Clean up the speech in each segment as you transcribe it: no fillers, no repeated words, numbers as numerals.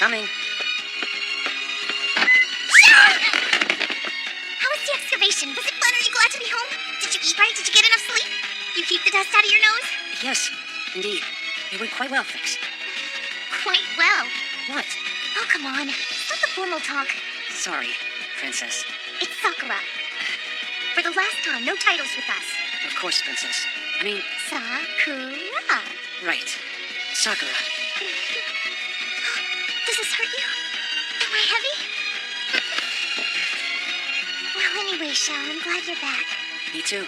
Coming. How was the excavation? Was it fun? Are you glad to be home? Did you eat right? Did you get enough sleep? You keep the dust out of your nose? Yes, indeed. They went quite well, thanks. Quite well. What? Oh, come on. Stop the formal talk. Sorry, Princess. It's Sakura. For the last time, no titles with us. Of course, Princess. I mean... Sakura. Right. Sakura. Does this hurt you? Am I heavy? Well, anyway, Shao, I'm glad you're back. Me too.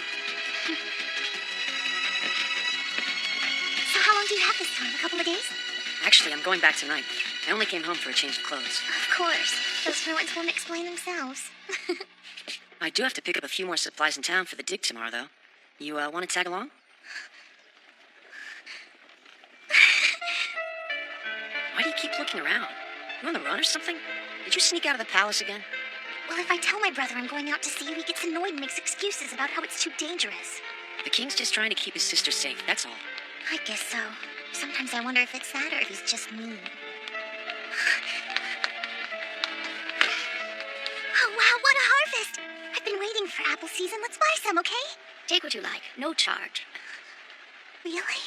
So how long do you have this time? A couple of days? Actually, I'm going back tonight. I only came home for a change of clothes. Of course. Those fluents won't explain themselves. I do have to pick up a few more supplies in town for the dig tomorrow, though. You, want to tag along? Why do you keep looking around? You on the run or something? Did you sneak out of the palace again? Well, if I tell my brother I'm going out to see you, he gets annoyed and makes excuses about how it's too dangerous. The king's just trying to keep his sister safe, that's all. I guess so. Sometimes I wonder if it's that or if he's just mean. Oh, wow, what a harvest! I've been waiting for apple season. Let's buy some, okay? Take what you like. No charge. Really?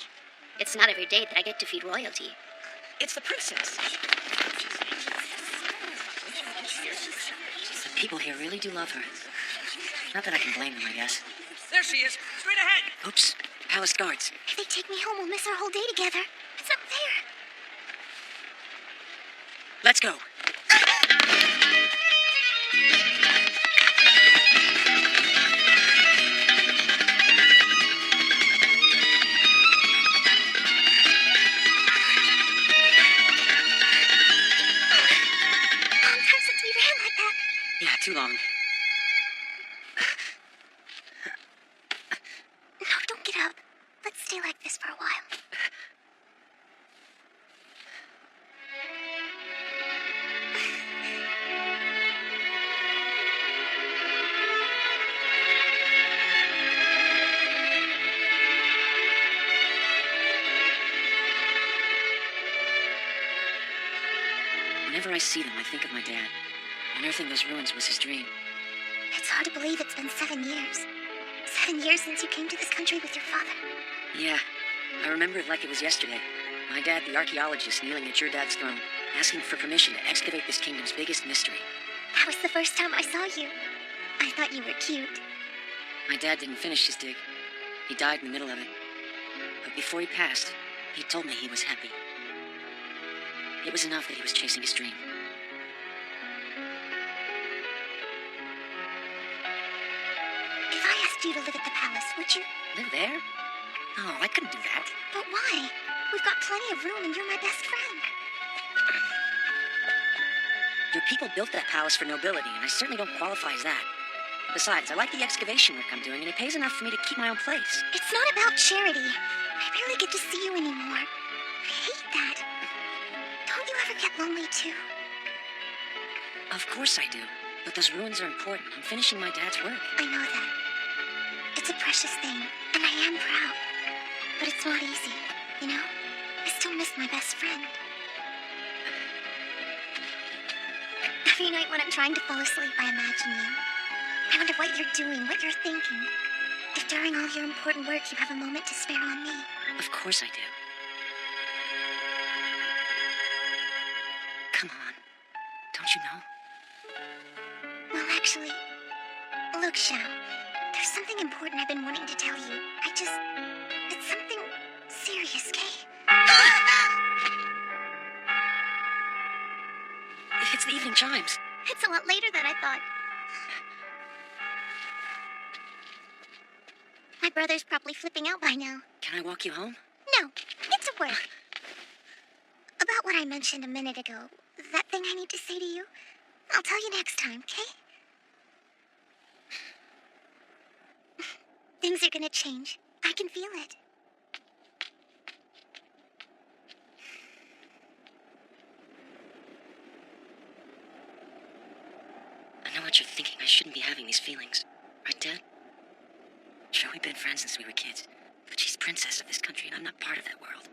It's not every day that I get to feed royalty. It's the princess. The people here really do love her. Not that I can blame them, I guess. There she is, straight ahead. Oops. Palace guards. If they take me home, we'll miss our whole day together. It's not fair. Let's go. Long time since we ran like that. Yeah, too long. No, don't get up. Let's stay like this for a while. Whenever I see them, I think of my dad. Unearthing those ruins was his dream. It's hard to believe it's been 7 years. 7 years since you came to this country with your father. Yeah, I remember it like it was yesterday. My dad, the archaeologist, kneeling at your dad's throne, asking for permission to excavate this kingdom's biggest mystery. That was the first time I saw you. I thought you were cute. My dad didn't finish his dig. He died in the middle of it. But before he passed, he told me he was happy. It was enough that he was chasing his dream. If I asked you to live at the palace, would you? Live there? No, I couldn't do that. But why? We've got plenty of room and you're my best friend. Your people built that palace for nobility, and I certainly don't qualify as that. Besides, I like the excavation work I'm doing, and it pays enough for me to keep my own place. It's not about charity. I barely get to see you anymore. I hate that. Don't you ever get lonely too? Of course I do. But those ruins are important. I'm finishing my dad's work. I know that. It's a precious thing, and I am proud. But it's not easy, you know? I still miss my best friend. Every night when I'm trying to fall asleep, I imagine you. I wonder what you're doing, what you're thinking. If during all your important work you have a moment to spare on me. Of course I do. Come on. Don't you know? Well, actually, look, Shao. There's something important I've been wanting to tell you. It's something serious, Kay? It's the evening chimes. It's a lot later than I thought. My brother's probably flipping out by now. Can I walk you home? No, get to work. About what I mentioned a minute ago, that thing I need to say to you, I'll tell you next time, okay? Things are gonna change. I can feel it. I know what you're thinking. I shouldn't be having these feelings. Right, Dad? Sure, we've been friends since we were kids. But she's princess of this country, and I'm not part of that world.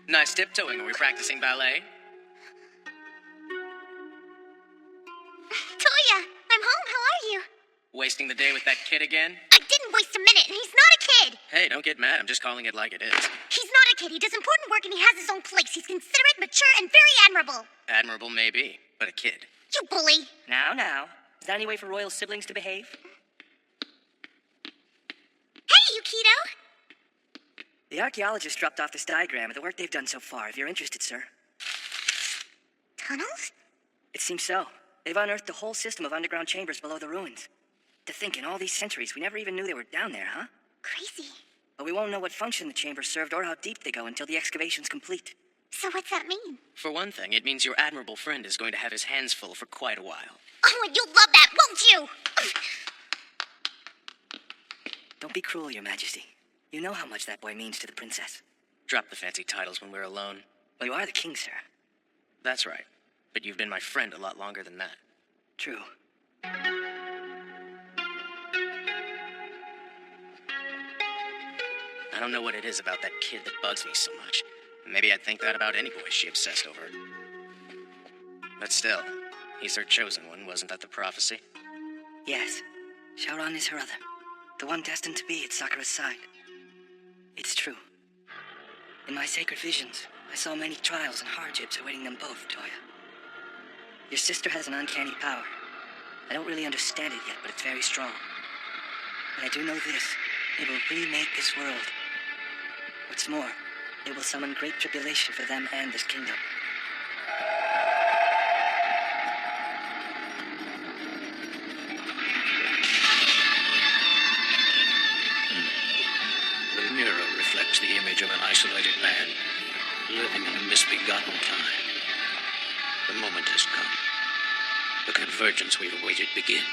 Nice tiptoeing. Are we practicing ballet? Toya, I'm home. How are you? Wasting the day with that kid again? I didn't waste a minute, and he's not a kid. Hey, don't get mad. I'm just calling it like it is. He's not a kid. He does important work, and he has his own place. He's considerate, mature, and very admirable. Admirable, maybe, but a kid. You bully. Now. Is that any way for royal siblings to behave? Hey, Yukito. The archaeologist dropped off this diagram of the work they've done so far, if you're interested, sir. Tunnels? It seems so. They've unearthed a whole system of underground chambers below the ruins. To think, in all these centuries, we never even knew they were down there, huh? Crazy. But we won't know what function the chambers served or how deep they go until the excavation's complete. So what's that mean? For one thing, it means your admirable friend is going to have his hands full for quite a while. Oh, and you'll love that, won't you? Don't be cruel, Your Majesty. You know how much that boy means to the princess. Drop the fancy titles when we're alone. Well, you are the king, sir. That's right. But you've been my friend a lot longer than that. True. I don't know what it is about that kid that bugs me so much. Maybe I'd think that about any boy she obsessed over. But still, he's her chosen one, wasn't that the prophecy? Yes. Shaoran is her other. The one destined to be at Sakura's side. It's true. In my sacred visions, I saw many trials and hardships awaiting them both, Toya. Your sister has an uncanny power. I don't really understand it yet, but it's very strong. And I do know this. It will remake this world. What's more, it will summon great tribulation for them and this kingdom. The mirror reflects the image of an isolated man, living in a misbegotten time. The moment has come. The convergence we've awaited begins.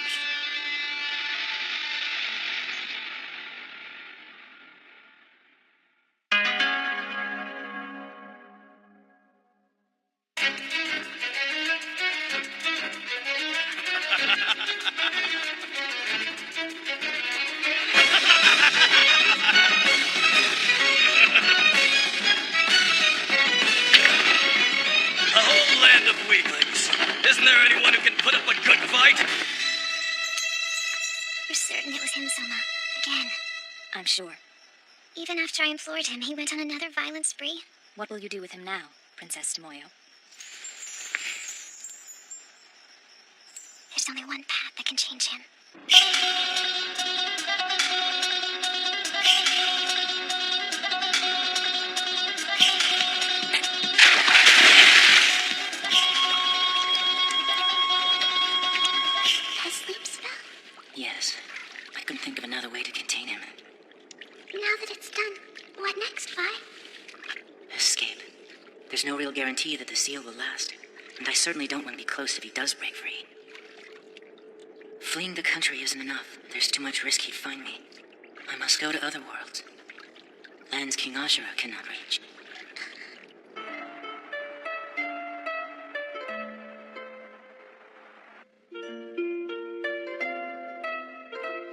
A whole land of weaklings. Isn't there anyone who can put up a good fight? You're certain it was him, Soma? Again. I'm sure. Even after I implored him, he went on another violent spree. What will you do with him now, Princess Tomoyo? There's only one path that can change him. A sleep spell? Yes. I couldn't think of another way to contain him. Now that it's done, what next, Vi? Escape. There's no real guarantee that the seal will last. And I certainly don't want to be close if he does break free. Fleeing the country isn't enough. There's too much risk he'd find me. I must go to other worlds. Lands King Ashura cannot reach.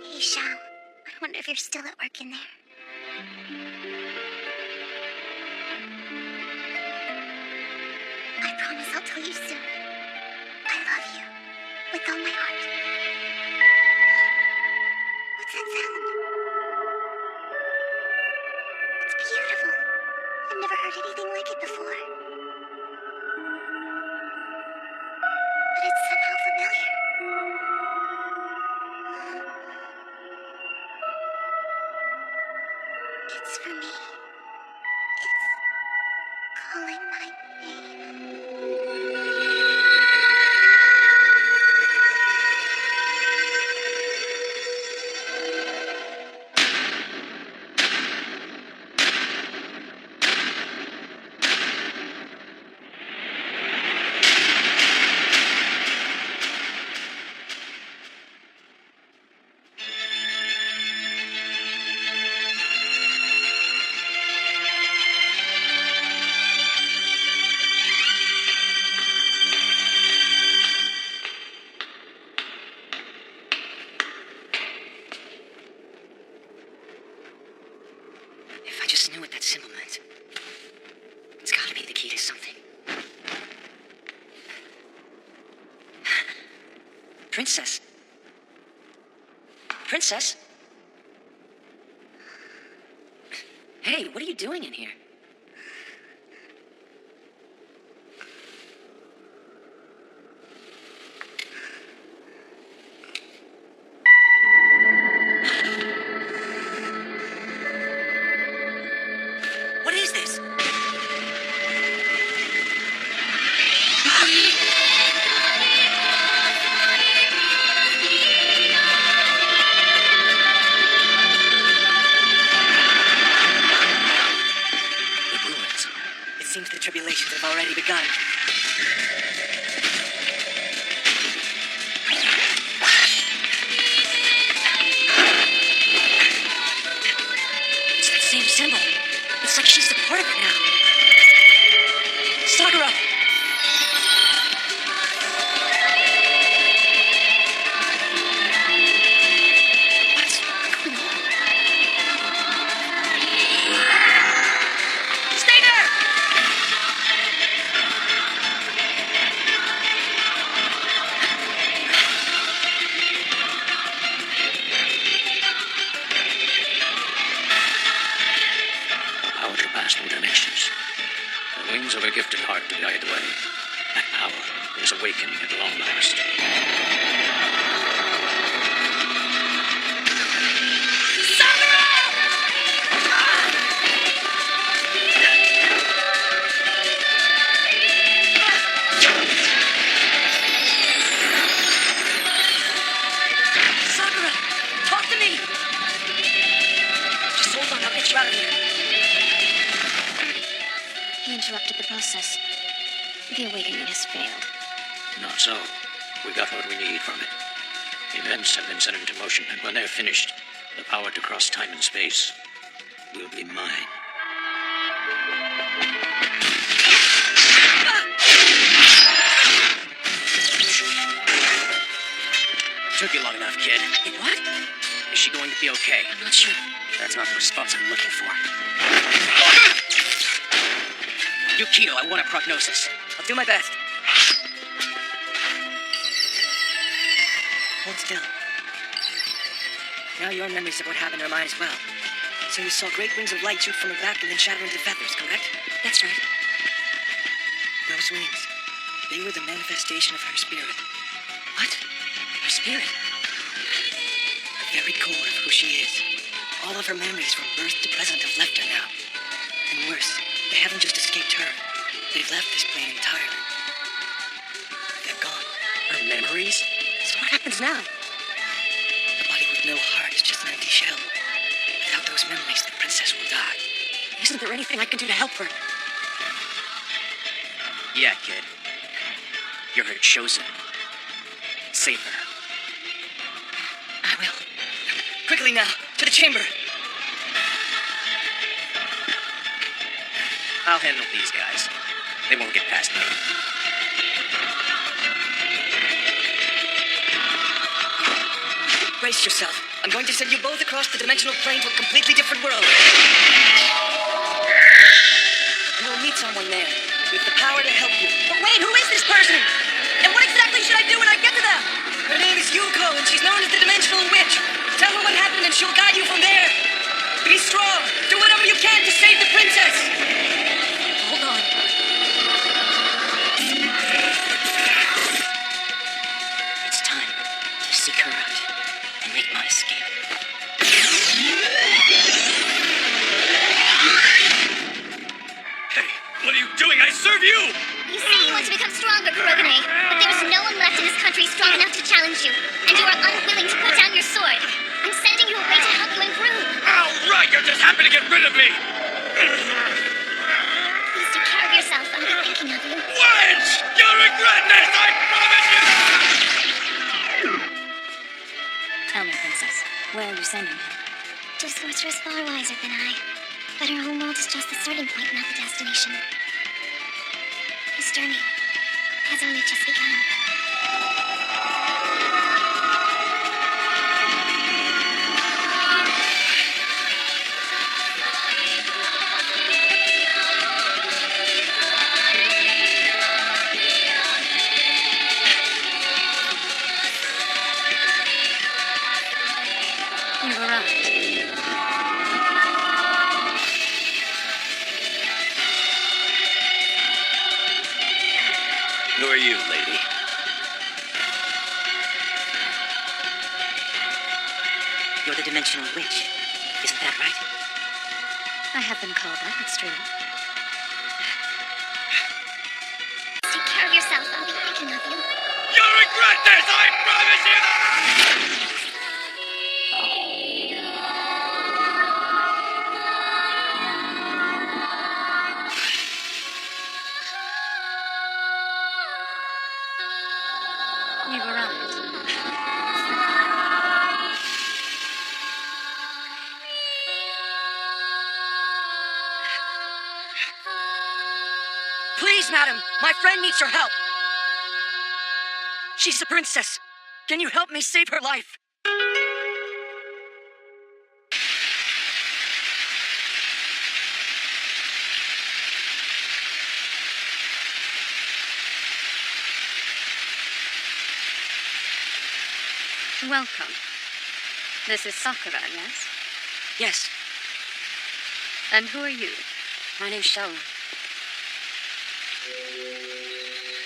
Hey, Shao. I wonder if you're still at work in there. I promise I'll tell you soon. I love you. With all my heart. What's that sound? It's beautiful. I've never heard anything like it before. But it's somehow familiar. It's for me. It's calling my name. Princess? Princess? Hey, what are you doing in here? What is this? The ruins. It seems the tribulations have already begun. It's that same symbol. It's like she's a part of it now. Sakura! What's going on? Stay there! Power to pass through dimensions. The wings of a gifted heart to guide the way. That power is awakening at long last. Sakura! Talk to me! Just hold on, I'll get you out of here. He interrupted the process. The awakening has failed. Not so. We got what we need from it. Events have been set into motion, and when they're finished, the power to cross time and space will be mine. Took you long enough, kid. Wait, what? Is she going to be okay? I'm not sure. That's not the response I'm looking for. Yukito, I want a prognosis. I'll do my best. Hold still. Now your memories of what happened are mine as well. So you saw great wings of light shoot from her back and then shatter into feathers, correct? That's right. Those wings, they were the manifestation of her spirit. What? Her spirit? The very core of who she is. All of her memories from birth to present have left her now. And worse, they haven't just escaped her. They've left this plane entirely. They're gone. Her memories? So what happens now? A body with no heart is just an empty shell. Without those memories, the princess will die. Isn't there anything I can do to help her? Yeah, kid. You're her chosen. Save her. I will. Quickly now, to the chamber. I'll handle these guys. They won't get past me. Brace yourself. I'm going to send you both across the dimensional plane to a completely different world. You will meet someone there with the power to help you. But wait, who is this person? And what exactly should I do when I get to them? Her name is Yuko, and she's known as the Dimensional Witch. Tell her what happened, and she'll guide you from there. Be strong. Do whatever you can to save the princess. Hold on. It's time to seek her out and make my escape. Hey, what are you doing? I serve you! You say you want to become stronger, Kurogane, but there is no one left in this country strong enough to challenge you, and you are unwilling to put down your sword. I'm sending you away to help you improve. All right, you're just happy to get rid of me! Please take care of yourself. I'll be thinking of you. Wench! You'll regret this, I promise you! Tell me, Princess, where are you sending him? To a sorceress far wiser than I. But her home world is just the starting point, not the destination. His journey has only just begun. Who are you, lady? You're the dimensional witch. Isn't that right? I have been called that, it's true. Take care of yourself. I'll be thinking of you. You'll regret this, I promise you that! You've arrived. Please, madam, my friend needs your help. She's a princess. Can you help me save her life? Welcome. This is Sakura, yes? Yes, And who are you? my name's Sharon.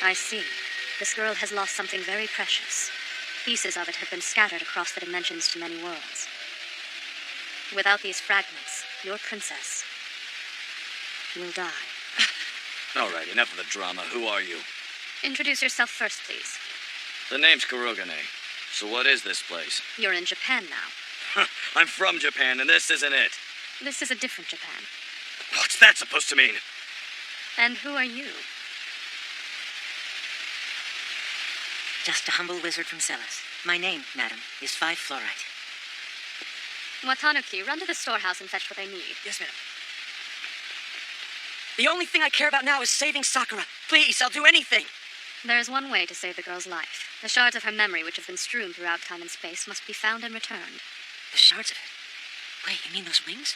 I see. This girl has lost something very precious. Pieces of it have been scattered across the dimensions to many worlds. Without these fragments, your princess will die. All right, enough of the drama. Who are you? Introduce yourself first, please. The name's Kurogane. So what is this place? You're in Japan now. I'm from Japan, and this isn't it. This is a different Japan. What's that supposed to mean? And who are you? Just a humble wizard from Celis. My name, madam, is 5 Fluorite. Watanuki, run to the storehouse and fetch what I need. Yes, madam. The only thing I care about now is saving Sakura. Please, I'll do anything. There is one way to save the girl's life. The shards of her memory, which have been strewn throughout time and space, must be found and returned. The shards of it. Wait, you mean those wings?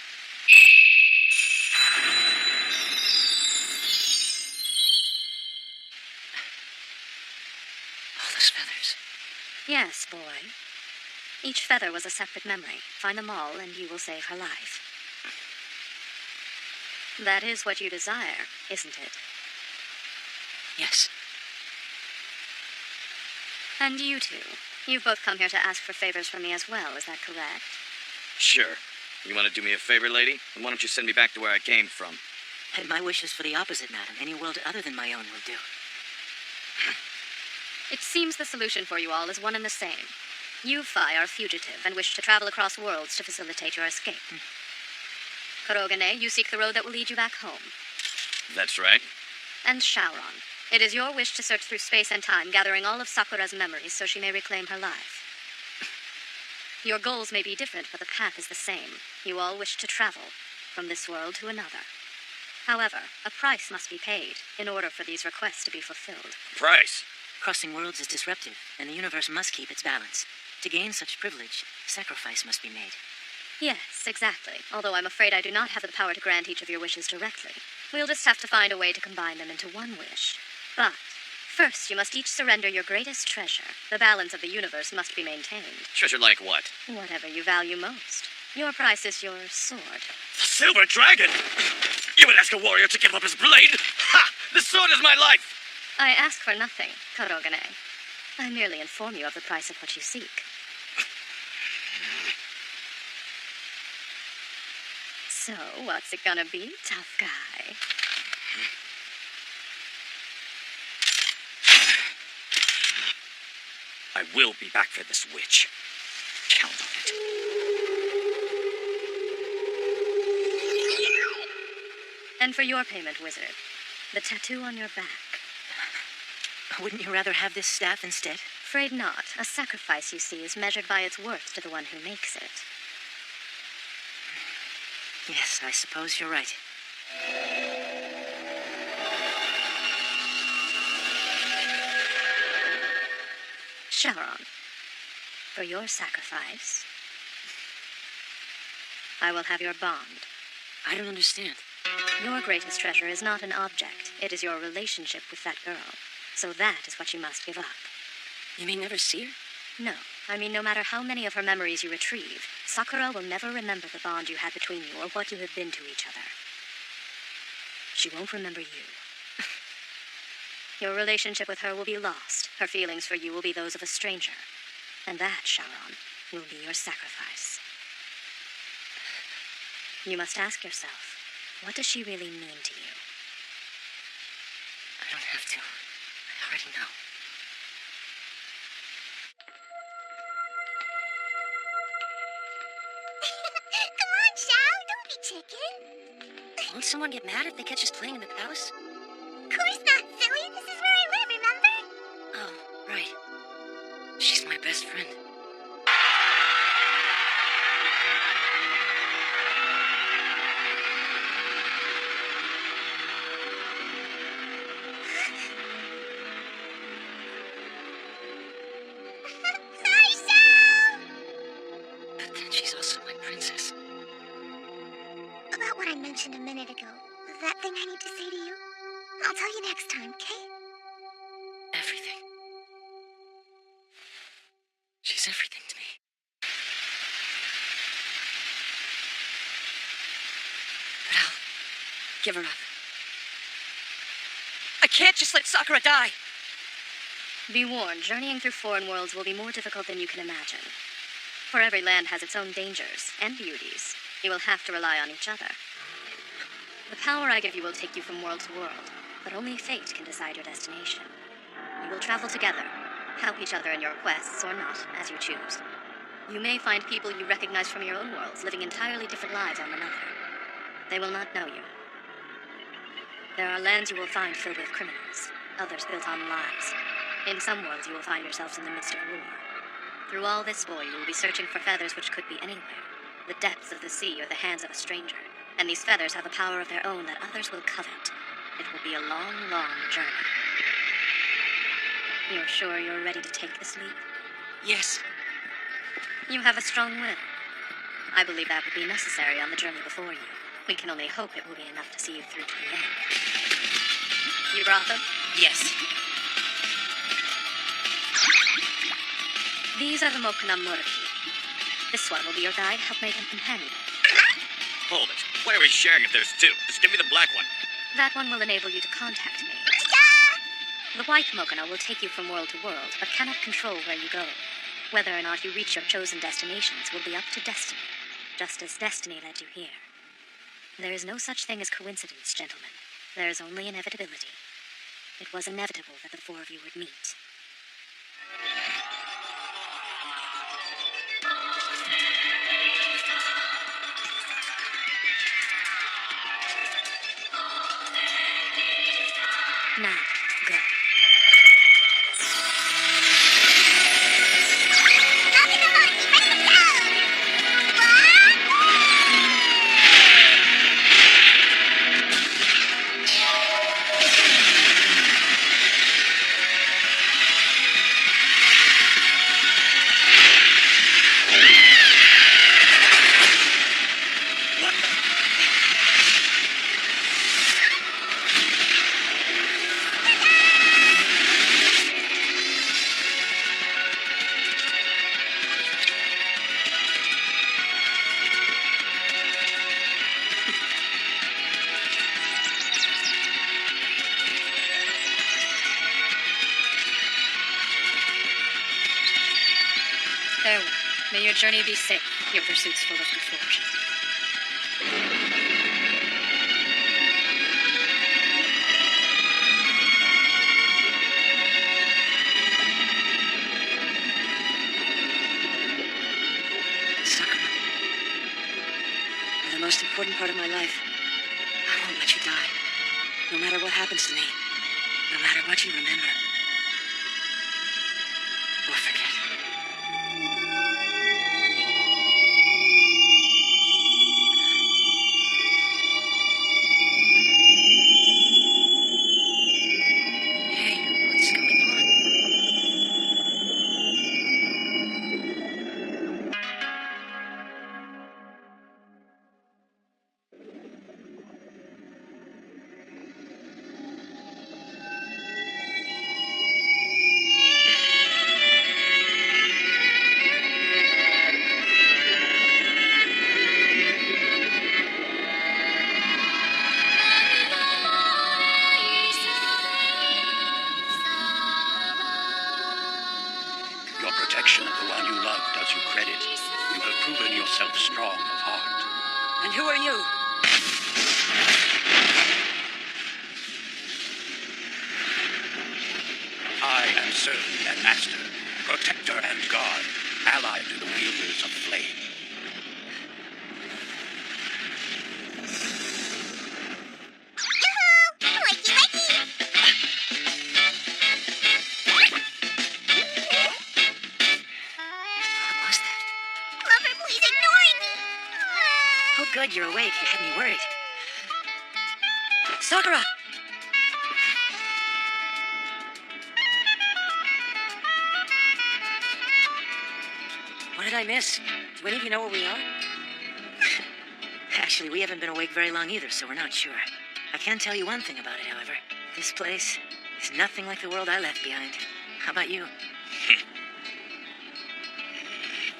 All those feathers. Yes, boy. Each feather was a separate memory. Find them all, and you will save her life. That is what you desire, isn't it? Yes. And you two. You've both come here to ask for favors from me as well, is that correct? Sure. You want to do me a favor, lady? Then why don't you send me back to where I came from? And my wish is for the opposite, madam. Any world other than my own will do. It seems the solution for you all is one and the same. You, Phi, are a fugitive and wish to travel across worlds to facilitate your escape. Kurogane, you seek the road that will lead you back home. That's right. And Shaoran, it is your wish to search through space and time, gathering all of Sakura's memories so she may reclaim her life. Your goals may be different, but the path is the same. You all wish to travel from this world to another. However, a price must be paid in order for these requests to be fulfilled. Price. Crossing worlds is disruptive, and the universe must keep its balance. To gain such privilege, sacrifice must be made. Yes, exactly. Although I'm afraid I do not have the power to grant each of your wishes directly. We'll just have to find a way to combine them into one wish. But first, you must each surrender your greatest treasure. The balance of the universe must be maintained. Treasure like what? Whatever you value most. Your price is your sword. The Silver Dragon? You would ask a warrior to give up his blade? Ha! The sword is my life! I ask for nothing, Kurogane. I merely inform you of the price of what you seek. So, what's it gonna be, tough guy? I will be back for this witch. Count on it. And for your payment, wizard, the tattoo on your back. Wouldn't you rather have this staff instead? Afraid not. A sacrifice, you see, is measured by its worth to the one who makes it. Yes, I suppose you're right. Shaoran, for your sacrifice, I will have your bond. I don't understand. Your greatest treasure is not an object. It is your relationship with that girl. So that is what you must give up. You may never see her? No, I mean no matter how many of her memories you retrieve, Sakura will never remember the bond you had between you or what you have been to each other. She won't remember you. Your relationship with her will be lost. Her feelings for you will be those of a stranger. And that, Sharon, will be your sacrifice. You must ask yourself, what does she really mean to you? I don't have to. I already know. Come on, Shao. Don't be chicken. Won't someone get mad if they catch us playing in the palace? Of course not, silly. This is where I live, remember? Oh, right. She's my best friend. Hi, Shao! But then she's also my princess. About what I mentioned a minute ago, that thing I need to say to you, I'll tell you next time, okay? Everything. She's everything to me. But I'll give her up. I can't just let Sakura die! Be warned, journeying through foreign worlds will be more difficult than you can imagine. For every land has its own dangers and beauties. You will have to rely on each other. The power I give you will take you from world to world, but only fate can decide your destination. You will travel together, help each other in your quests or not, as you choose. You may find people you recognize from your own worlds living entirely different lives on another. They will not know you. There are lands you will find filled with criminals, others built on lies. In some worlds you will find yourselves in the midst of war. Through all this war you will be searching for feathers which could be anywhere, the depths of the sea or the hands of a stranger. And these feathers have a power of their own that others will covet. It will be a long, long journey. You're sure you're ready to take this leap? Yes. You have a strong will. I believe that would be necessary on the journey before you. We can only hope it will be enough to see you through to the end. You brought them? Yes. These are the Mokuna Muraki. This one will be your guide, helpmate, and companion. Hold it. Why are we sharing if there's two? Just give me the black one. That one will enable you to contact me. The white Mokuna will take you from world to world, but cannot control where you go. Whether or not you reach your chosen destinations will be up to destiny, just as destiny led you here. There is no such thing as coincidence, gentlemen. There is only inevitability. It was inevitable that the four of you would meet. Now, go. Up in the monkey, break the code! Farewell. May your journey be safe, your pursuits full of good fortune. Sakura, you're the most important part of my life. I won't let you die. No matter what happens to me. No matter what you remember. Or forget. Hey, what's going on? affection of the one you love does you credit. You have proven yourself strong of heart. And who are you? I am servant and master, protector and guard, allied to the wielders of flame. What was that? Lover, please ignore me. Oh, good, you're awake. You had me worried. Sakura! What did I miss? Do any of you know where we are? Actually, we haven't been awake very long either, so we're not sure. I can tell you one thing about it, however. This place is nothing like the world I left behind. How about you?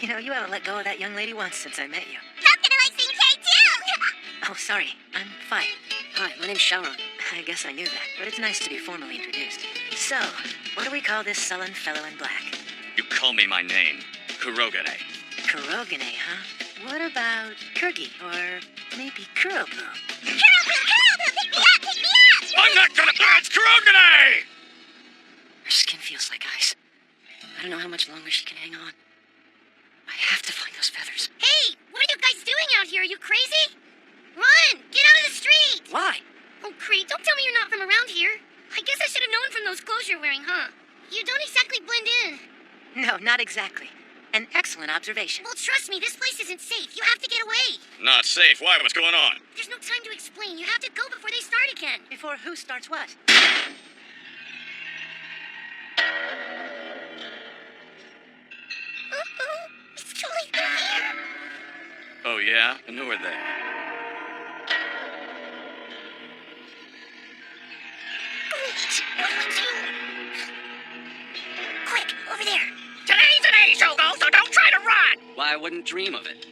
You know, you haven't let go of that young lady once since I met you. How can I like sing K2? Oh, sorry. I'm fine. Hi, my name's Sharon. I guess I knew that, but it's nice to be formally introduced. So, what do we call this sullen fellow in black? You call me my name. Kurogane. Kurogane, huh? What about Kurgi, or maybe Kurobu? Carol, pick me up, pick me up! I'm not gonna... It's Kurogane! Her skin feels like ice. I don't know how much longer she can hang on. I have to find those feathers. Hey, what are you guys doing out here? Are you crazy? Run! Get out of the street! Why? Oh, Creed, don't tell me you're not from around here. I guess I should have known from those clothes you're wearing, huh? You don't exactly blend in. No, not exactly. An excellent observation. Well, trust me, this place isn't safe. You have to get away. Not safe. Why? What's going on? There's no time to explain. You have to go before they start again. Before who starts what? Uh-oh. It's too late. They're here. Oh, yeah? And who are they? Great. What do we do? Quick, over there. Today's an A, Shogo, so don't try to run! Why, I wouldn't dream of it.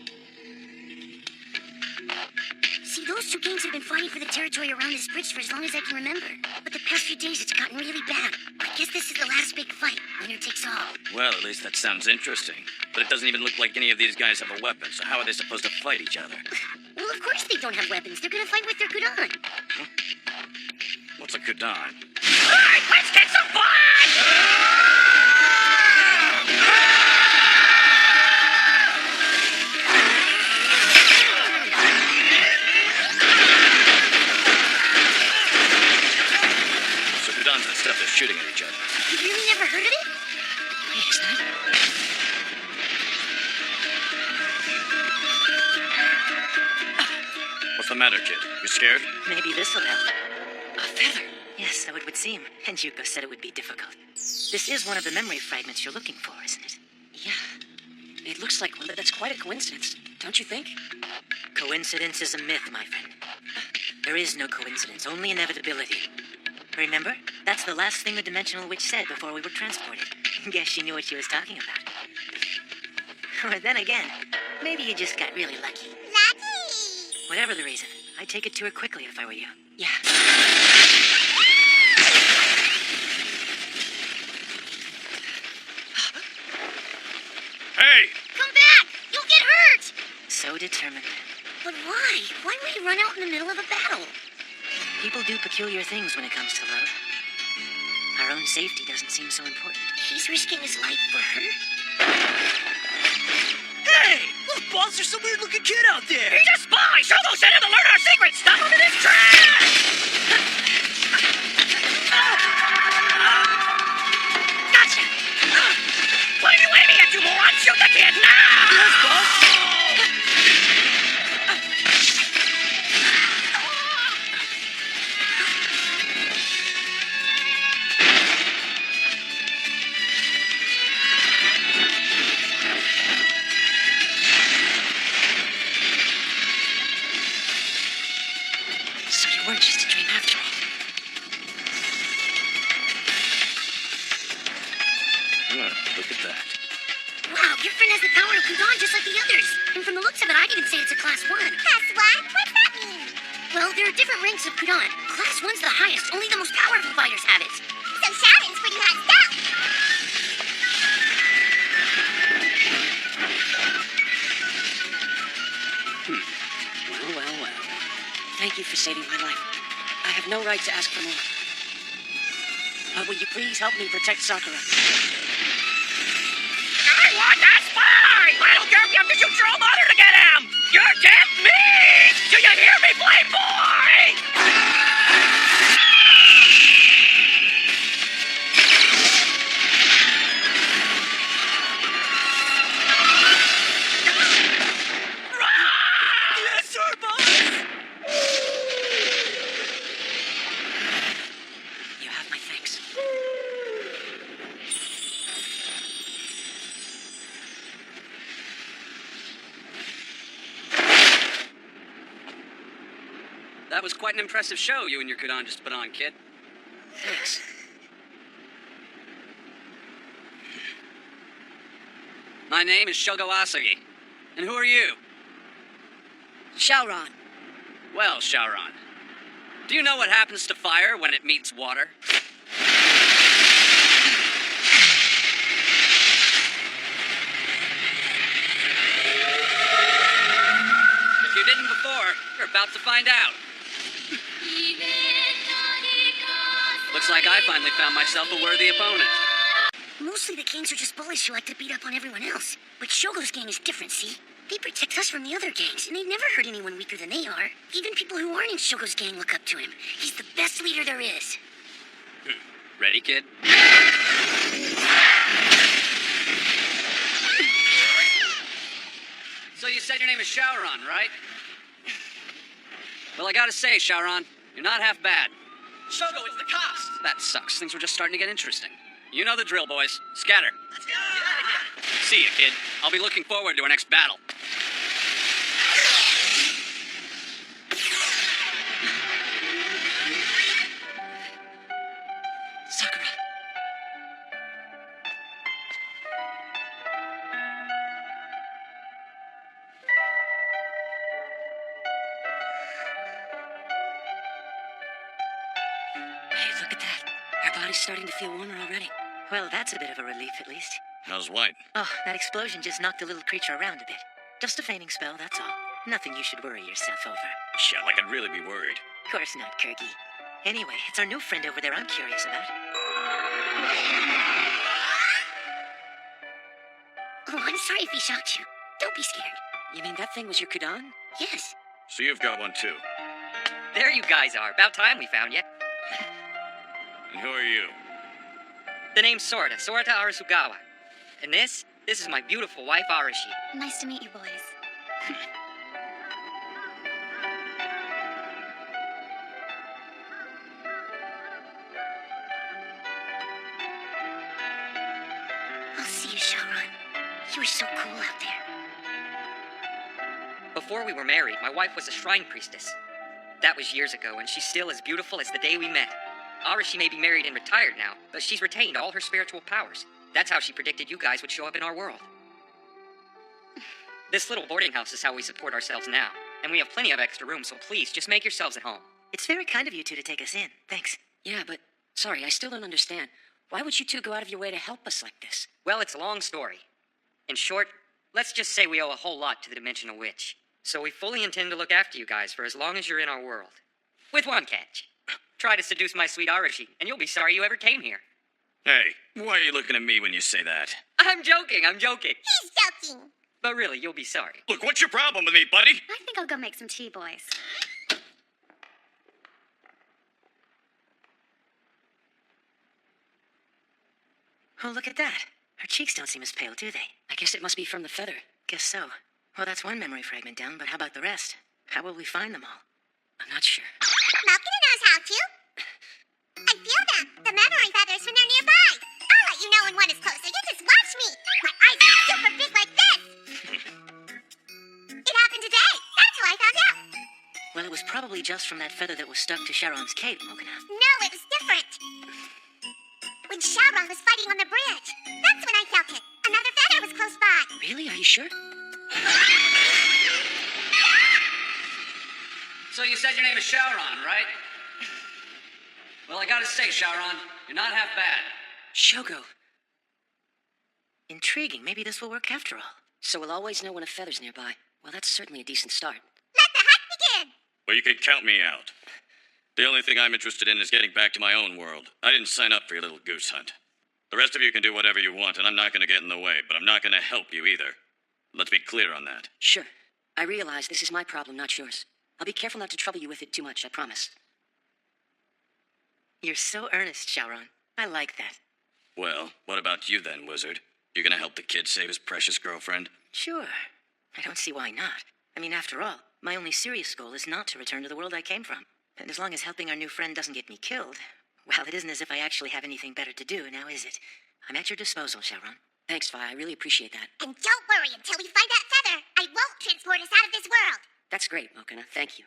See, those two gangs have been fighting for the territory around this bridge for as long as I can remember. But the past few days, it's gotten really bad. I guess this is the last big fight. Winner takes all. Well, at least that sounds interesting. But it doesn't even look like any of these guys have a weapon, so how are they supposed to fight each other? Well, of course they don't have weapons. They're gonna fight with their kudan. What's a kudan? Alright, let's get some blood! So kudans and stuff are shooting at each other. You really never heard of it? Wait, is that? What's the matter, kid? You scared? Maybe this'll help. A feather. Yes, so it would seem. And Yuko said it would be difficult. This is one of the memory fragments you're looking for, isn't it? Yeah. It looks like one. That's quite a coincidence, don't you think? Coincidence is a myth, my friend. There is no coincidence, only inevitability. Remember? That's the last thing the Dimensional Witch said before we were transported. Guess she knew what she was talking about. Or then again, maybe you just got really lucky. Lucky! Whatever the reason, I'd take it to her quickly if I were you. Yeah. Hey! Come back! You'll get hurt! So determined. But why? Why would he run out in the middle of a battle? People do peculiar things when it comes to love. Our own safety doesn't seem so important. He's risking his life for her? Hey! Look, boss, there's some weird-looking kid out there! He's a spy! Shogo sent him to learn our secrets! Stop him in his tracks! Gotcha! What are you aiming at, you moron? Shoot the kid now! Yes, boss! So you weren't just a dream after all. Look at that. Wow, your friend has the power of Kudan just like the others. And from the looks of it, I'd even say it's a Class 1. Class 1? What's that mean? Well, there are different ranks of Kudan. Class 1's the highest. Only the most powerful fighters have it. So Sharon's pretty hot stuff. Thank you for saving my life. I have no right to ask for more. But will you please help me protect Sakura? I want that spy! I don't care if you have to shoot your own mother to get him! You're dead meat! Do you hear me, Playboy? Yes, sir, boss! You have my thanks. That was quite an impressive show you and your Kudan just put on, kid. Thanks. My name is Shogo Asagi. And who are you? Shaoran. Well, Shaoran, do you know what happens to fire when it meets water? If you didn't before, you're about to find out. Looks like I finally found myself a worthy opponent. Mostly the gangs are just bullies who like to beat up on everyone else. But Shogo's gang is different, see? They protect us from the other gangs, and they never hurt anyone weaker than they are. Even people who aren't in Shogo's gang look up to him. He's the best leader there is. Ready, kid? So you said your name is Shaoran, right? Well, I gotta say, Shaoran, you're not half bad. Shogo, it's the cops! That sucks. Things were just starting to get interesting. You know the drill, boys. Scatter. Let's get out of here! See you, kid. I'll be looking forward to our next battle. Sakura. Hey, look at that. Our body's starting to feel warmer already. Well, that's a bit of a relief, at least. How's White? Oh, that explosion just knocked the little creature around a bit. Just a fainting spell, that's all. Nothing you should worry yourself over. Shit, like I'd really be worried. Of course not, Kirky. Anyway, it's our new friend over there I'm curious about. Oh, I'm sorry if he shocked you. Don't be scared. You mean that thing was your Kudan? Yes. So you've got one too. There you guys are. About time we found you. And who are you? The name's Sorta Arasugawa. And this is my beautiful wife, Arashi. Nice to meet you, boys. I'll see you, Shaoran. You were so cool out there. Before we were married, my wife was a shrine priestess. That was years ago, and she's still as beautiful as the day we met. Arashi may be married and retired now, but she's retained all her spiritual powers. That's how she predicted you guys would show up in our world. This little boarding house is how we support ourselves now, and we have plenty of extra room, so please, just make yourselves at home. It's very kind of you two to take us in. Thanks. Yeah, but sorry, I still don't understand. Why would you two go out of your way to help us like this? Well, it's a long story. In short, let's just say we owe a whole lot to the Dimensional Witch. So we fully intend to look after you guys for as long as you're in our world. With one catch. Try to seduce my sweet Arashi, and you'll be sorry you ever came here. Hey, why are you looking at me when you say that? I'm joking. He's joking. But really, you'll be sorry. Look, what's your problem with me, buddy? I think I'll go make some tea, boys. Oh, look at that. Her cheeks don't seem as pale, do they? I guess it must be from the feather. Guess so. Well, that's one memory fragment down, but how about the rest? How will we find them all? I'm not sure. Malkin knows how to. I feel them. The memory feathers when they're nearby. I'll let you know when one is closer. You just watch me. My eyes are super big like this. It happened today. That's how I found out. Well, it was probably just from that feather that was stuck to Sharon's cape, Mokina. No, it was different. When Shaoran was fighting on the bridge. That's when I felt it. Another feather was close by. Really? Are you sure? So you said your name is Shaoran, right? Well, I gotta say, Shaoran, you're not half bad. Shogo. Intriguing. Maybe this will work after all. So we'll always know when a feather's nearby. Well, that's certainly a decent start. Let the hunt begin. Well, you can count me out. The only thing I'm interested in is getting back to my own world. I didn't sign up for your little goose hunt. The rest of you can do whatever you want, and I'm not going to get in the way, but I'm not going to help you either. Let's be clear on that. Sure. I realize this is my problem, not yours. I'll be careful not to trouble you with it too much, I promise. You're so earnest, Shaoran. I like that. Well, what about you then, wizard? You gonna help the kid save his precious girlfriend? Sure. I don't see why not. I mean, after all, my only serious goal is not to return to the world I came from. And as long as helping our new friend doesn't get me killed, well, it isn't as if I actually have anything better to do, now is it? I'm at your disposal, Shaoran. Thanks, Vi. I really appreciate that. And don't worry until we find that feather. I won't transport us out of this world. That's great, Mokana. Thank you.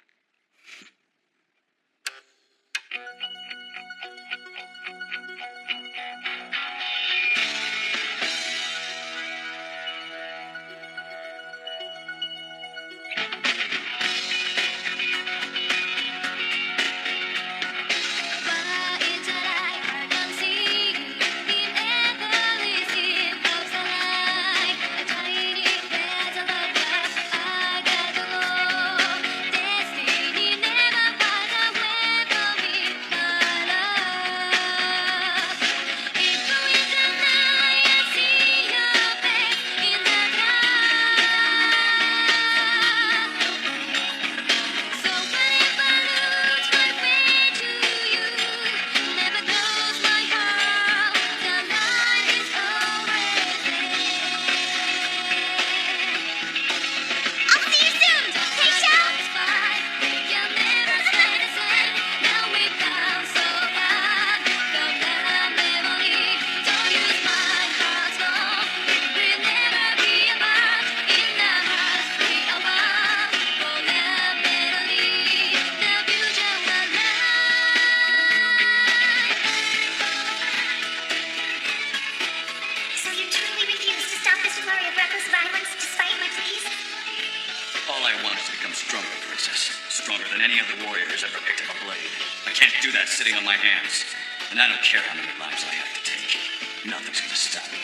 Stronger than any of the warriors ever picked up a blade. I can't do that sitting on my hands. And I don't care how many lives I have to take. Nothing's gonna stop me.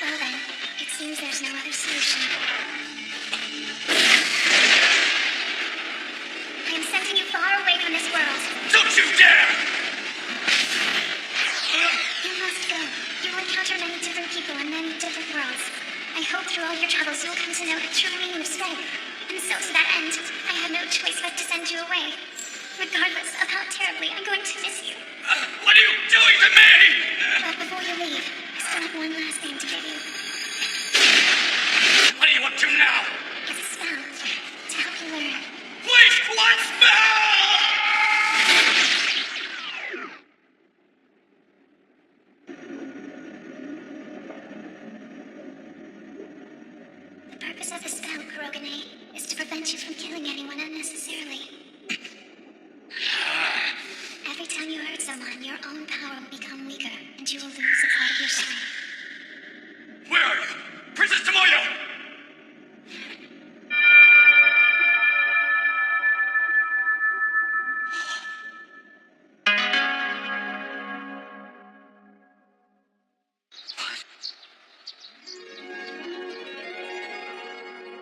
Well then, it seems there's no other solution. I am sending you far away from this world. Don't you dare! You must go. You will encounter many different people in many different worlds. I hope through all your travels you will come to know the true meaning of strength. And so to that end, I have no choice but to send you away. Regardless of how terribly I'm going to miss you. What are you doing to me? But before you leave, I still have one last thing to give you. What are you up to now? It's a spell to help you learn. Wait, what spell? The purpose of the spell, Kurogane, is to prevent you from killing anyone unnecessarily. Every time you hurt someone, your own power will become weaker, and you will lose a part of your strength. Where are you? Princess Tomoyo! What?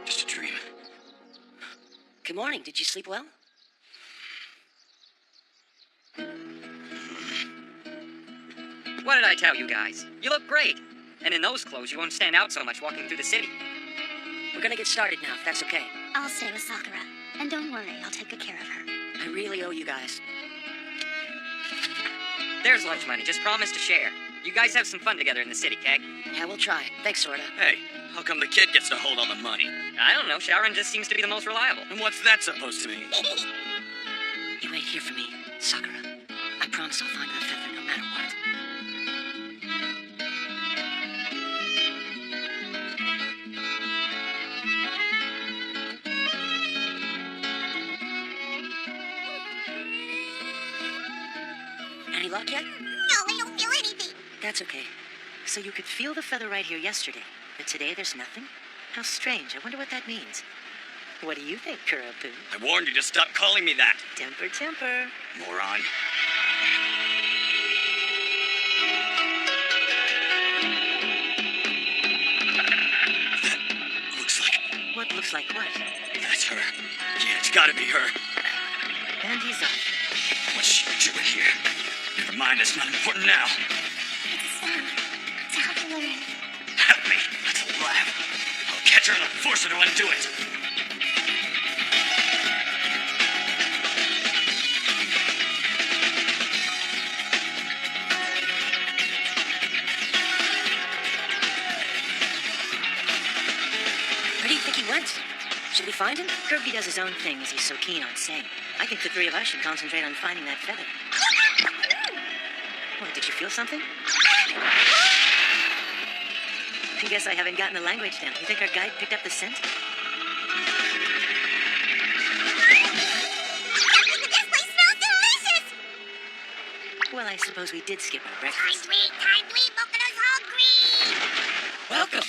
Just a dream. Good morning. Did you sleep well? What did I tell you guys? You look great. And in those clothes, you won't stand out so much walking through the city. We're gonna get started now, if that's okay. I'll stay with Sakura. And don't worry, I'll take good care of her. I really owe you guys. There's lunch money. Just promise to share. You guys have some fun together in the city, Keg. Yeah, we'll try. Thanks, Sorta. Hey, how come the kid gets to hold all the money? I don't know. Shaoran just seems to be the most reliable. And what's that supposed to mean? You wait here for me, Sakura. I promise I'll find that feather no matter what. Any luck yet? No, I don't feel anything. That's okay. So you could feel the feather right here yesterday, but today there's nothing? How strange. I wonder what that means. What do you think, Kuropu? I warned you to stop calling me that, Temper, temper. moron. That looks like... What looks like what? That's her. Yeah, it's gotta be her. And he's off. What's she doing here? Never mind, it's not important now. It's a spell to help you learn. Help me. That's a laugh. I'll catch her and I'll force her to undo it. Where do you think he went? Should we find him? Kirby does his own thing, as he's so keen on saying. I think the three of us should concentrate on finding that feather. What, did you feel something? I guess I haven't gotten the language down. You think our guide picked up the scent? This place smells delicious! Well, I suppose we did skip our breakfast. Time bleed, look at us hungry! Welcome.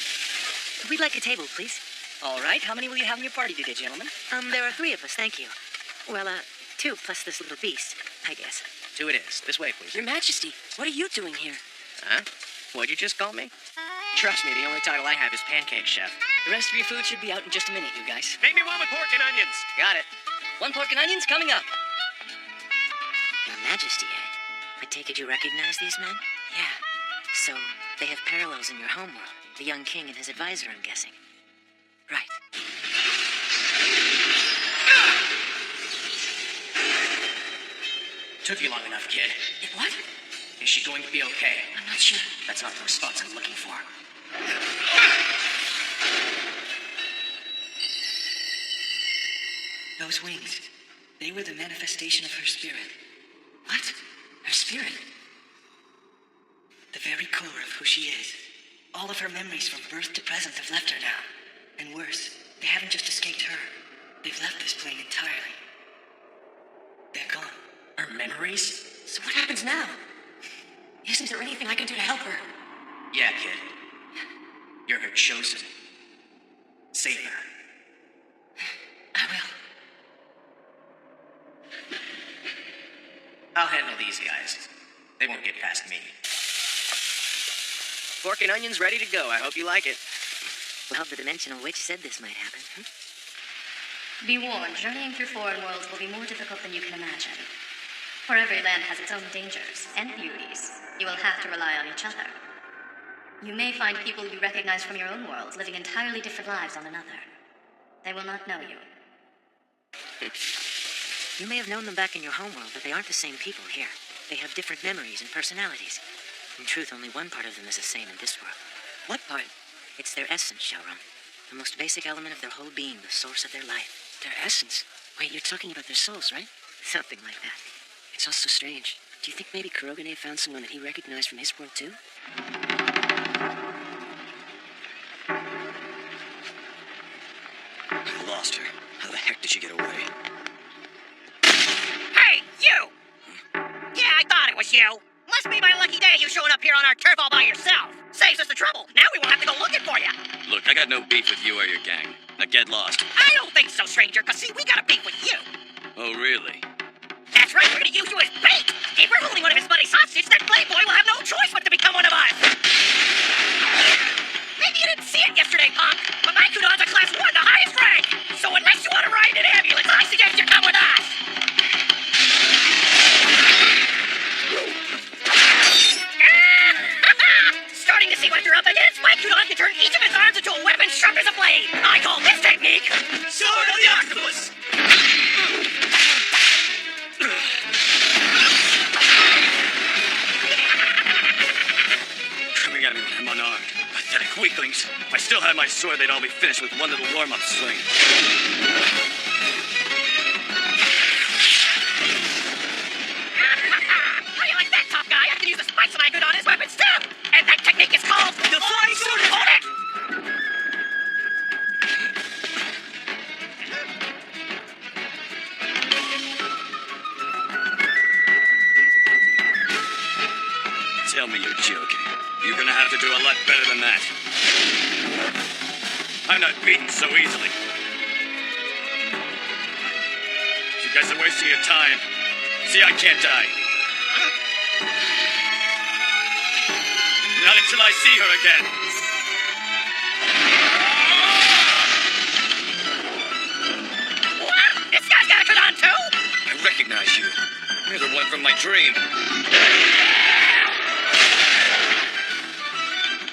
We'd like a table, please. All right, how many will you have in your party today, gentlemen? There are three of us, thank you. Well, 2 plus this little beast, I guess. 2 it is. This way, please. Your Majesty, what are you doing here? Huh? What'd you just call me? Trust me, the only title I have is Pancake Chef. The rest of your food should be out in just a minute, you guys. Make me one with pork and onions. Got it. 1 pork and onions coming up. Your Majesty, I take it you recognize these men? Yeah. So, they have parallels in your homeworld. The young king and his advisor, I'm guessing. Right. Took you long enough, kid. What? Is she going to be okay? I'm not sure. That's not the response I'm looking for. Those wings, they were the manifestation of her spirit. What? Her spirit? The very core of who she is. All of her memories from birth to present have left her now. And worse, they haven't just escaped her. They've left this plane entirely. They're gone. Her memories? So what happens now? Isn't there anything I can do to help her? Yeah, kid. You're her chosen. Save her. I will. I'll handle these guys. They won't get past me. Pork and onions ready to go. I hope you like it. Well, the dimensional witch said this might happen. Be warned, journeying through foreign worlds will be more difficult than you can imagine. For every land has its own dangers and beauties. You will have to rely on each other. You may find people you recognize from your own worlds living entirely different lives on another. They will not know you. You may have known them back in your homeworld, but they aren't the same people here. They have different memories and personalities. In truth, only one part of them is the same in this world. What part? It's their essence, Shaoran. The most basic element of their whole being, the source of their life. Their essence? Wait, you're talking about their souls, right? Something like that. It's all so strange. Do you think maybe Kurogane found someone that he recognized from his world, too? I lost her. How the heck did she get away? Hey, you! Yeah, I thought it was you. Must be my lucky day you showing up here on our turf all by yourself. Saves us the trouble. Now we won't have to go looking for you. Look, I got no beef with you or your gang. Now get lost. I don't think so, stranger, because see, we got a beef with you. Oh, really? That's right, we're gonna use you as bait. If we're holding one of his buddies hostage, that playboy will have no choice but to become one of us. Maybe you didn't see it yesterday, punk, but my Kudon's a class 1, the highest rank. So unless you want to ride in an ambulance, I suggest you come with us. Starting to see what you're up against. My Kudon can turn each of his arms into a weapon sharp as a blade. I call this technique Sword of the Octopus. Coming at me when I'm unarmed. Pathetic weaklings. If I still had my sword, they'd all be finished with one little warm-up swing. How do you like that, tough guy? I can use the spikes of my Kudon as weapons too. And that technique is called the Flying Sword. Hold it! Tell me you're joking. You're gonna have to do a lot better than that. I'm not beaten so easily. You guys are wasting your time. See, I can't die. Not until I see her again. Wow, this This guy's got a good on too! I recognize you. You're the one from my dream.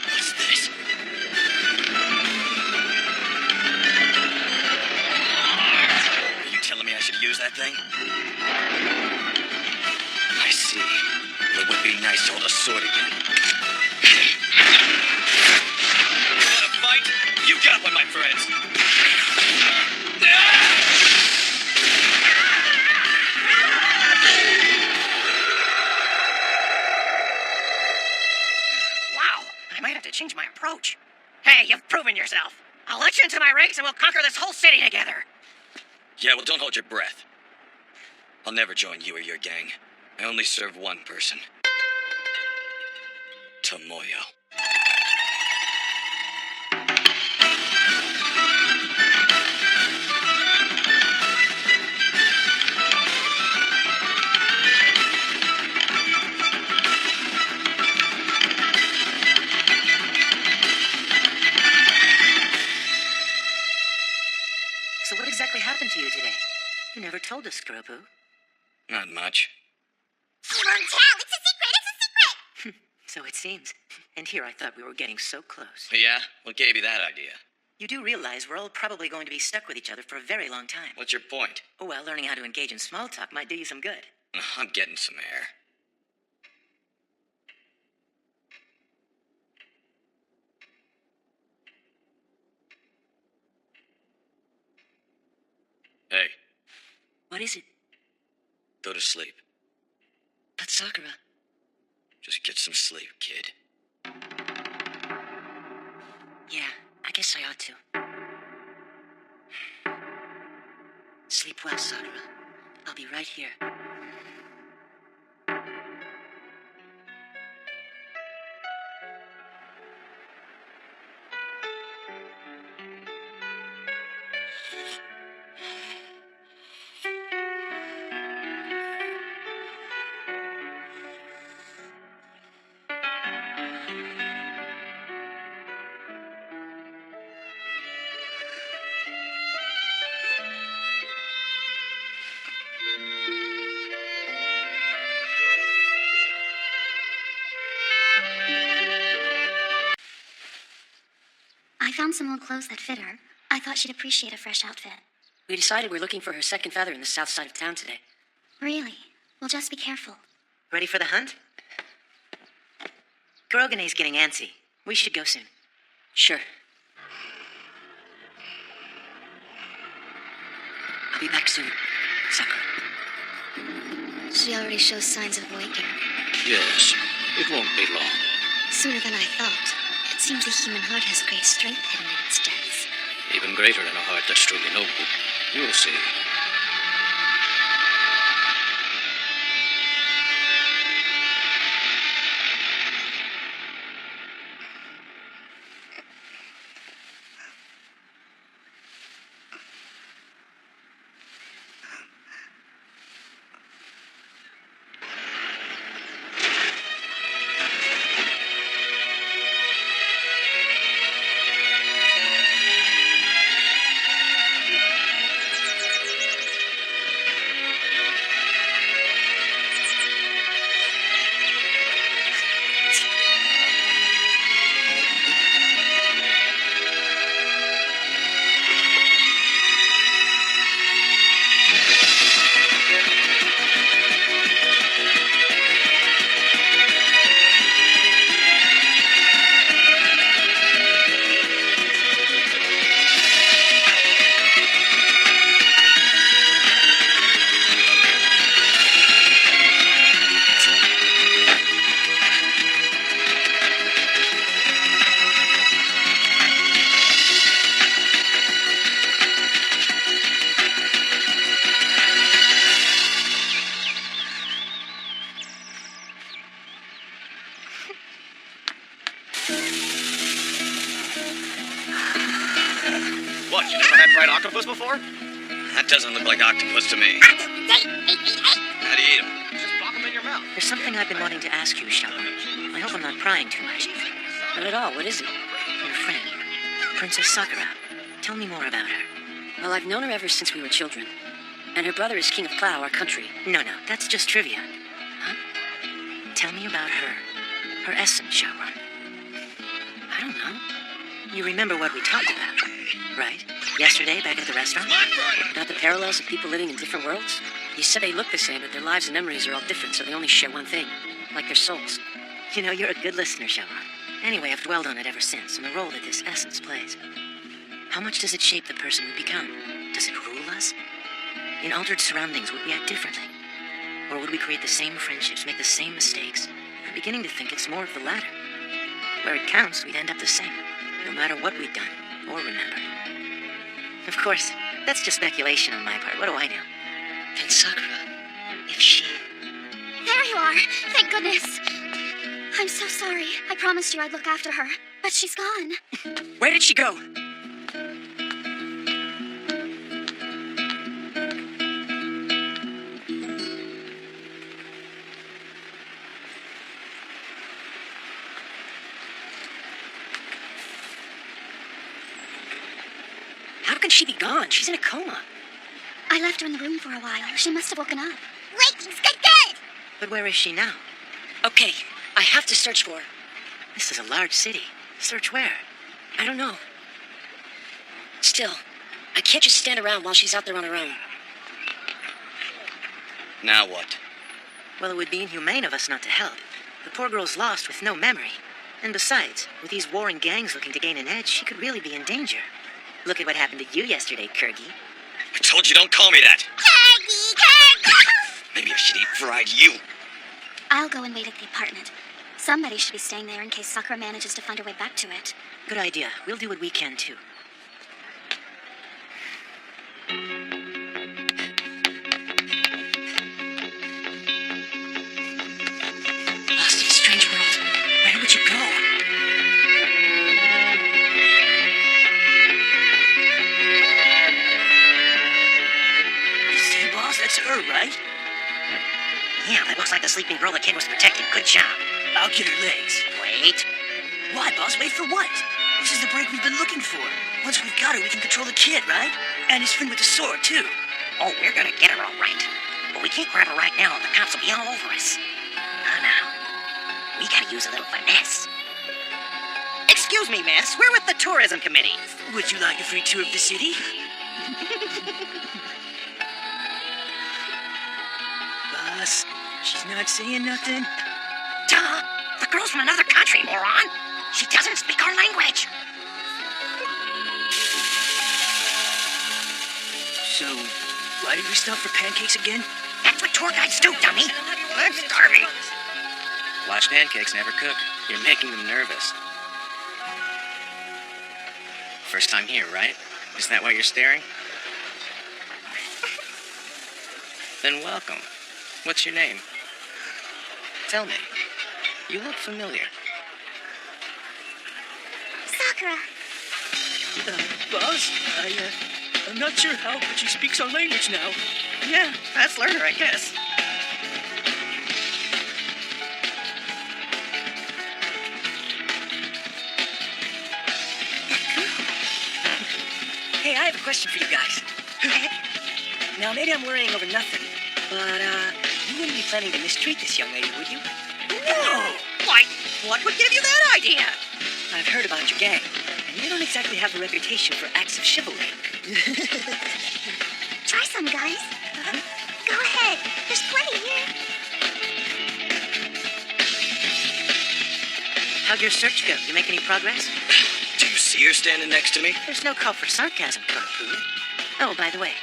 What's this? Are you telling me I should use that thing? I see. Well, it would be nice to hold a sword again. You wanna fight? You got one, my friends. Wow, I might have to change my approach. Hey, you've proven yourself. I'll let you into my ranks and we'll conquer this whole city together. Yeah, well, don't hold your breath. I'll never join you or your gang. I only serve one person. Tomoyo. So what exactly happened to you today? You never told us, Gropu. Not much. He won't tell. It's a secret. It's a secret. So it seems. And here I thought we were getting so close. Yeah? What gave you that idea? You do realize we're all probably going to be stuck with each other for a very long time. What's your point? Well, learning how to engage in small talk might do you some good. I'm getting some air. Hey, What is it? go to sleep. But Sakura. Just get some sleep, kid. Yeah, I guess I ought to. Sleep well, Sakura. I'll be right here. I found some old clothes that fit her. I thought she'd appreciate a fresh outfit. We decided we're looking for her second feather in the south side of town today. Really? Well, just be careful. Ready for the hunt? Kurogene's getting antsy. We should go soon. Sure. I'll be back soon, Sakura. She already shows signs of waking. Yes, it won't be long. Sooner than I thought. It seems the human heart has great strength hidden in its depths. Even greater than a heart that's truly noble. You'll see. What, you never had fried octopus before? That doesn't look like octopus to me. How do you eat them? Just pop them in your mouth. There's something I've been wanting to ask you, Shaolin. I hope I'm not prying too much. Not at all. What is it? Your friend, Princess Sakura. Tell me more about her. Well, I've known her ever since we were children. And her brother is king of Clow, our country. No, that's just trivia. Huh? Tell me about her. Her essence, Shaoran. I don't know. You remember what we talked about, right? Yesterday, back at the restaurant? About the parallels of people living in different worlds? You said they look the same, but their lives and memories are all different, so they only share one thing. Like their souls. You know, you're a good listener, Shaoran. Anyway, I've dwelled on it ever since, and the role that this essence plays. How much does it shape the person we become? Does it rule us? In altered surroundings, would we act differently? Or would we create the same friendships, make the same mistakes? I'm beginning to think it's more of the latter. Where it counts, we'd end up the same, no matter what we'd done or remembered. Of course, that's just speculation on my part. What do I know? And Sakura, if she... There you are. Thank goodness. I'm so sorry. I promised you I'd look after her, but she's gone. Where did she go? How can she be gone? She's in a coma. I left her in the room for a while. She must have woken up. Wait, good! But where is she now? Okay, I have to search for her. This is a large city. Search where? I don't know. Still, I can't just stand around while she's out there on her own. Now what? Well, it would be inhumane of us not to help. The poor girl's lost with no memory. And besides, with these warring gangs looking to gain an edge, she could really be in danger. Look at what happened to you yesterday, Kurgi. I told you don't call me that. Kirby! Maybe I should eat fried you. I'll go and wait at the apartment. Somebody should be staying there in case Sakura manages to find her way back to it. Good idea. We'll do what we can, too. Lost in a strange world. Where would you go? You see, boss? That's her, right? Yeah, that looks like the sleeping girl the kid was protecting. Good job. I'll get her legs. Wait. Why, boss? Wait for what? This is the break we've been looking for. Once we've got her, we can control the kid, right? And his friend with the sword, too. Oh, we're gonna get her all right. But we can't grab her right now, or the cops will be all over us. Now, we gotta use a little finesse. Excuse me, miss. We're with the tourism committee. Would you like a free tour of the city? Boss, she's not saying nothing. Duh! The girl's from another country, moron! She doesn't speak our language! So, why did we stop for pancakes again? That's what tour guides do, dummy! I'm starving! Watch pancakes never cook. You're making them nervous. First time here, right? Is that why you're staring? Then welcome. What's your name? Tell me. You look familiar. Sakura! Boss, I'm not sure how, but she speaks our language now. Yeah, fast learner, I guess. Hey, I have a question for you guys. Now, maybe I'm worrying over nothing, but, you wouldn't be planning to mistreat this young lady, would you? No! Why, what would give you that idea? I've heard about your gang, and you don't exactly have a reputation for acts of chivalry. Try some, guys. Go ahead. There's plenty here. How'd your search go? You make any progress? Do you see her standing next to me? There's no call for sarcasm, Kung-Fu. Oh, by the way,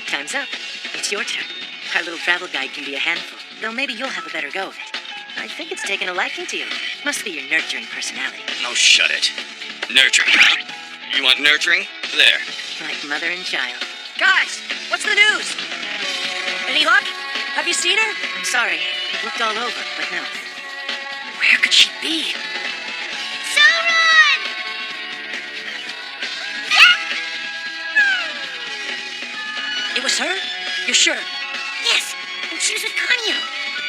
time's up. It's your turn. Our little travel guide can be a handful, though maybe you'll have a better go of it. I think it's taken a liking to you. Must be your nurturing personality. Oh, shut it. Nurturing, huh? You want nurturing? There. Like mother and child. Guys, what's the news? Any luck? Have you seen her? I'm sorry. Looked all over, but no. Where could she be? Sauron! It was her? You're sure? Yes, and she was with Kanyo.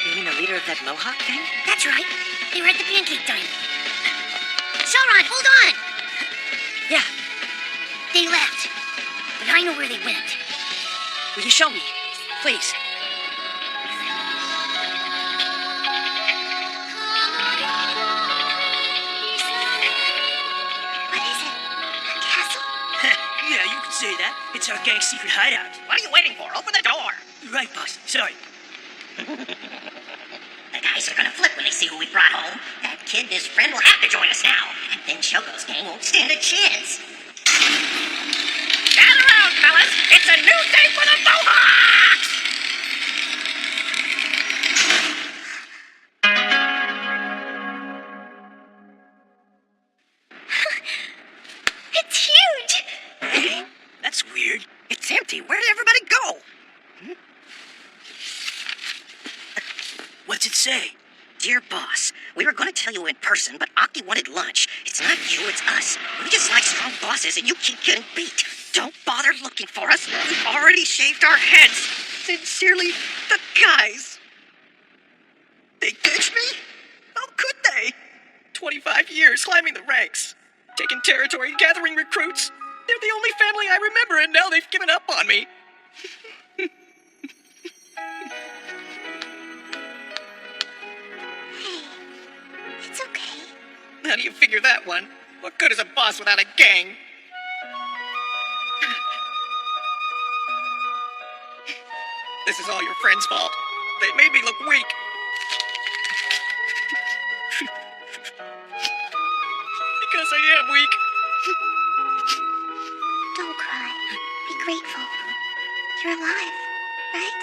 You mean the leader of that Mohawk gang? That's right. They were at the pancake diner. Sauron, hold on! Yeah. They left, but I know where they went. Will you show me? Please. What is it? A castle? Yeah, you can say that. It's our gang's secret hideout. What are you waiting for? Open the door. Right, boss. Sorry. The guys are gonna flip when they see who we brought home. That kid, his friend, will have to join us now. And then Shogo's gang won't stand a chance. Gather around, fellas. It's a new day for the Mohawks! It's huge! Hey, that's weird. It's empty. Where did everybody go? What's it say? Dear boss, we were going to tell you in person, but Aki wanted lunch. It's not you, it's us. We just like strong bosses, and you keep getting beat. Don't bother looking for us. We've already shaved our heads. Sincerely, the guys. They ditched me? How could they? 25 years climbing the ranks, taking territory, gathering recruits. They're the only family I remember, and now they've given up on me. It's okay. How do you figure that one? What good is a boss without a gang? This is all your friends' fault. They made me look weak. Because I am weak. Don't cry. Be grateful. You're alive, right?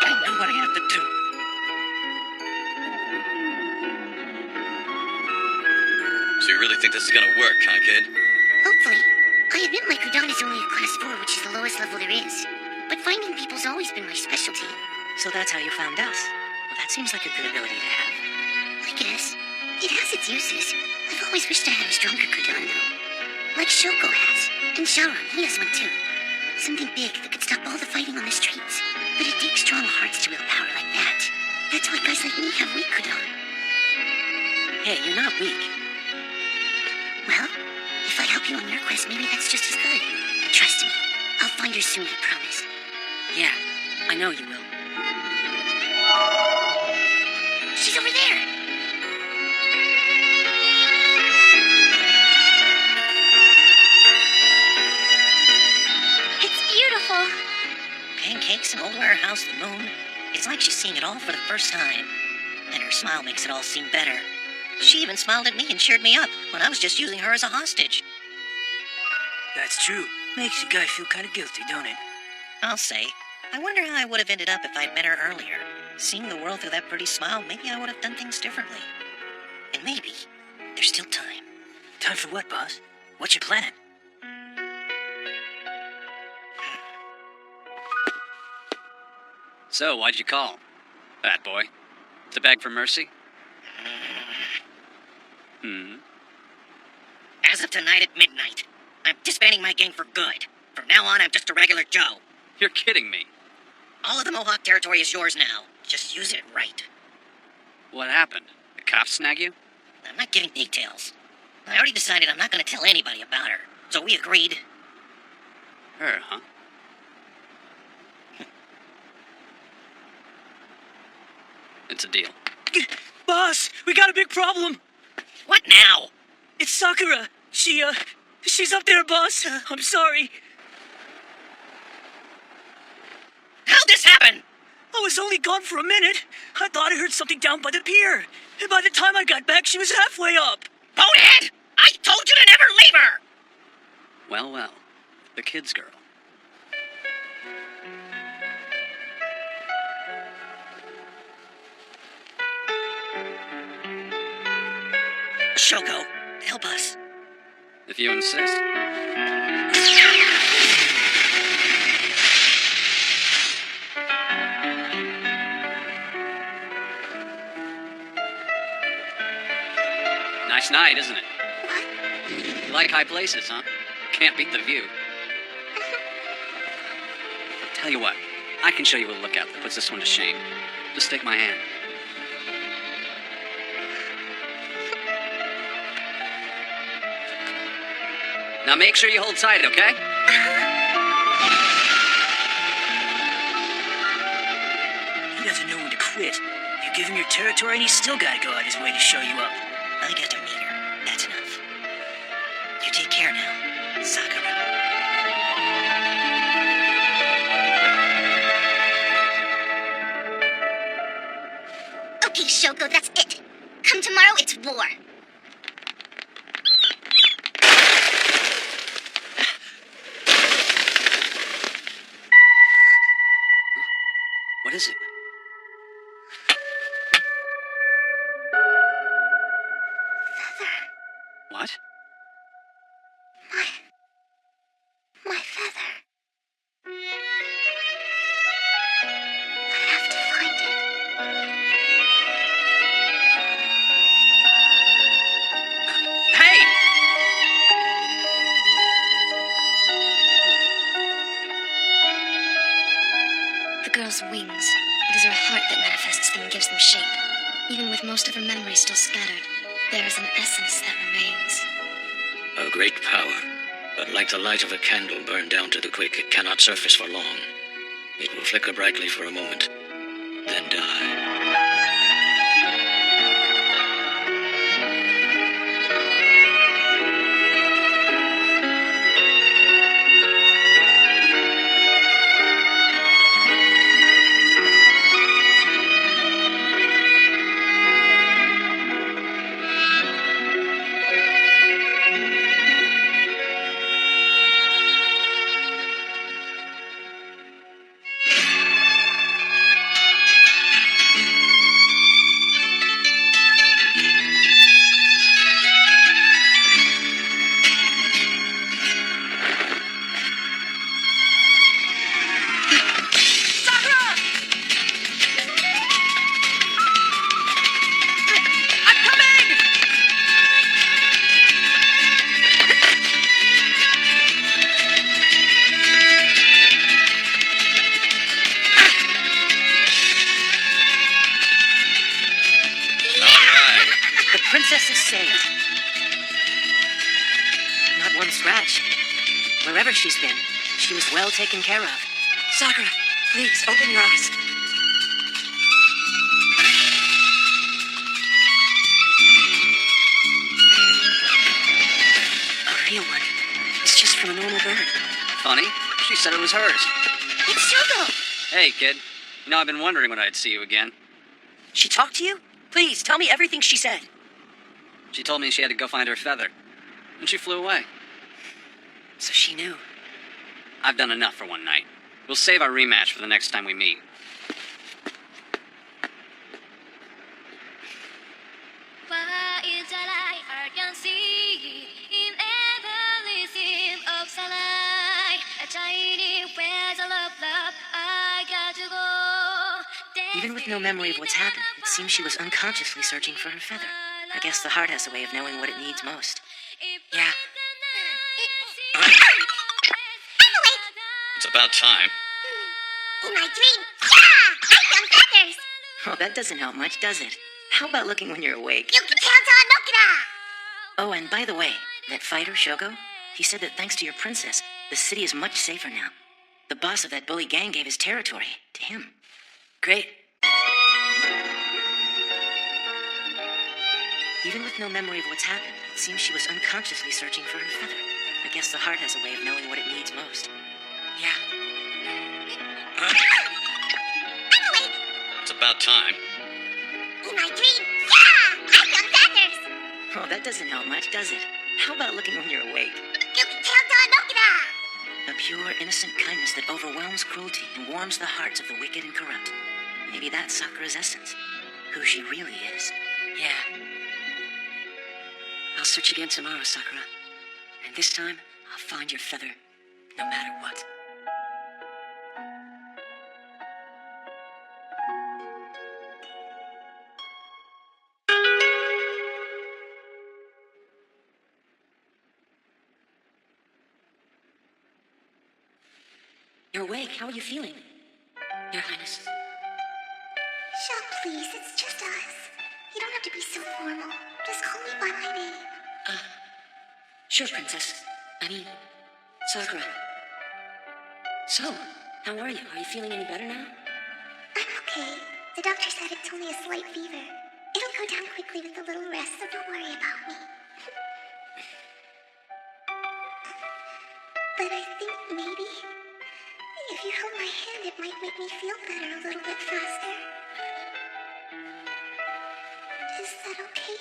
I know what I have to do. So you really think this is gonna work, huh, kid? Hopefully. I admit my Kudan is only a class 4, which is the lowest level there is. But finding people's always been my specialty. So that's how you found us. Well, that seems like a good ability to have. I guess. It has its uses. I've always wished I had a stronger Kudan, though. Like Shoko has. And Sharon, he has one too. Something big that could stop all the fighting on the streets. But it takes strong hearts to wield power like that. That's why guys like me have weak Kudan. Hey, you're not weak. Well, if I help you on your quest, maybe that's just as good. Trust me. I'll find her soon, I promise. Yeah, I know you will. She's over there! It's beautiful! Pancakes, an old warehouse, the moon. It's like she's seeing it all for the first time. And her smile makes it all seem better. She even smiled at me and cheered me up when I was just using her as a hostage. That's true. Makes a guy feel kind of guilty, don't it? I'll say, I wonder how I would have ended up if I'd met her earlier. Seeing the world through that pretty smile, maybe I would have done things differently. And maybe there's still time. Time for what, boss? What you planning? So, why'd you call? Fat boy. To beg for mercy? As of tonight at midnight, I'm disbanding my gang for good. From now on, I'm just a regular Joe. You're kidding me. All of the Mohawk territory is yours now. Just use it right. What happened? The cops snag you? I'm not giving details. I already decided I'm not going to tell anybody about her. So we agreed. Her, huh? It's a deal. Boss, we got a big problem. What now? It's Sakura. She's up there, boss. I'm sorry. How'd this happen? I was only gone for a minute. I thought I heard something down by the pier. And by the time I got back, she was halfway up. Bonehead! I told you to never leave her! Well, well. The kid's girl. Shoko, help us. If you insist. Nice night, isn't it? You like high places, huh? Can't beat the view. Tell you what, I can show you a lookout that puts this one to shame. Just take my hand. Now make sure you hold tight, okay? He doesn't know when to quit. You give him your territory and he's still gotta go out his way to show you up. I got a meter. That's enough. You take care now, Sakura. Okay, Shoko, that's it. Come tomorrow, it's war. What is it? Feather. What? My feather. I have to find it. Hey! The girl's wings. It is her heart that manifests them and gives them shape. Even with most of her memory still scattered, there is an essence that remains. A great power, but like the light of a candle burned down to the quick, it cannot surface for long. It will flicker brightly for a moment, then die. Princess is saved. Not one scratch. Wherever she's been, she was well taken care of. Sakura, please, open your eyes. A real one. It's just from a normal bird. Funny. She said it was hers. It's Shoko. Hey, kid. You know, I've been wondering when I'd see you again. She talked to you? Please, tell me everything she said. She told me she had to go find her feather. And she flew away. So she knew. I've done enough for one night. We'll save our rematch for the next time we meet. Even with no memory of what's happened, it seems she was unconsciously searching for her feather. I guess the heart has a way of knowing what it needs most. Yeah. It's about time. In my dream, yeah! I found feathers! Oh, that doesn't help much, does it? How about looking when you're awake? You can tell Nokira! Oh, and by the way, that fighter, Shogo, he said that thanks to your princess, the city is much safer now. The boss of that bully gang gave his territory to him. Great. Even with no memory of what's happened, it seems she was unconsciously searching for her feather. I guess the heart has a way of knowing what it needs most. Yeah. I'm awake! It's about time. In my dream, yeah! I found feathers! Oh, that doesn't help much, does it? How about looking when you're awake? You can tell Nokira! A pure, innocent kindness that overwhelms cruelty and warms the hearts of the wicked and corrupt. Maybe that's Sakura's essence. Who she really is. Yeah. I'll search again tomorrow, Sakura. And this time, I'll find your feather, no matter what. You're awake. How are you feeling? Your Highness. Shut, please. It's just us. You don't have to be so formal. Just call me by my name. Sure, Princess. I mean, Sakura. So, how are you? Are you feeling any better now? I'm okay. The doctor said it's only a slight fever. It'll go down quickly with a little rest, so don't worry about me. But I think maybe if you hold my hand, it might make me feel better a little bit faster. Is that okay?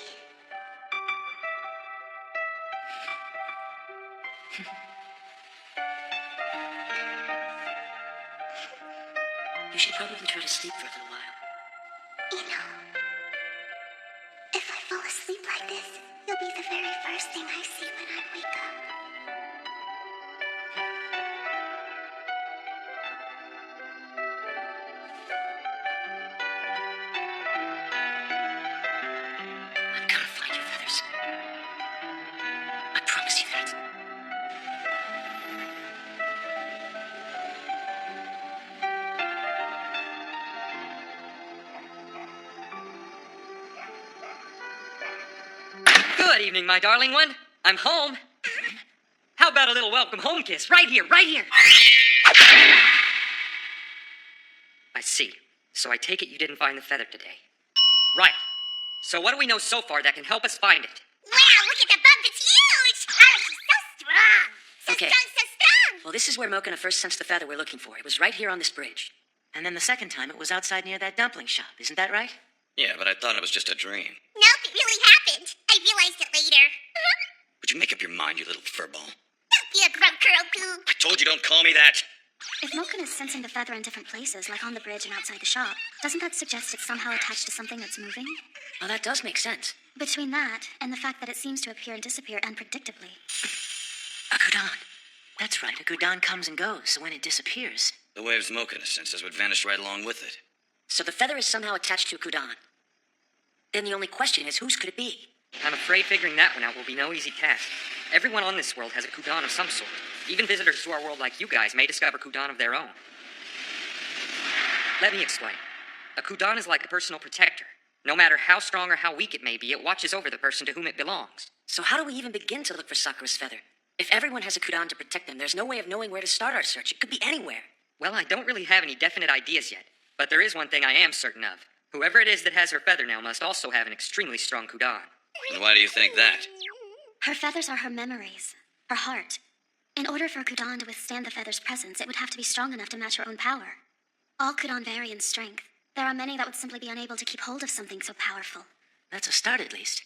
You should probably try to sleep for a little while. You know, if I fall asleep like this, you'll be the very first thing I see when I wake up. I'm gonna find your feathers. I promise you that. Good evening, my darling one. I'm home. How about a little welcome home kiss? Right here, right here. I see. So I take it you didn't find the feather today. Right. So what do we know so far that can help us find it? Wow, look at the bump, it's huge! Oh, she's so strong! So Okay. strong, so strong! Well, this is where Mokina first sensed the feather we're looking for. It was right here on this bridge. And then the second time, it was outside near that dumpling shop. Isn't that right? Yeah, but I thought it was just a dream. Nope, it really happened. I realized it later. Would you make up your mind, you little furball? Don't be a grub curl poo. I told you don't call me that. If Moken is sensing the feather in different places, like on the bridge and outside the shop, doesn't that suggest it's somehow attached to something that's moving? Well, that does make sense. Between that and the fact that it seems to appear and disappear unpredictably. A Kudan. That's right, a Kudan comes and goes, so when it disappears... The waves Mokina senses would vanish right along with it. So the feather is somehow attached to a Kudan. Then the only question is, whose could it be? I'm afraid figuring that one out will be no easy task. Everyone on this world has a Kudan of some sort. Even visitors to our world like you guys may discover Kudan of their own. Let me explain. A Kudan is like a personal protector. No matter how strong or how weak it may be, it watches over the person to whom it belongs. So how do we even begin to look for Sakura's feather? If everyone has a Kudan to protect them, there's no way of knowing where to start our search. It could be anywhere. Well, I don't really have any definite ideas yet, but there is one thing I am certain of. Whoever it is that has her feather now must also have an extremely strong Kudan. And why do you think that? Her feathers are her memories, her heart. In order for a Kudan to withstand the feather's presence, it would have to be strong enough to match her own power. All Kudan vary in strength. There are many that would simply be unable to keep hold of something so powerful. That's a start, at least.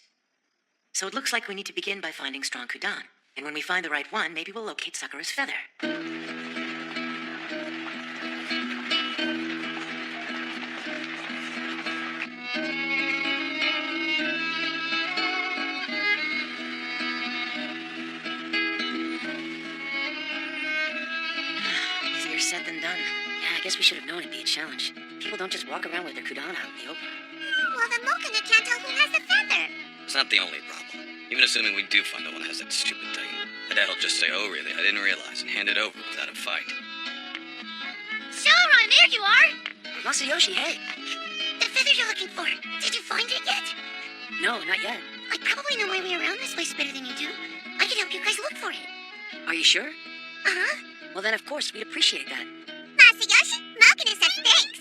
So it looks like we need to begin by finding strong Kudan. And when we find the right one, maybe we'll locate Sakura's feather. Easier said than done. Yeah, I guess we should have known it'd be a challenge. People don't just walk around with their Kudan out in the open. Well, the Mokina can't tell who has the feather. It's not the only problem. Even assuming we do find the one who has that stupid thing, my dad'll just say, "Oh, really? I didn't realize," and hand it over without a fight. Sharon, there you are! Masayoshi, hey! The feather you're looking for. Did you find it yet? No, not yet. I probably know my way around this place better than you do. I can help you guys look for it. Are you sure? Uh-huh. Well, then, of course, we'd appreciate that. Masayoshi, Mokina says thanks.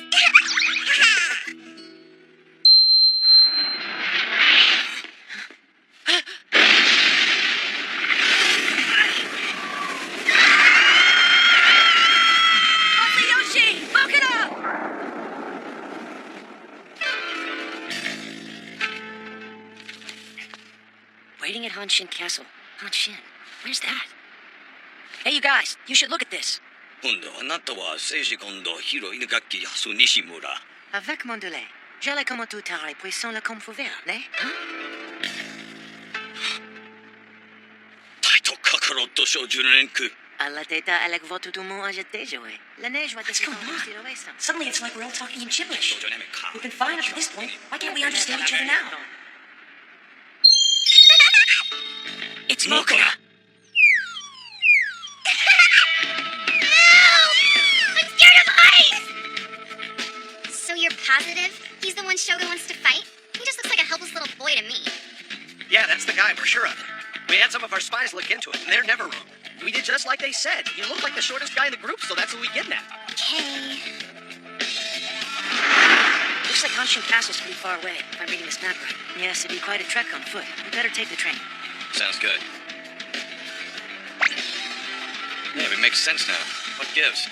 Masayoshi! Mokina! Waiting at Hanshin Castle. Hanshin? Where's that? Hey, you guys, you should look at this. 今度あなたは聖司今度広い楽器安西村。 Avec mon délai, j'allais comme tout tard les poissons le comme fouvert, né? Hein? タイトカカロット小10連区。 À la tête avec votre tout le monde agité, Joey. La neige va What's going on? Suddenly it's like we're all talking in gibberish. We've been fine up to this point. Why can't we understand each other now? It's Mokina! I'm scared of ice! So you're positive he's the one Shogo wants to fight? He just looks like a helpless little boy to me. Yeah, that's the guy, we're sure of it. We had some of our spies look into it, and they're never wrong. We did just like they said. You look like the shortest guy in the group, so that's who we kidnapped. Okay. Looks like Hanshin Castle's pretty far away, if I'm reading this map right. Yes, it'd be quite a trek on foot. We better take the train. Sounds good. Yeah, it makes sense now. What gives?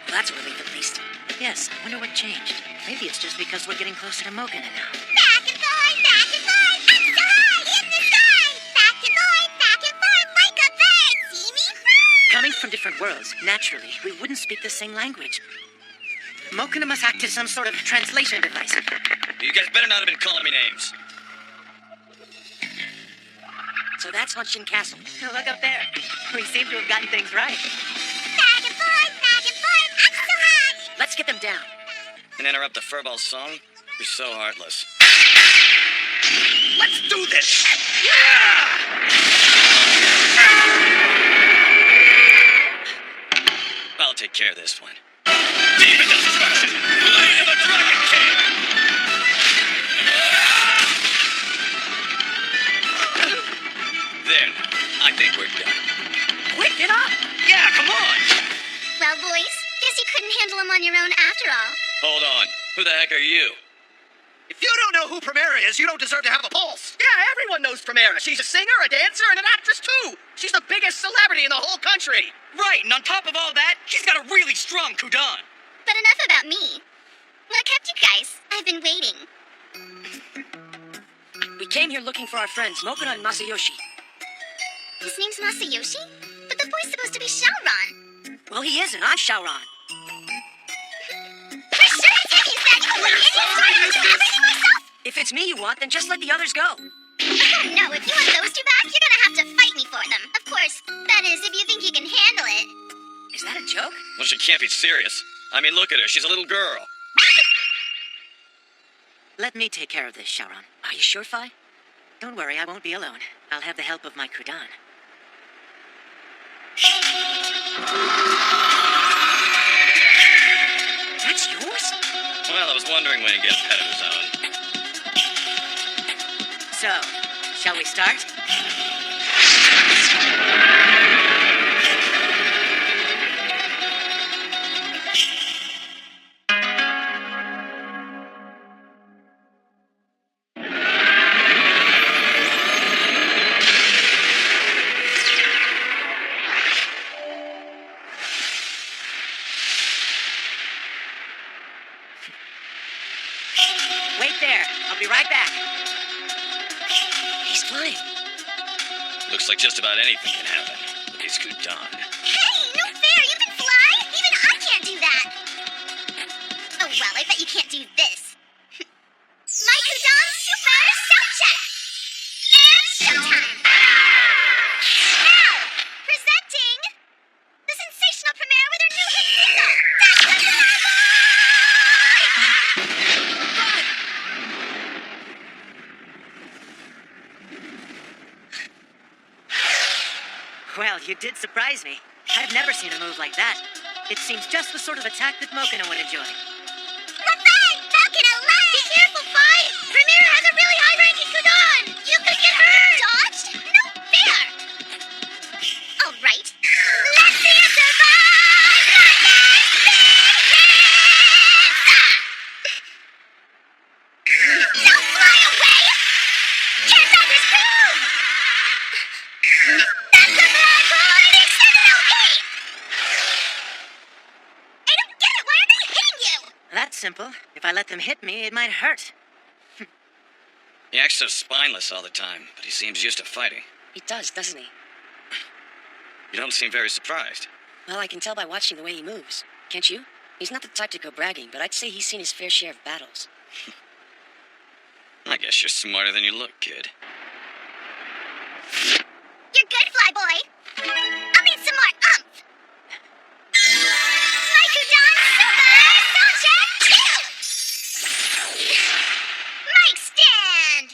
Well, that's a relief at least. Yes, I wonder what changed. Maybe it's just because we're getting closer to Mokina now. Back and forth, I'm so high in the sky. Back and forth, like a bird. See me fly. Coming from different worlds, naturally, we wouldn't speak the same language. Mokina must act as some sort of translation device. You guys better not have been calling me names. So that's Hanshin Castle. Look up there. We seem to have gotten things right. Back and forth, I'm so high. Let's get them down. And interrupt the furball's song? You're so heartless. Let's do this! I'll take care of this one. Demon destruction! Blade of the Dragon King! There now. I think we're done. Quick, get up! Yeah, come on! Well, boys, guess you couldn't handle them on your own after all. Hold on. Who the heck are you? If you don't know who Primera is, you don't deserve to have a pulse. Yeah, everyone knows Primera. She's a singer, a dancer, and an actress, too. She's the biggest celebrity in the whole country. Right, and on top of all that, she's got a really strong kudan. But enough about me. What kept you guys? I've been waiting. We came here looking for our friends, Mokina and Masayoshi. His name's Masayoshi? But the boy's supposed to be Shaoran. Well, he isn't. I'm Shaoran. For sure it's him, you said! You idiot! Sorry, I'm everything myself! If it's me you want, then just let the others go. No, if you want those two back, you're gonna have to fight me for them. Of course, that is, if you think you can handle it. Is that a joke? Well, she can't be serious. I mean, look at her. She's a little girl. Let me take care of this, Shaoran. Are you sure, Fi? Don't worry, I won't be alone. I'll have the help of my kudan. That's yours? Well, I was wondering when he'd get a pet of his own. So, shall we start? Wait there. I'll be right back. He's flying. Looks like just about anything can happen with his kudan. Hey, no fair! You can fly! Even I can't do that! Oh well, I bet you can't do this. My Kudan Super Sound Check! And showtime! Now, presenting the sensational premiere with her new hit single, Dash the Survival! Well, you did surprise me. I've never seen a move like that. It seems just the sort of attack that Mokina would enjoy. Lafay! Falcon away! Be careful, Fi! Premiere has a really high-ranking Kudan! You could get hurt! Dodged? No fair! All right. Let's see it survive! Don't fly away! Can't stop this groove! That's the black hole! Extended I don't get it! Why are they hitting you? That's simple. If I let them hit me, it might hurt. He acts so spineless all the time, but he seems used to fighting. He does, doesn't he? You don't seem very surprised. Well, I can tell by watching the way he moves. Can't you? He's not the type to go bragging, but I'd say he's seen his fair share of battles. I guess you're smarter than you look, kid. You're good, Flyboy. I'll need some more umph. My Kudan Super Sound Check 2! Mic stand!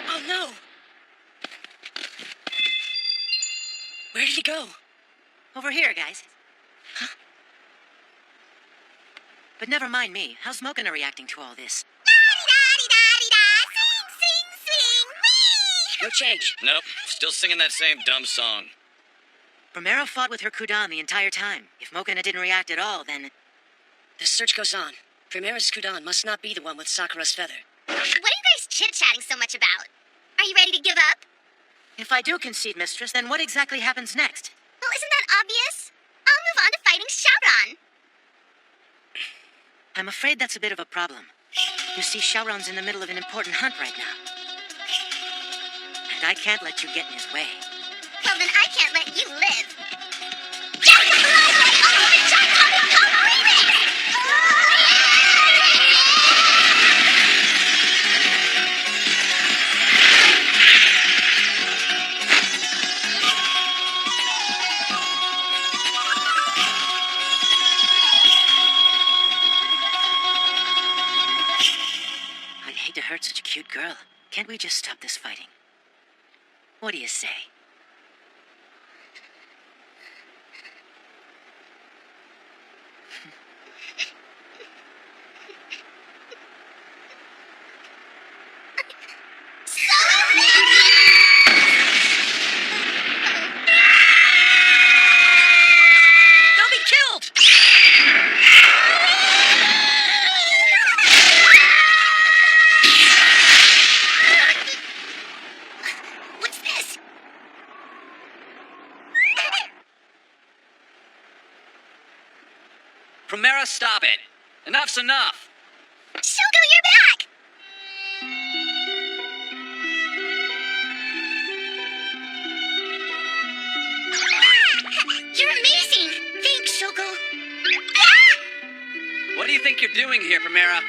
Oh, no! But never mind me. How's Mokina reacting to all this? No change. Nope, still singing that same dumb song. Primera fought with her Kudan the entire time. If Mokina didn't react at all, then... The search goes on. Primera's Kudan must not be the one with Sakura's feather. What are you guys chit-chatting so much about? Are you ready to give up? If I do concede, mistress, then what exactly happens next? Well, isn't that obvious? I'll move on to fighting Shaoran. I'm afraid that's a bit of a problem. You see, Shaoran's in the middle of an important hunt right now. And I can't let you get in his way. Well, then I can't let you live. I'd hate to hurt such a cute girl. Can't we just stop this fighting? What do you say? They'll be killed! What's this? Primera, stop it. Enough's enough. Shogo, you're back! You're amazing! Thanks, Shogo. What do you think you're doing here, Primera?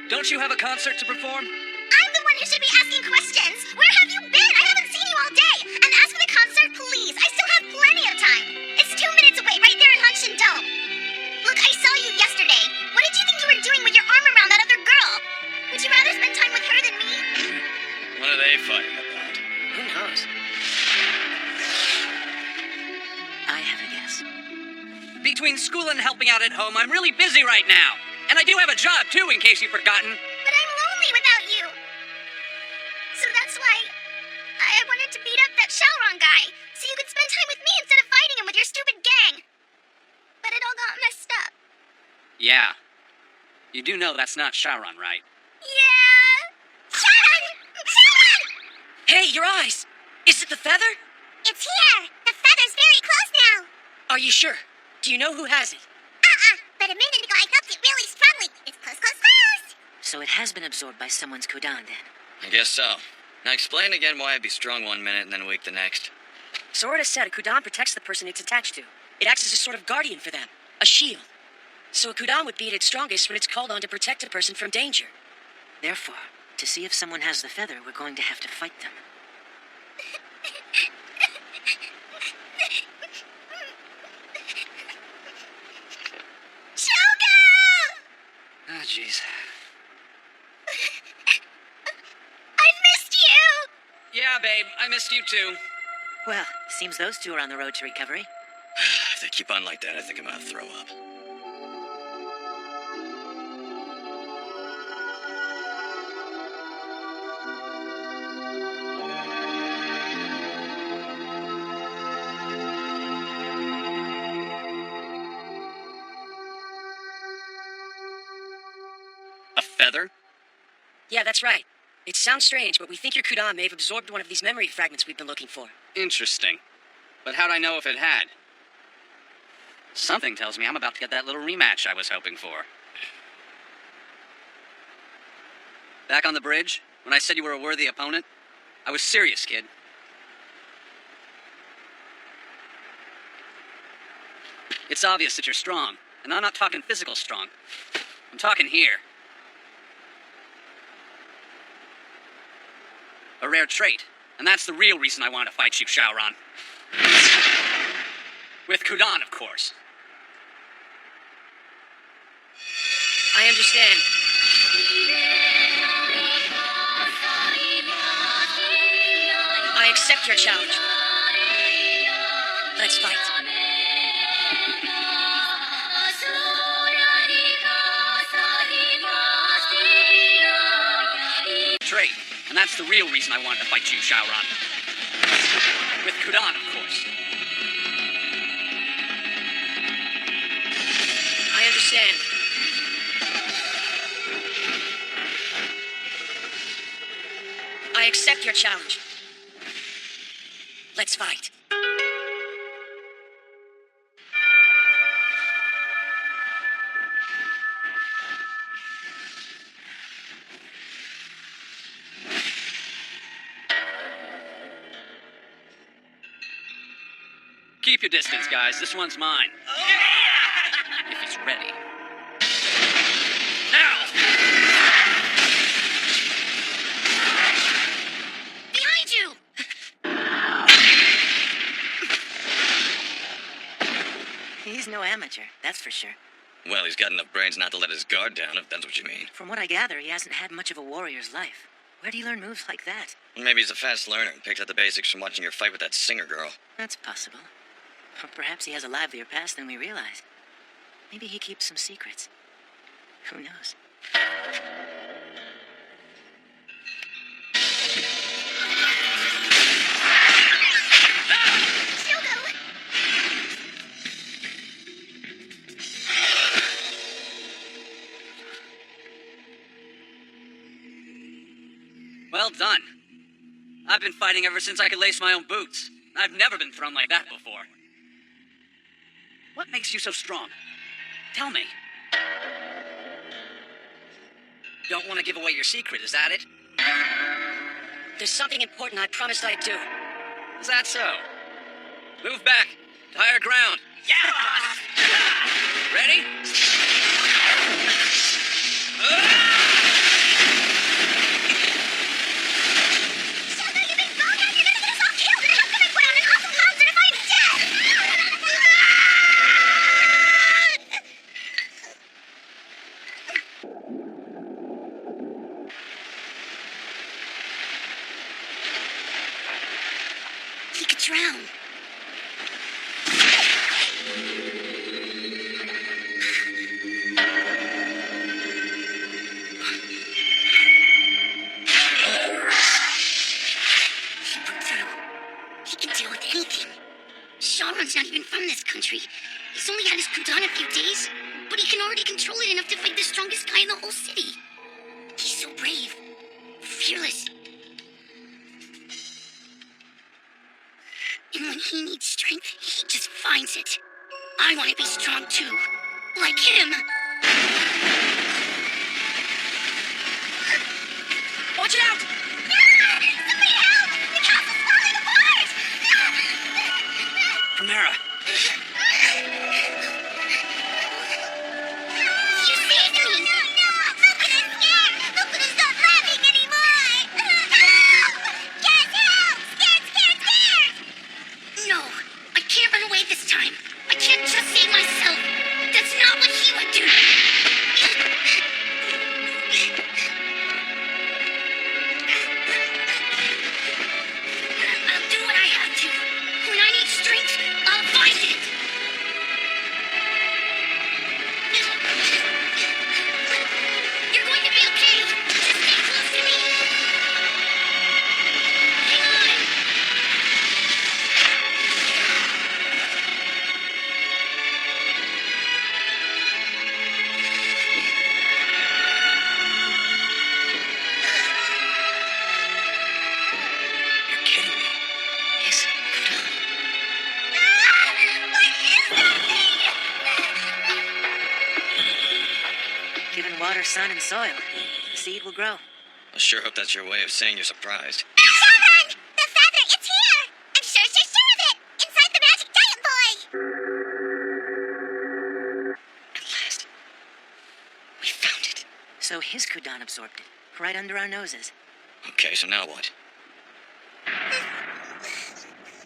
Don't you have a concert to perform? I'm the one who should be asking questions. Where have you been? I haven't seen you all day. And as for the concert, please, I still have plenty of time. It's 2 minutes away, right there in Hunshin Dome. Look, I saw you yesterday. What did you think you were doing with your arm around that other girl? Would you rather spend time with her than me? What are they fighting about? Who knows? I have a guess. Between school and helping out at home, I'm really busy right now. And I do have a job, too, in case you've forgotten. But I'm lonely without you. So that's why I wanted to beat up that Shaoran guy, so you could spend time with me instead of fighting him with your stupid gang. But it all got messed up. Yeah. You do know that's not Shaoran, right? Yeah. Shaoran! Shaoran! Hey, your eyes! Is it the feather? It's here. The feather's very close now. Are you sure? Do you know who has it? But a minute ago I felt it really strongly. It's close, close, close. So it has been absorbed by someone's Kudan, then. I guess so. Now explain again why I'd be strong one minute and then weak the next. Sora said a Kudan protects the person it's attached to. It acts as a sort of guardian for them, a shield. So a Kudan would be at its strongest when it's called on to protect a person from danger. Therefore, to see if someone has the feather, we're going to have to fight them. Ah, jeez. I've missed you. Yeah, babe, I missed you too. Well, seems those two are on the road to recovery. If they keep on like that, I think I'm gonna throw up. A feather? Yeah, that's right. It sounds strange, but we think your Kudan may have absorbed one of these memory fragments we've been looking for. Interesting. But how'd I know if it had? Something tells me I'm about to get that little rematch I was hoping for. Back on the bridge, when I said you were a worthy opponent, I was serious, kid. It's obvious that you're strong, and I'm not talking physical strong. I'm talking here. A rare trait, and that's the real reason I want to fight you, Shaoran. With Kudan, of course. I understand. I accept your challenge. Let's fight. That's the real reason I wanted to fight you, Shaoran. With Kudan, of course. I understand. I accept your challenge. Let's fight. Keep your distance, guys. This one's mine. If he's ready. Now! Behind you! He's no amateur, that's for sure. Well, he's got enough brains not to let his guard down, if that's what you mean. From what I gather, he hasn't had much of a warrior's life. Where'd he learn moves like that? Maybe he's a fast learner and picked up the basics from watching your fight with that singer girl. That's possible. Or perhaps he has a livelier past than we realize. Maybe he keeps some secrets. Who knows? Well done. I've been fighting ever since I could lace my own boots. I've never been thrown like that before. What makes you so strong? Tell me. Don't want to give away your secret, is that it? There's something important I promised I'd do. Is that so? Move back. To higher ground. Yeah! Ready? Shadow, you big bonehead! You're gonna get us all killed! How can I put on an awesome concert if I'm dead? He could drown. He broke through. He can deal with anything. Shaoran's not even from this country. He's only had his Kudan a few days, but he can already control it enough to fight the strongest guy in the whole city. He's so brave, fearless. And when he needs strength, he just finds it. I want to be strong too, like him. Watch it out! Somebody help! The castle's falling apart! Primera. You saved me! No! Look scared! Look not laughing anymore! Help! Get help! Scared! No, I can't run away this time. I can't just save myself. That's not what he would do. I'll do what I have to. When I need strength, I'll find it. You're going to be okay. Just stay close to me. Hang on. You're kidding me. Yes, Kudan. What is that thing? Given water, sun, and soil, the seed will grow. I sure hope that's your way of saying you're surprised. Sharon! The feather! It's here! I'm sure of it! Inside the magic giant boy! At last. We found it. So his Kudan absorbed it, right under our noses. Okay, so now what? You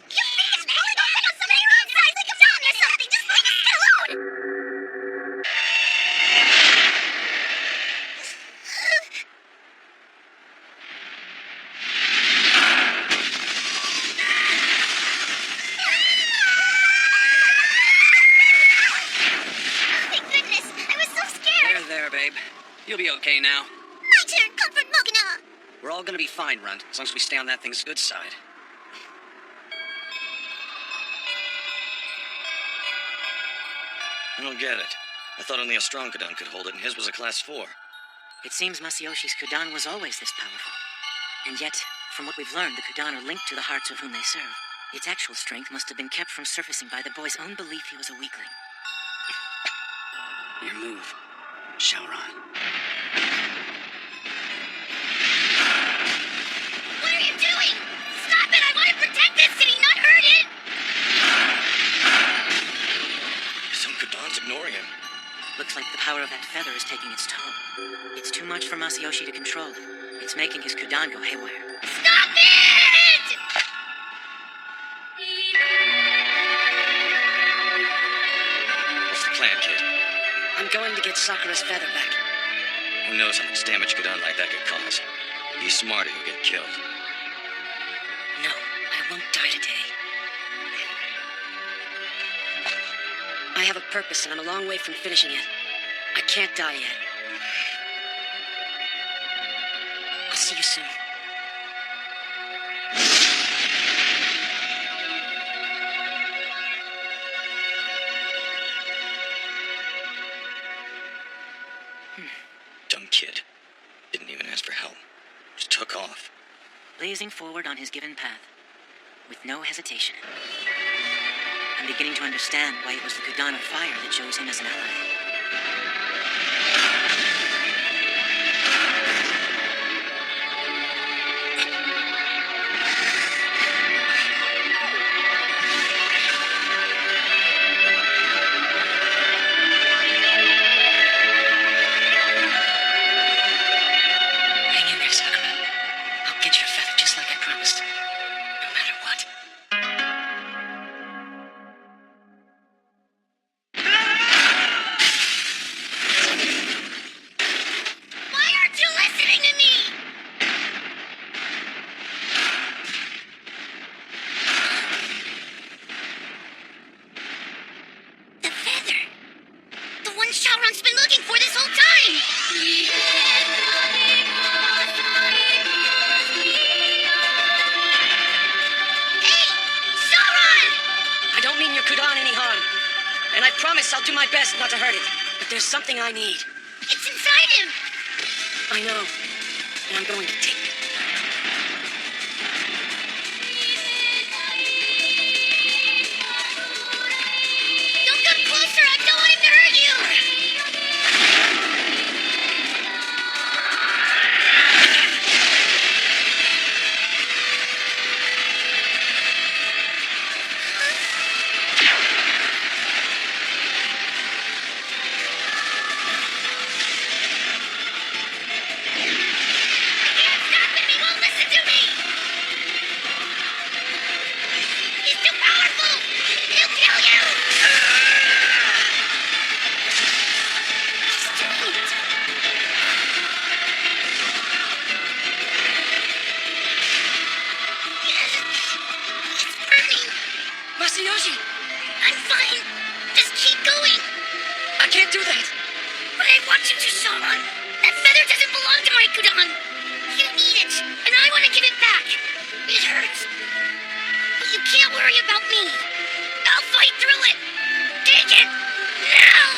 freaking bully! Don't put on somebody wrong size like a bomb or something! Just leave us alone! Thank goodness! I was so scared! There, babe. You'll be okay now. My turn! Comfort Mogana! We're all gonna be fine, Runt, as long as we stay on that thing's good side. I don't get it. I thought only a strong Kudan could hold it, and his was a class 4. It seems Masayoshi's Kudan was always this powerful. And yet, from what we've learned, the Kudan are linked to the hearts of whom they serve. Its actual strength must have been kept from surfacing by the boy's own belief he was a weakling. Your move, Shaoran. What are you doing? Stop it! I want to protect this city, not hurt it! Some Kudan's ignoring him. Looks like the power of that feather is taking its toll. It's too much for Masayoshi to control. It's making his Kudan go haywire. Stop it! What's the plan, kid? I'm going to get Sakura's feather back. Who knows how much damage Kudan like that could cause? Be smart or you'll get killed. No, I won't die today. I have a purpose, and I'm a long way from finishing it. I can't die yet. I'll see you soon. Dumb kid. Didn't even ask for help. Just took off. Blazing forward on his given path, with no hesitation. I'm beginning to understand why it was the Kudan of Fire that chose him as an ally. Hang in there, Sakura. I'll get your feather just like I promised. No matter what. Why aren't you listening to me? The feather. The one Shaoran's been looking for this whole time. Hey, Shaoran! I don't mean your Kudan any harm. And I promise I'll do my best not to hurt it. But there's something I need. It's inside him. I know. And I'm going to take it. Don't come closer. I don't want him to hurt you. Stop him. He won't listen to me. He's too powerful. He'll kill you. It's too late. It's burning. Masayoshi! I'm fine. Just keep going. I can't do that! But I want you to, Shaoran. That feather doesn't belong to my Kudan. You need it, and I want to give it back. It hurts. But you can't worry about me. I'll fight through it. Take it. Now!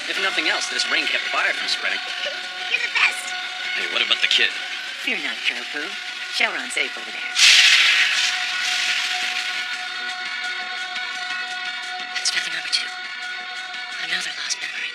If nothing else, this ring kept fire from spreading. You're the best. Hey, what about the kid? Fear not, Kuropu. Shaoran's safe over there. It's feather number 2. Another lost memory.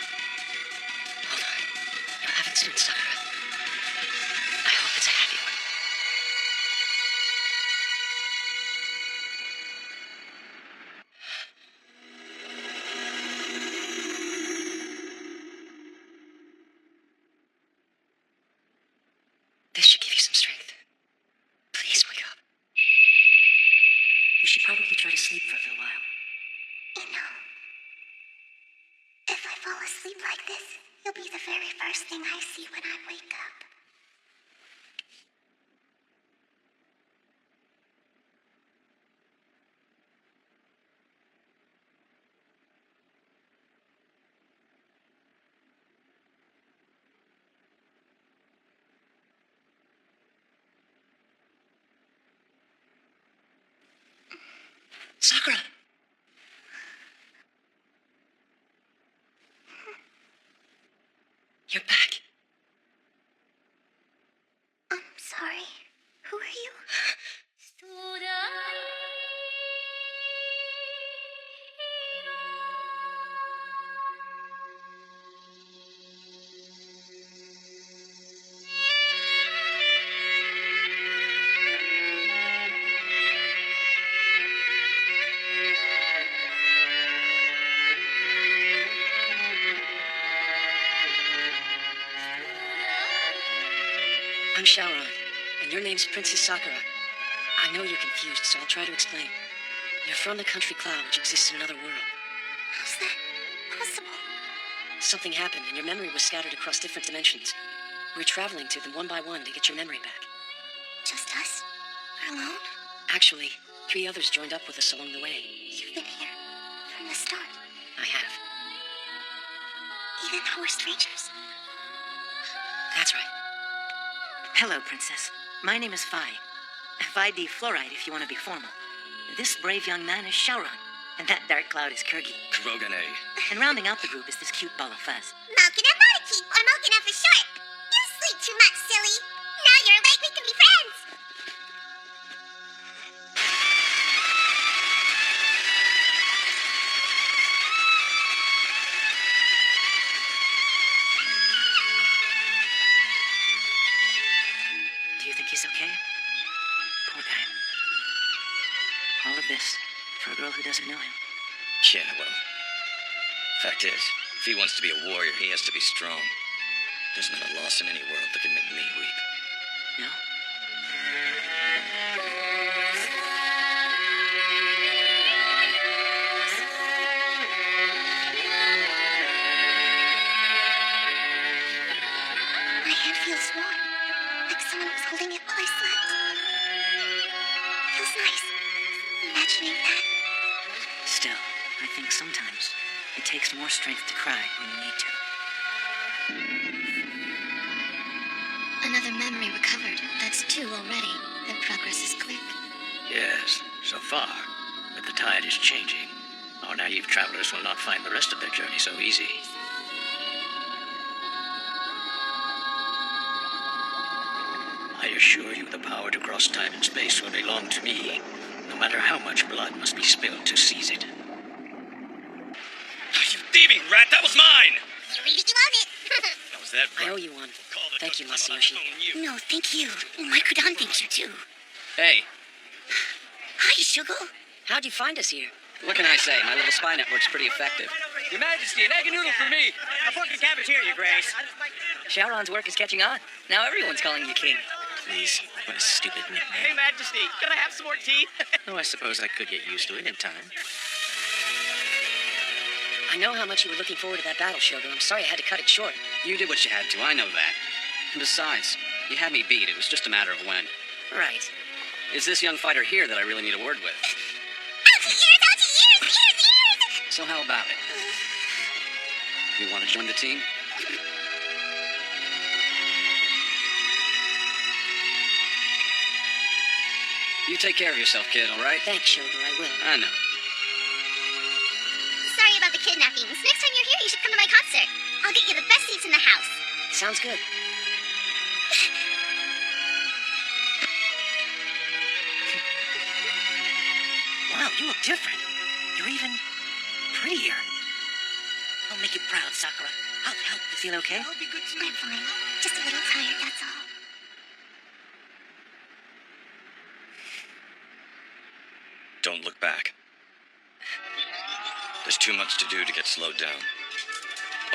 you try to sleep for a little while. You know, if I fall asleep like this, you'll be the very first thing I see when I wake up. Sakura! You're back. I'm sorry. Who are you? I'm Shaoran, and your name's Princess Sakura. I know you're confused, so I'll try to explain. You're from the country cloud, which exists in another world. How's that possible? Something happened, and your memory was scattered across different dimensions. We're traveling to them one by one to get your memory back. Just us? We're alone? Actually, 3 others joined up with us along the way. You've been here from the start. I have. Even though we're strangers. That's right. Hello, Princess. My name is Phi. Phi D. Fluoride, if you want to be formal. This brave young man is Shaoran, and that dark cloud is Kirgi. Krogane. And rounding out the group is this cute ball of fuzz. Malkina Monokeep, or Malkina for short. You sleep too much, silly. Now you're awake, we can be friends. Do you think he's okay? Poor guy. All of this for a girl who doesn't know him. Yeah, well. Fact is, if he wants to be a warrior, he has to be strong. There's not a loss in any world that can make me weep. No? My hand feels warm, like someone was holding it while I slept. Feels nice, imagining that. Still, I think sometimes it takes more strength to cry when you need to. Another memory recovered. That's 2 already. The progress is quick. Yes, so far. But the tide is changing. Our naive travelers will not find the rest of their journey so easy. I assure you the power to cross time and space will belong to me, no matter how much blood must be spilled to seize it. You thieving rat! That was mine! You really own it. That was that I right. owe you one. Call the Thank you, customer, Masayoshi. I own you. No, thank you. Microdon thanks you too. Hey, Hi, Sugar. How'd you find us here? what can I say? My little spy network's pretty effective. Your Majesty, an egg and noodle for me. A fork and cabbage Your Grace. Shaoran's work is catching on. Now everyone's calling you king. Please, what a stupid Hey, nickname. Majesty, could I have some more tea? Oh, I suppose I could get used to it in time. I know how much you were looking forward to that battle, Shogun. I'm sorry I had to cut it short. You did what you had to, I know that. And besides, you had me beat. It was just a matter of when. Right. It's this young fighter here that I really need a word with. Ouchie ears, ouchie ears, ears, ears. So how about it? You want to join the team? You take care of yourself, kid, all right? Thanks, Shogun, I will. I know. Sorry about the kidnappings. Next time you're here, you should come to my concert. I'll get you the best seats in the house. Sounds good. Wow, you look different. You're even prettier. I'll make you proud, Sakura. I'll help. You feel okay? I'll be good too. I'm fine. Just a little tired, that's all. Don't look back. There's too much to do to get slowed down.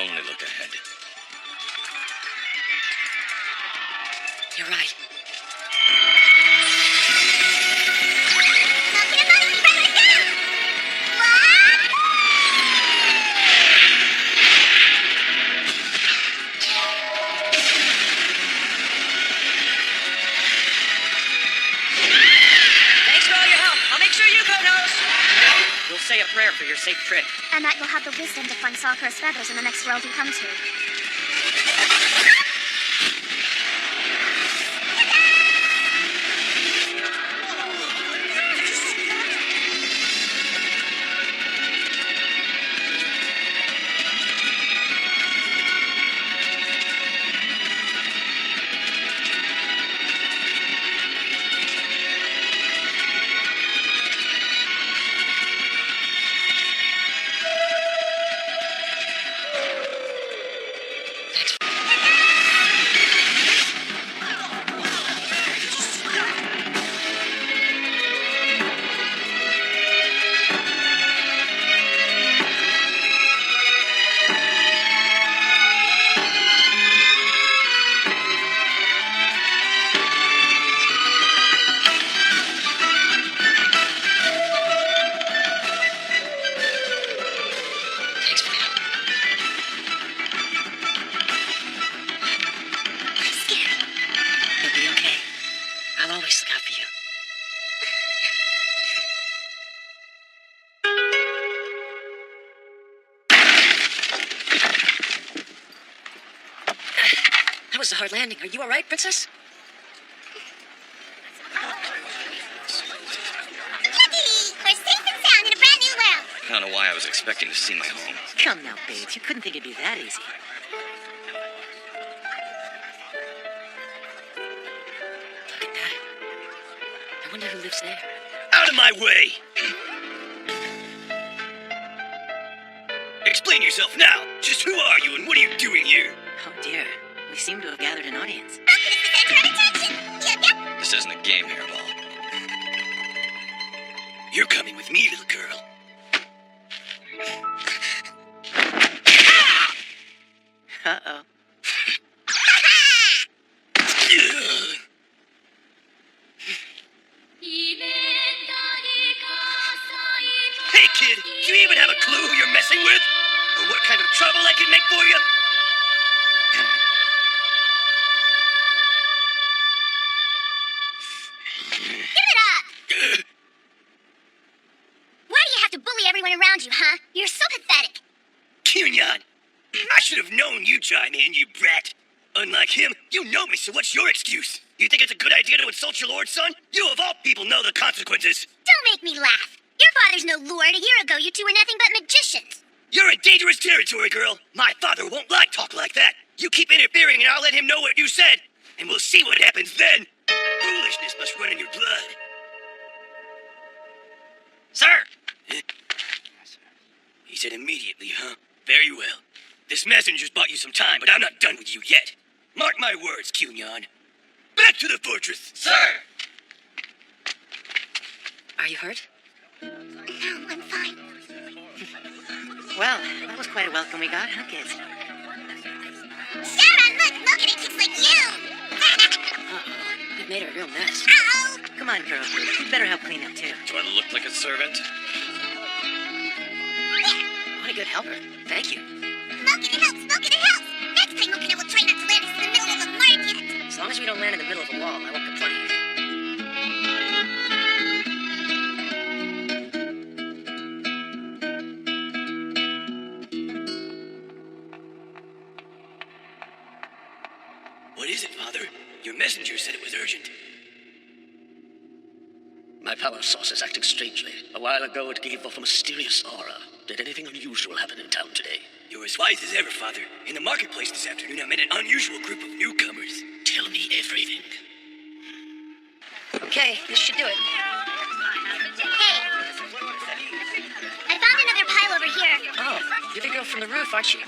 Only look ahead. You're right. Malkina Monokeep, right, let's go! we'll say a prayer for your safe trip. And that you'll have the wisdom to find Sakura's feathers in the next world you come to. That was a hard landing. Are you all right, Princess? Yippee! We're safe and sound in a brand new world. I don't know why I was expecting to see my home. Come now, babes. You couldn't think it'd be that easy. Look at that. I wonder who lives there. Out of my way! Explain yourself now. Just who are you and what are you doing here? Oh dear. We seem to have gathered an audience. This isn't a game, Hairball. You're coming with me, little girl. Uh-oh. Hey, kid, do you even have a clue who you're messing with? Or what kind of trouble I can make for you? Give it up! Why do you have to bully everyone around you, huh? You're so pathetic. Cunyon! I should have known you'd chime in, you brat. Unlike him, you know me, so what's your excuse? You think it's a good idea to insult your lord, son? You of all people know the consequences. Don't make me laugh. Your father's no lord. A year ago, you two were nothing but magicians. You're in dangerous territory, girl. My father won't like talk like that. You keep interfering and I'll let him know what you said. And we'll see what happens then. Foolishness must run in your blood. Sir! He said immediately, huh? Very well. This messenger's bought you some time, but I'm not done with you yet. Mark my words, Cunyon. Back to the fortress! Sir! Are you hurt? No, I'm fine. Well, that was quite a welcome we got, huh, kids? Sharon, look at it. It's like you. Uh-oh. You made a real mess. Uh-oh. Come on, girls. You'd better help clean up, too. Do I look like a servant? What a good helper. Thank you. Smoking it helps. Smoking it helps. Next time, Mokina will try not to land us in the middle of a market. As long as we don't land in the middle of a wall, I won't complain. What is it, Father? Your messenger said it was urgent. My power source is acting strangely. A while ago, it gave off a mysterious aura. Did anything unusual happen in town today? You're as wise as ever, Father. In the marketplace this afternoon, I met an unusual group of newcomers. Tell me everything. Okay, this should do it. Hey. I found another pile over here. Oh, you're the girl from the roof, aren't you?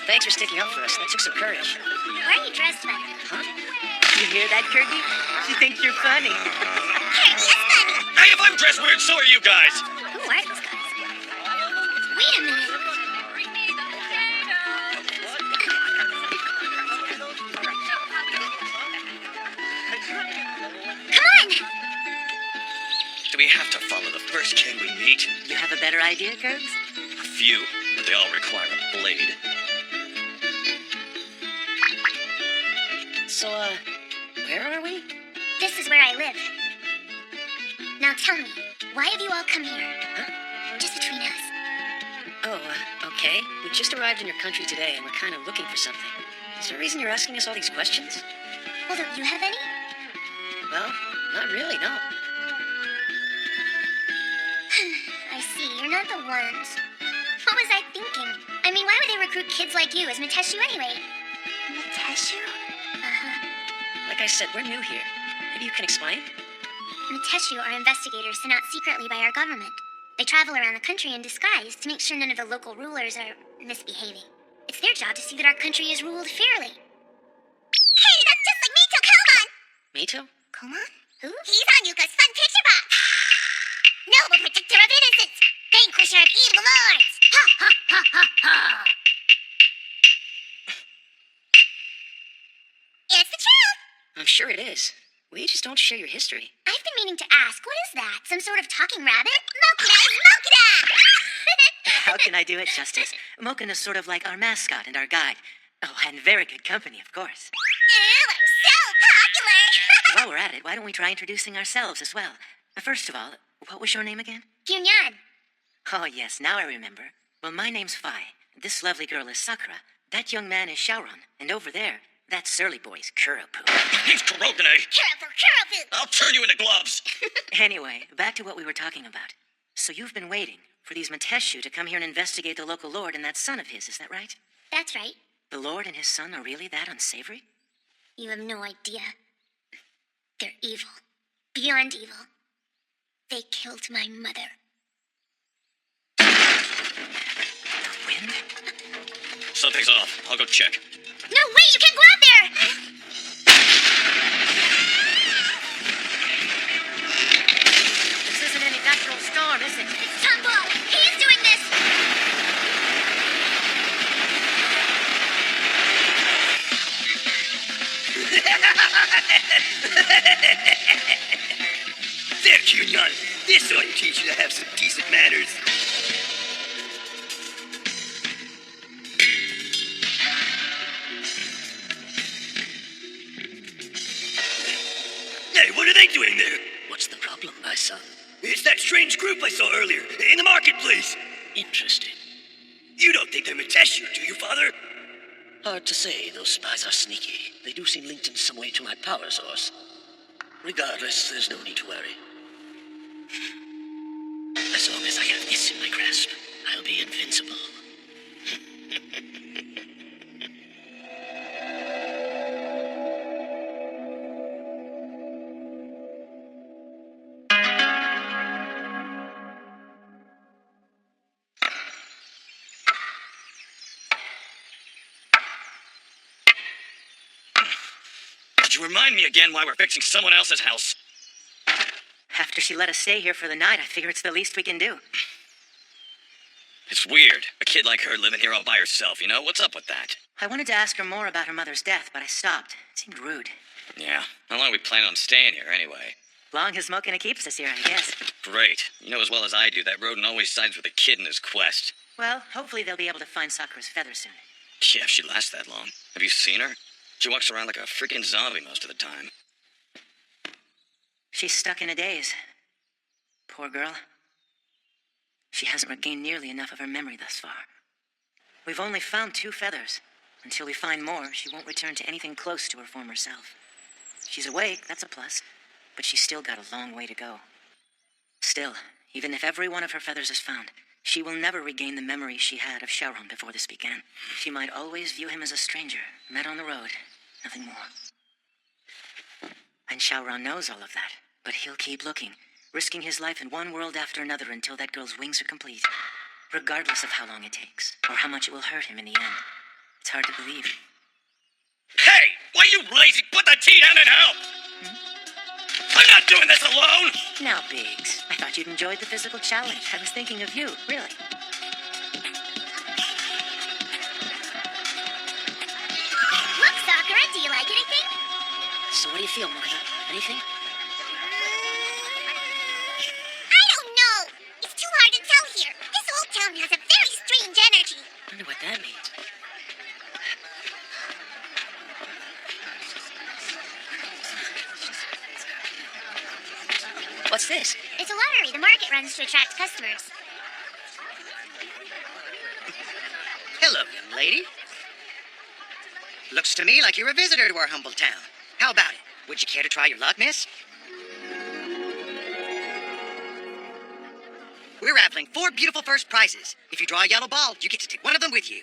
Thanks for sticking up for us. That took some courage. Why are you dressed like? Huh? You hear that, Kirby? She thinks you're funny. Kirby is funny. Hey, if I'm dressed weird, so are you guys! Who are these guys? Wait a minute. Come on. Do we have to follow the first king we meet? You have a better idea, Curbs? A few, but they all require a blade. So, where are we? This is where I live. Now tell me, why have you all come here? Huh? Just Faye, we just arrived in your country today and we're kind of looking for something. Is there a reason you're asking us all these questions? Well, don't you have any? Well, not really, no. I see, you're not the ones. What was I thinking? I mean, why would they recruit kids like you as Mateshu anyway? Mateshu? Like I said, we're new here. Maybe you can explain? Mateshu are investigators sent out secretly by our government. They travel around the country in disguise to make sure none of the local rulers are misbehaving. It's their job to see that our country is ruled fairly. Hey, that's just like Mito Kalman! Mito? Kalman? Who? He's on Yuka's fun picture box! Noble protector of innocence! Vanquisher of evil lords! Ha ha ha ha ha! It's the truth! I'm sure it is. We just don't share your history. I've been meaning to ask, what is that? Some sort of talking rabbit? Mokina is Mokina! How can I do it justice? Mokin is sort of like our mascot and our guide. Oh, and very good company, of course. Ooh, I'm so popular! While we're at it, why don't we try introducing ourselves as well? First of all, what was your name again? Gyunyan. Oh, yes, now I remember. Well, my name's Fai. This lovely girl is Sakura. That young man is Shaoran. And over there, that surly boy's Kuropu. He's Kurogane. Kurapu! I'll turn you into gloves. Anyway, back to what we were talking about. So you've been waiting for these Mateshu to come here and investigate the local lord and that son of his, is that right? That's right. The lord and his son are really that unsavory? You have no idea. They're evil. Beyond evil. They killed my mother. The wind? Something's off. I'll go check. No, wait, you can't go out there! This isn't any natural storm, is it? It's Tumbo! He's doing this! There, Kyunyan. This ought to teach you to have some decent manners. Hey, what are they doing there? What's the problem, my son? It's that strange group I saw earlier, in the marketplace. Interesting. You don't think they're Mateshu, do you, Father? Hard to say, those spies are sneaky. They do seem linked in some way to my power source. Regardless, there's no need to worry. As long as I have this in my grasp, I'll be invincible. Could you remind me again why we're fixing someone else's house? After she let us stay here for the night, I figure it's the least we can do. It's weird. A kid like her living here all by herself, you know? What's up with that? I wanted to ask her more about her mother's death, but I stopped. It seemed rude. Yeah. How long are we planning on staying here, anyway? Long as Mokina keeps us here, I guess. Great. You know as well as I do that rodent always sides with the kid in his quest. Well, hopefully they'll be able to find Sakura's feather soon. Yeah, if she lasts that long. Have you seen her? She walks around like a freaking zombie most of the time. She's stuck in a daze. Poor girl. She hasn't regained nearly enough of her memory thus far. We've only found 2 feathers. Until we find more, she won't return to anything close to her former self. She's awake, that's a plus, but she's still got a long way to go. Still, even if every one of her feathers is found, she will never regain the memories she had of Shaoran before this began. She might always view him as a stranger, met on the road, nothing more. And Shaoran knows all of that, but he'll keep looking, risking his life in one world after another until that girl's wings are complete, regardless of how long it takes, or how much it will hurt him in the end. It's hard to believe. Hey! Why you lazy? Put the tea down and help! I'm not doing this alone! Now, Biggs, I thought you'd enjoyed the physical challenge. I was thinking of you, really. Look, Sakura, do you like anything? So what do you feel, Mokina? Anything? I don't know. It's too hard to tell here. This whole town has a very strange energy. I wonder what that means. What's this? It's a lottery the market runs to attract customers. Hello, young lady. Looks to me like you're a visitor to our humble town. How about it? Would you care to try your luck, miss? We're raffling 4 beautiful first prizes. If you draw a yellow ball, you get to take one of them with you.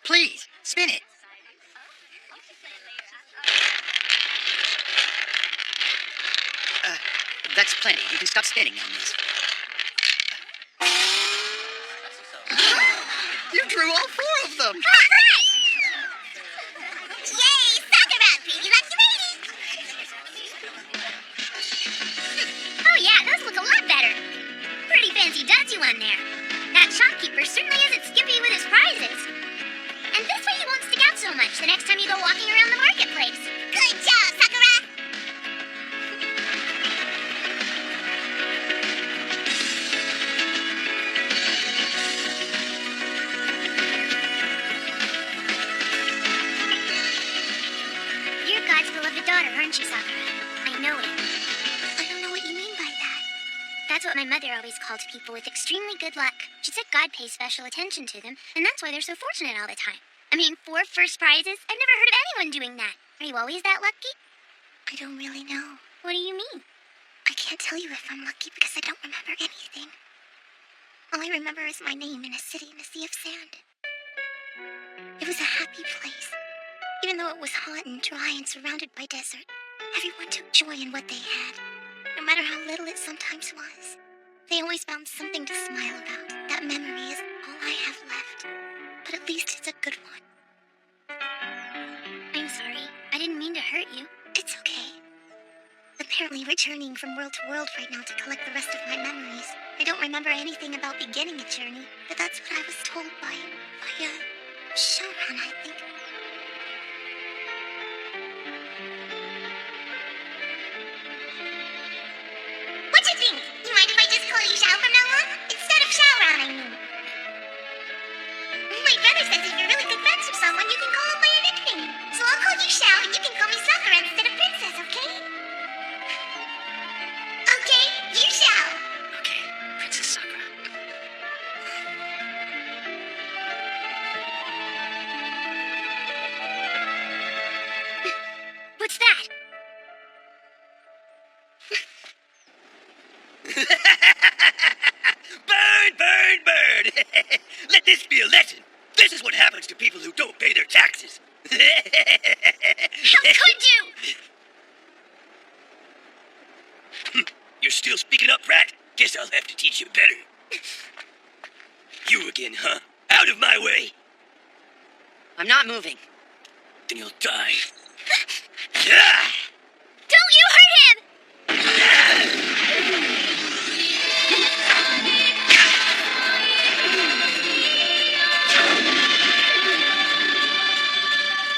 Please, spin it. That's plenty. You can stop spinning now, miss. You drew all 4 of them! Alright! Yay, Sakura! Pretty lucky lady! Oh yeah, those look a lot better. Pretty fancy duds you won there. That shopkeeper certainly isn't skimpy with his prizes. And this way you won't stick out so much the next time you go walking around the marketplace. Good job, Sakura! You're God's beloved daughter, aren't you, Sakura? I know it. I don't know what you mean by that. That's what my mother always called people with extremely good luck. She said God pays special attention to them, and that's why they're so fortunate all the time. I mean, 4 first prizes? I've never heard of anyone doing that. Are you always that lucky? I don't really know. What do you mean? I can't tell you if I'm lucky because I don't remember anything. All I remember is my name in a city in a sea of sand. It was a happy place. Even though it was hot and dry and surrounded by desert, everyone took joy in what they had, no matter how little it sometimes was. They always found something to smile about. That memory is all I have left. But at least it's a good one. I'm sorry. I didn't mean to hurt you. It's okay. Apparently we're journeying from world to world right now to collect the rest of my memories. I don't remember anything about beginning a journey, but that's what I was told by Showrun, I think. What you think? You mind if I just call you Shao from now on? Instead of Showrun, I mean. My brother says if you're really good friends with someone, you can call him by your nickname. So I'll call you Shao and you can call me Sakura instead of Princess, okay? Okay, you Shao. Okay, Princess Sakura. What's that? Burn, burn, burn! Let this be a lesson. This is what happens to people who don't pay their taxes. How could you? You're still speaking up, rat? Guess I'll have to teach you better. You again, huh? Out of my way! I'm not moving. Then you'll die. Ah! Don't you hurt him!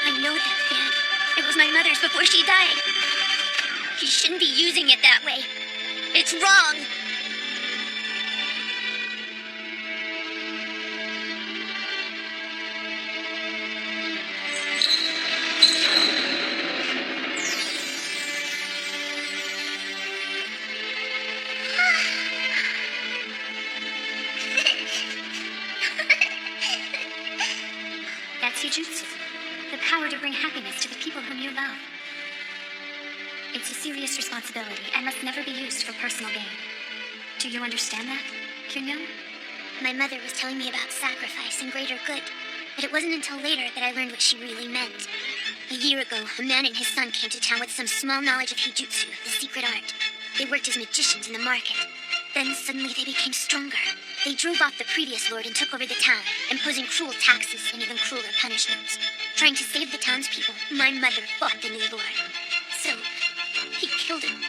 I know that fan. It was my mother's before she died. You shouldn't be using it that way. It's wrong. That's Jujutsu. The power to bring happiness to the people whom you love. It's a serious responsibility and must never be used for personal gain. Do you understand that, Kyunyo? My mother was telling me about sacrifice and greater good, but it wasn't until later that I learned what she really meant. A year ago, a man and his son came to town with some small knowledge of Hijutsu, the secret art. They worked as magicians in the market. Then suddenly they became stronger. They drove off the previous lord and took over the town, imposing cruel taxes and even crueler punishments. Trying to save the townspeople, my mother fought the new lord. So, he killed him.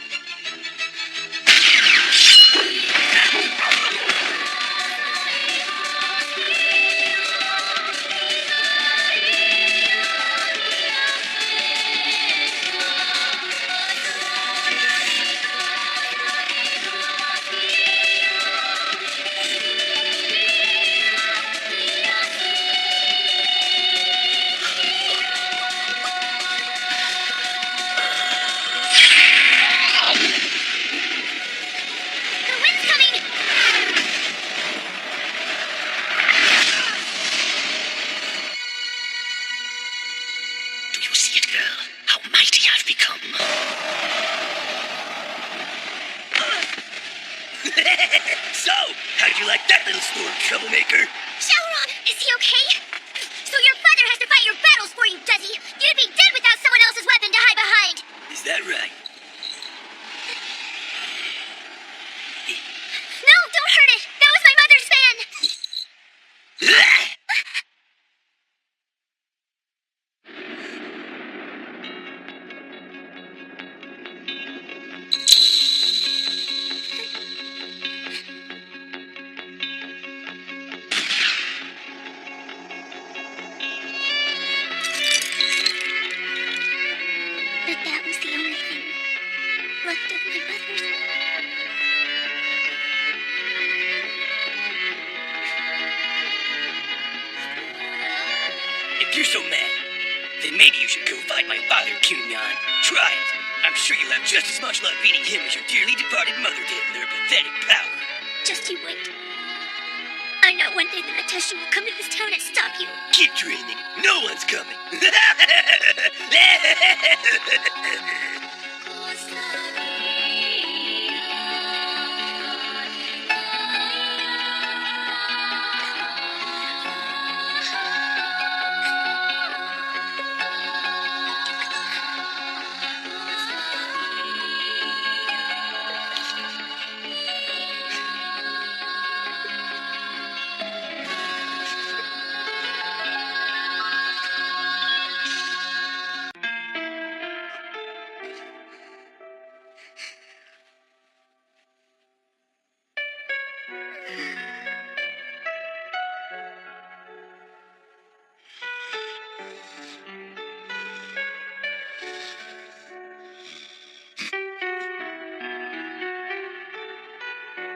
So, how did you like that little storm, troublemaker? Shaoran, is he okay? So your father has to fight your battles for you, does he? You'd be dead without someone else's weapon to hide behind. Is that right? No, don't hurt it. That was my mother's fan. But that was the only thing left of my mother's. If you're so mad, then maybe you should go fight my father, Kunyan. Try it. I'm sure you'll have just as much luck beating him as your dearly departed mother did with her pathetic power. Just you wait. I know one day the Natasha will come to this town and stop you. Keep dreaming. No one's coming.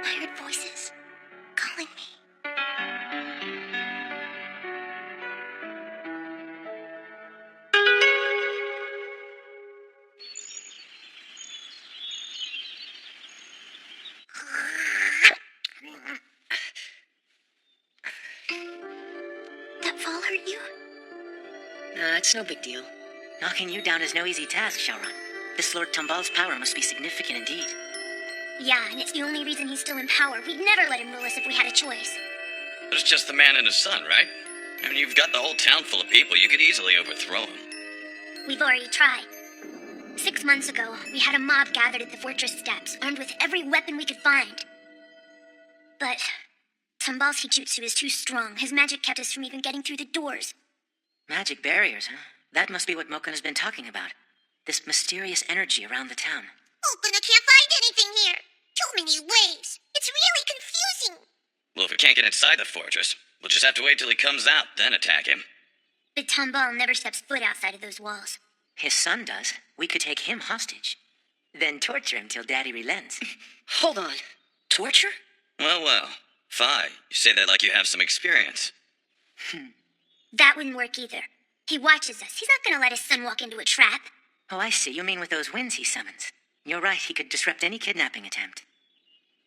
I heard voices calling me. That fall hurt you? Nah, it's no big deal. Knocking you down is no easy task, Shaoran. This Lord Tombal's power must be significant indeed. Yeah, and it's the only reason he's still in power. We'd never let him rule us if we had a choice. But it's just the man and his son, right? I mean, you've got the whole town full of people. You could easily overthrow him. We've already tried. 6 months ago, we had a mob gathered at the fortress steps, armed with every weapon we could find. But Tombal's Hijutsu is too strong. His magic kept us from even getting through the doors. Magic barriers, huh? That must be what Mokan has been talking about. This mysterious energy around the town. Oh, but I can't find anything here. Too many ways. It's really confusing. Well, if we can't get inside the fortress, we'll just have to wait till he comes out, then attack him. But Tombal never steps foot outside of those walls. His son does. We could take him hostage. Then torture him till Daddy relents. Hold on. Torture? Well, well. Fine. You say that like you have some experience. That wouldn't work either. He watches us. He's not going to let his son walk into a trap. Oh, I see. You mean with those winds he summons. You're right. He could disrupt any kidnapping attempt.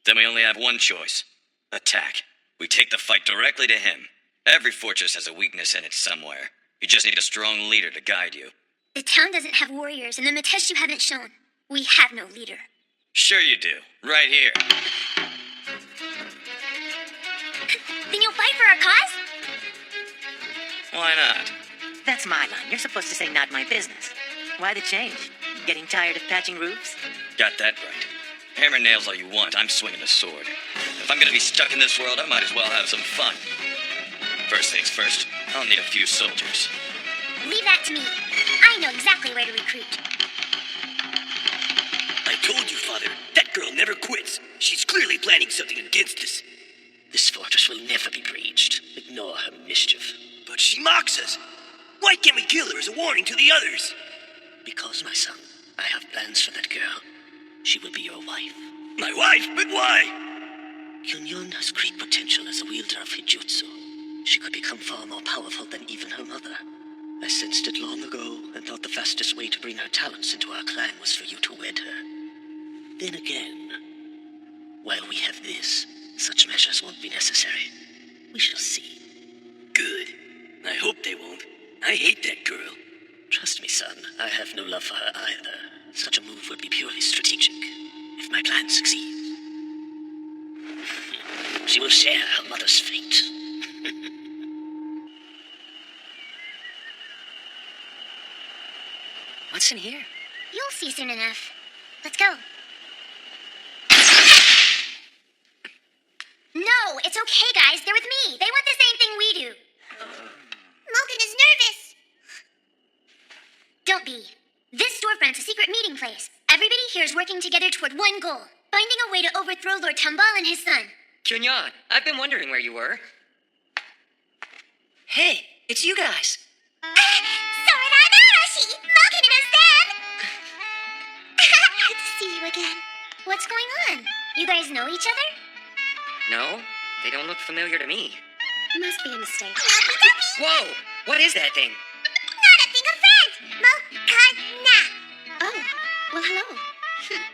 Then we only have one choice. Attack. We take the fight directly to him. Every fortress has a weakness in it somewhere. You just need a strong leader to guide you. The town doesn't have warriors, and the Matesh you haven't shown. We have no leader. Sure you do. Right here. Then you'll fight for our cause? Why not? That's my line. You're supposed to say not my business. Why the change? Getting tired of patching roofs? Got that right. Hammer nails all you want. I'm swinging a sword. If I'm gonna be stuck in this world, I might as well have some fun. First things first, I'll need a few soldiers. Leave that to me. I know exactly where to recruit. I told you, Father, that girl never quits. She's clearly planning something against us. This fortress will never be breached. Ignore her mischief. But she mocks us. Why can't we kill her as a warning to the others? Because, my son, I have plans for that girl. She will be your wife. My wife? But why? Kyunyon has great potential as a wielder of Hijutsu. She could become far more powerful than even her mother. I sensed it long ago and thought the fastest way to bring her talents into our clan was for you to wed her. Then again, while we have this, such measures won't be necessary. We shall see. Good. I hope they won't. I hate that girl. Trust me, son, I have no love for her either. Such a move would be purely strategic, if my plan succeeds. she will share her mother's fate. What's in here? You'll see soon enough. Let's go. No, it's okay, guys. They're with me. They want the same thing we do. Malkin is nervous. Don't be. This storefront's a secret meeting place. Everybody here is working together toward one goal. Finding a way to overthrow Lord Tambal and his son. Kyunyan, I've been wondering where you were. Hey, it's you guys. Soranarashi! Malkin and Azan! Good to see you again. What's going on? You guys know each other? No, they don't look familiar to me. Must be a mistake. Whoa! What is that thing? Not a thing of friends! Malkana! Oh, well, hello.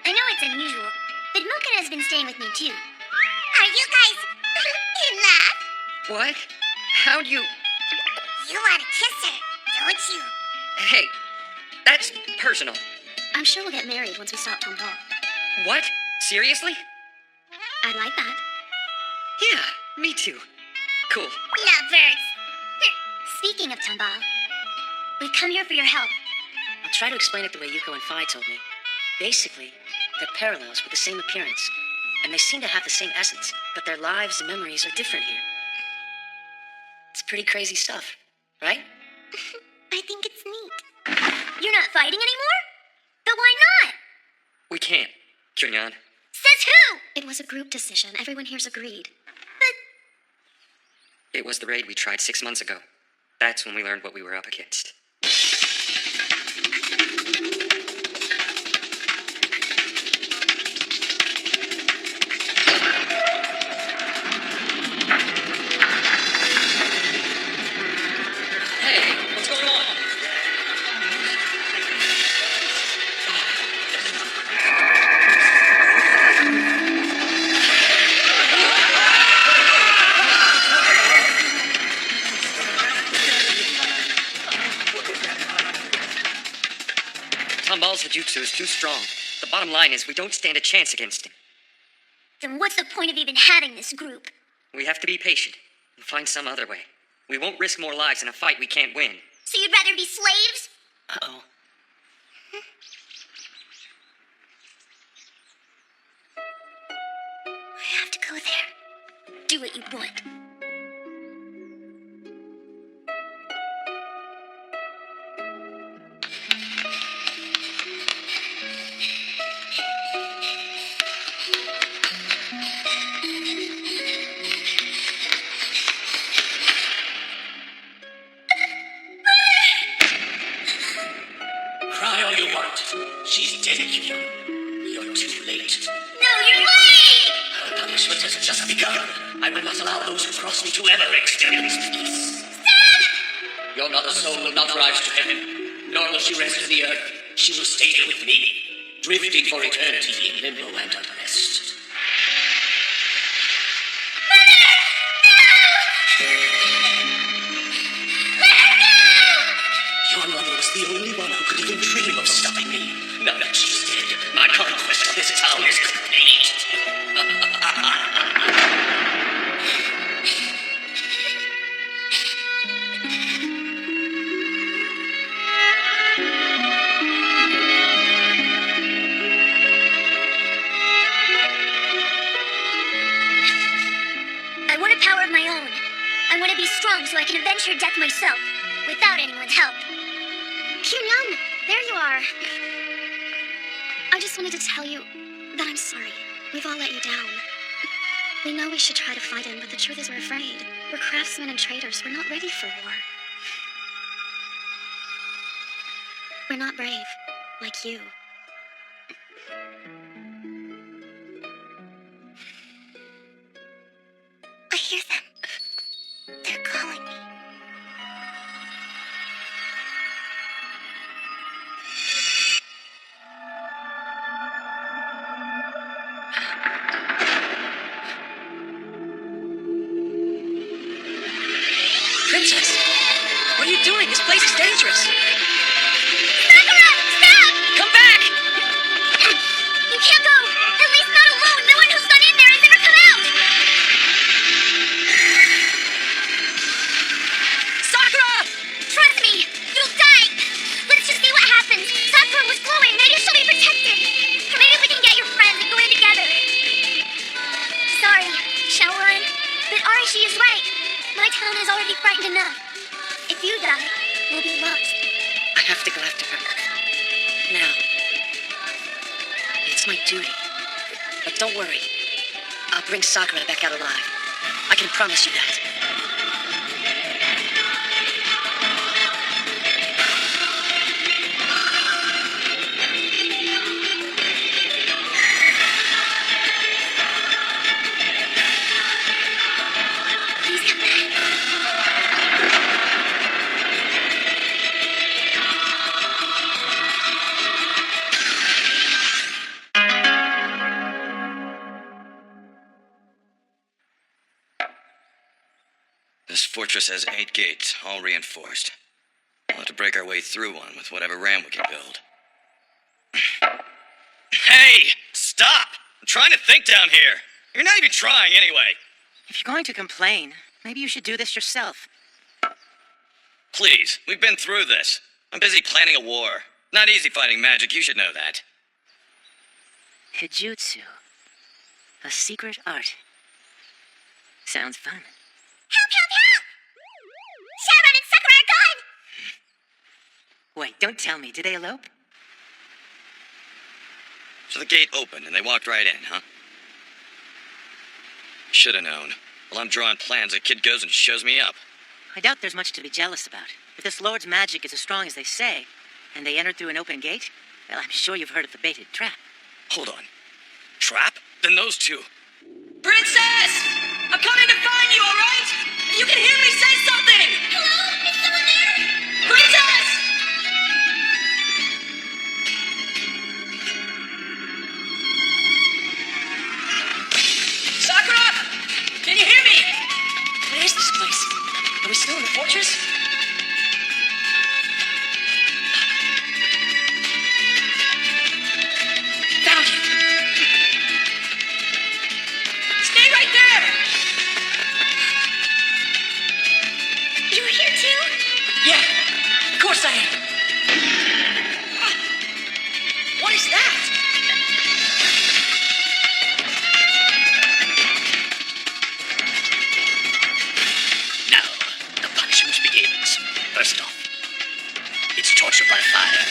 I know it's unusual, but Malkana has been staying with me too. Are you guys in love? What? How'd you... You want to kiss her, don't you? Hey, that's personal. I'm sure we'll get married once we stop Tambal. What? Seriously? I'd like that. Yeah, me too. Cool. Lovebirds! Speaking of Tambal, we've come here for your help. I'll try to explain it the way Yuko and Phi told me. Basically, they're parallels with the same appearance, and they seem to have the same essence, but their lives and memories are different here. It's pretty crazy stuff, right? I think it's neat. You're not fighting anymore? But why not? We can't, Kyunyan. Says who? It was a group decision. Everyone here's agreed. It was the raid we tried 6 months ago. That's when we learned what we were up against. Hey, what's going on? Tambal's Hajutsu is too strong. The bottom line is we don't stand a chance against him. Then what's the point of even having this group? We have to be patient and find some other way. We won't risk more lives in a fight we can't win. So you'd rather be slaves? Uh-oh. I have to go there. Do what you want. Cry all you want. She's dead, You're too late. No, you're late! Her punishment has just begun. I will not allow those who cross me to ever experience peace. Your mother's soul will not rise to heaven, nor will she rest in the earth. She will stay here with me, drifting for eternity in limbo and unrest. Your mother was the only one who could even dream of stopping me. Now that she's dead, my conquest of this town is complete. I want a power of my own. I want to be strong so I can avenge her death myself, without anyone's help. Kyunyan, there you are. I just wanted to tell you that I'm sorry. We've all let you down. We know we should try to fight him, but the truth is we're afraid. We're craftsmen and traders. We're not ready for war. We're not brave, like you. I hear them. They're calling me. Princess! What are you doing? This place is dangerous! Sakura! Stop! Come back! You can't go! At least not alone! No one who's gone in there has ever come out! She is right. My town is already frightened enough. If you die, we'll be lost. I have to go after her. Now. It's my duty. But don't worry. I'll bring Sakura back out alive. I can promise you that. Please come back. This fortress has 8 gates, all reinforced. We'll have to break our way through one with whatever ram we can build. Hey! Stop! I'm trying to think down here. You're not even trying anyway. If you're going to complain, maybe you should do this yourself. Please, we've been through this. I'm busy planning a war. Not easy fighting magic, you should know that. Hijutsu. A secret art. Sounds fun. Help, help, help! Sharon and Sakura are gone! Wait, don't tell me. Did they elope? So the gate opened and they walked right in, huh? Should have known. While I'm drawing plans, a kid goes and shows me up. I doubt there's much to be jealous about. If this lord's magic is as strong as they say, and they entered through an open gate, well, I'm sure you've heard of the baited trap. Hold on. Trap? Then those two. Princess! I'm coming to find you, alright? If you can hear me, say something! Hello? Is someone there? Princess! Sakura! Can you hear me? What is this place? Are we still in the fortress? Found you! Stay right there! You're here too? Yeah, of course I am. What is that? Now, the punishment begins. First off, it's torture by fire.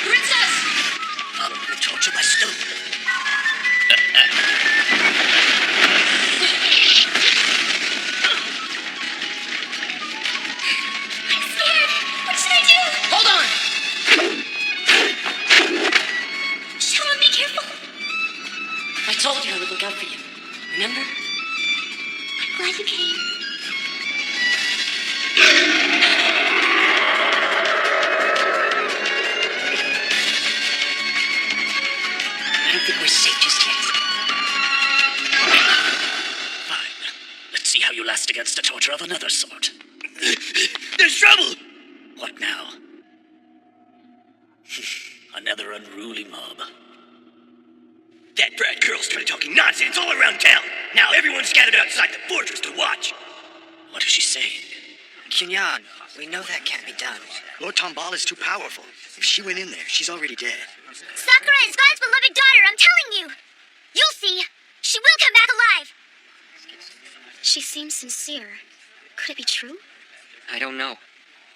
Princess! Followed with torture by stone. I'm scared. What should I do? Hold on! Sharon, be careful. I told you I would look out for you. Remember? I'm glad you came. I don't think we're safe just yet. Fine. Let's see how you last against a torture of another sort. There's trouble! What now? Another unruly mob. That brat girl started talking nonsense all around town. Now everyone's scattered outside the fortress to watch. What is she saying? Kunyan, we know that can't be done. Lord Tomball is too powerful. If she went in there, she's already dead. Sakura is God's beloved daughter, I'm telling you. You'll see. She will come back alive. She seems sincere. Could it be true? I don't know.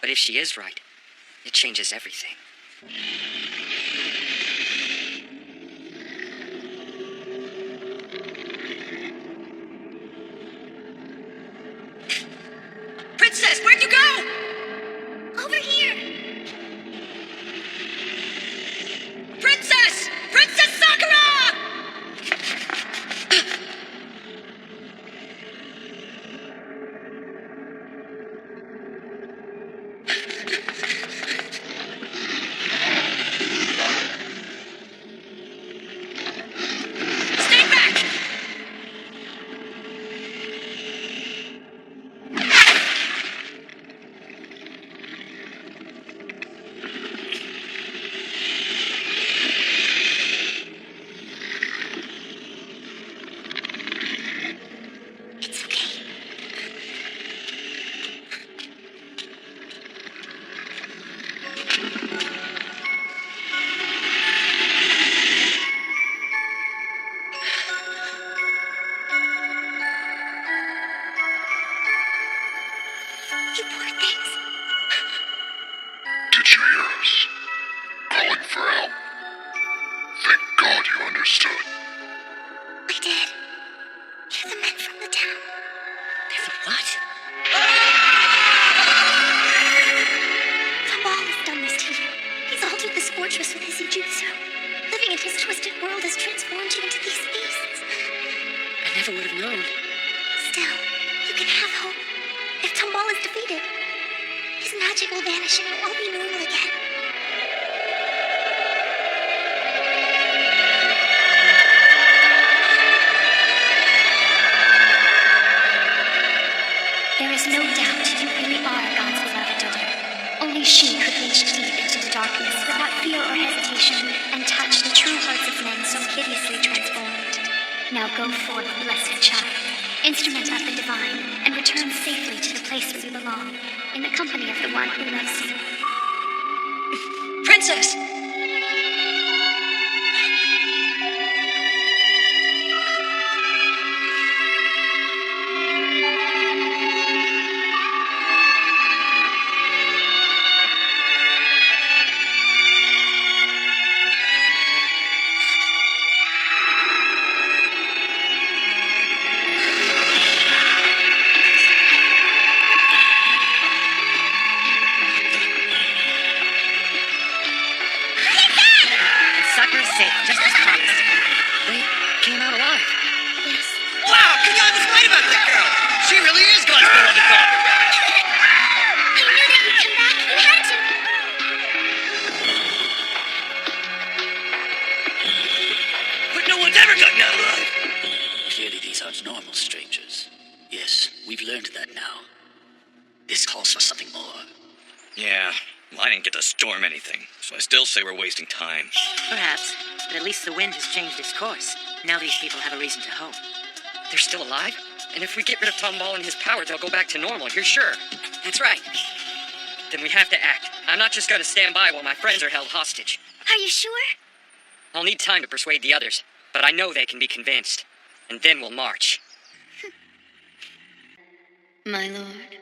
But if she is right, it changes everything. Princess, where'd you go? Over here. Princess! Princess Sakura! Stay back! fortress with his jutsu. Living in his twisted world has transformed you into these beasts. I never would have known. Still, you can have hope. If Tomball is defeated, his magic will vanish and we'll all be normal again. There is no doubt you really are God's beloved daughter. Only she could reach deep into the darkness without fear or hesitation and touch the true hearts of men so hideously transformed. Now go forth, blessed child, instrument of the divine, and return safely to the place where you belong, in the company of the one who loves you. Princess! Sakura's safe, just as promised. They came out alive. Yes. Wow, Kenyon was right about that girl! She really is God's beloved daughter! I knew that you'd come back. You had to. But no one's ever gotten out alive! Clearly these aren't normal strangers. Yes, we've learned that now. This calls for something more. Yeah, I didn't get to storm anything, so I still say we're wasting time. Perhaps, but at least the wind has changed its course. Now these people have a reason to hope. They're still alive? And if we get rid of Tomball and his power, they'll go back to normal, you're sure? That's right. Then we have to act. I'm not just going to stand by while my friends are held hostage. Are you sure? I'll need time to persuade the others, but I know they can be convinced. And then we'll march. My lord.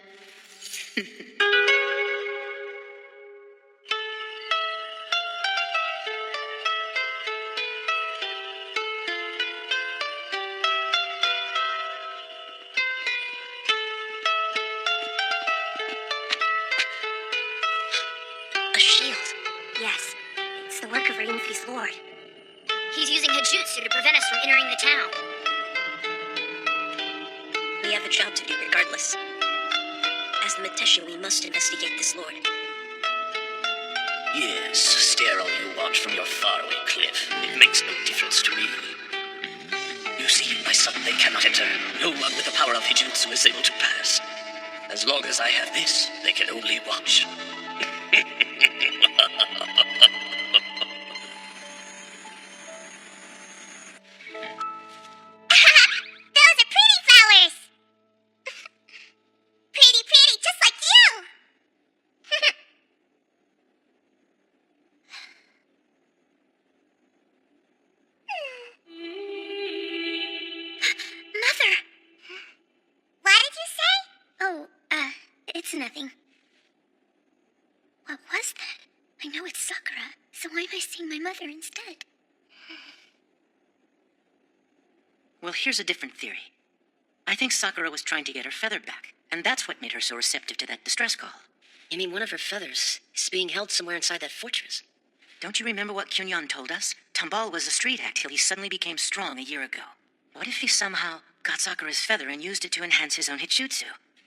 A shield. Yes. It's the work of Ryufi's lord. He's using Hijutsu to prevent us from entering the town. We have a job to do regardless. As the Meteshi, we must investigate this lord. Yes, stare all you want from your faraway cliff. It makes no difference to me. You see, my son, they cannot enter. No one with the power of Hijutsu is able to pass. As long as I have this, they can only watch. Those are pretty flowers! Pretty, just like you! Mother! What did you say? Oh, it's nothing. What was that? I know it's Sakura, so why am I seeing my mother instead? Well, here's a different theory. I think Sakura was trying to get her feather back, and that's what made her so receptive to that distress call. You mean one of her feathers is being held somewhere inside that fortress? Don't you remember what Kunyon told us? Tomball was a street act till he suddenly became strong a year ago. What if he somehow got Sakura's feather and used it to enhance his own Hijutsu?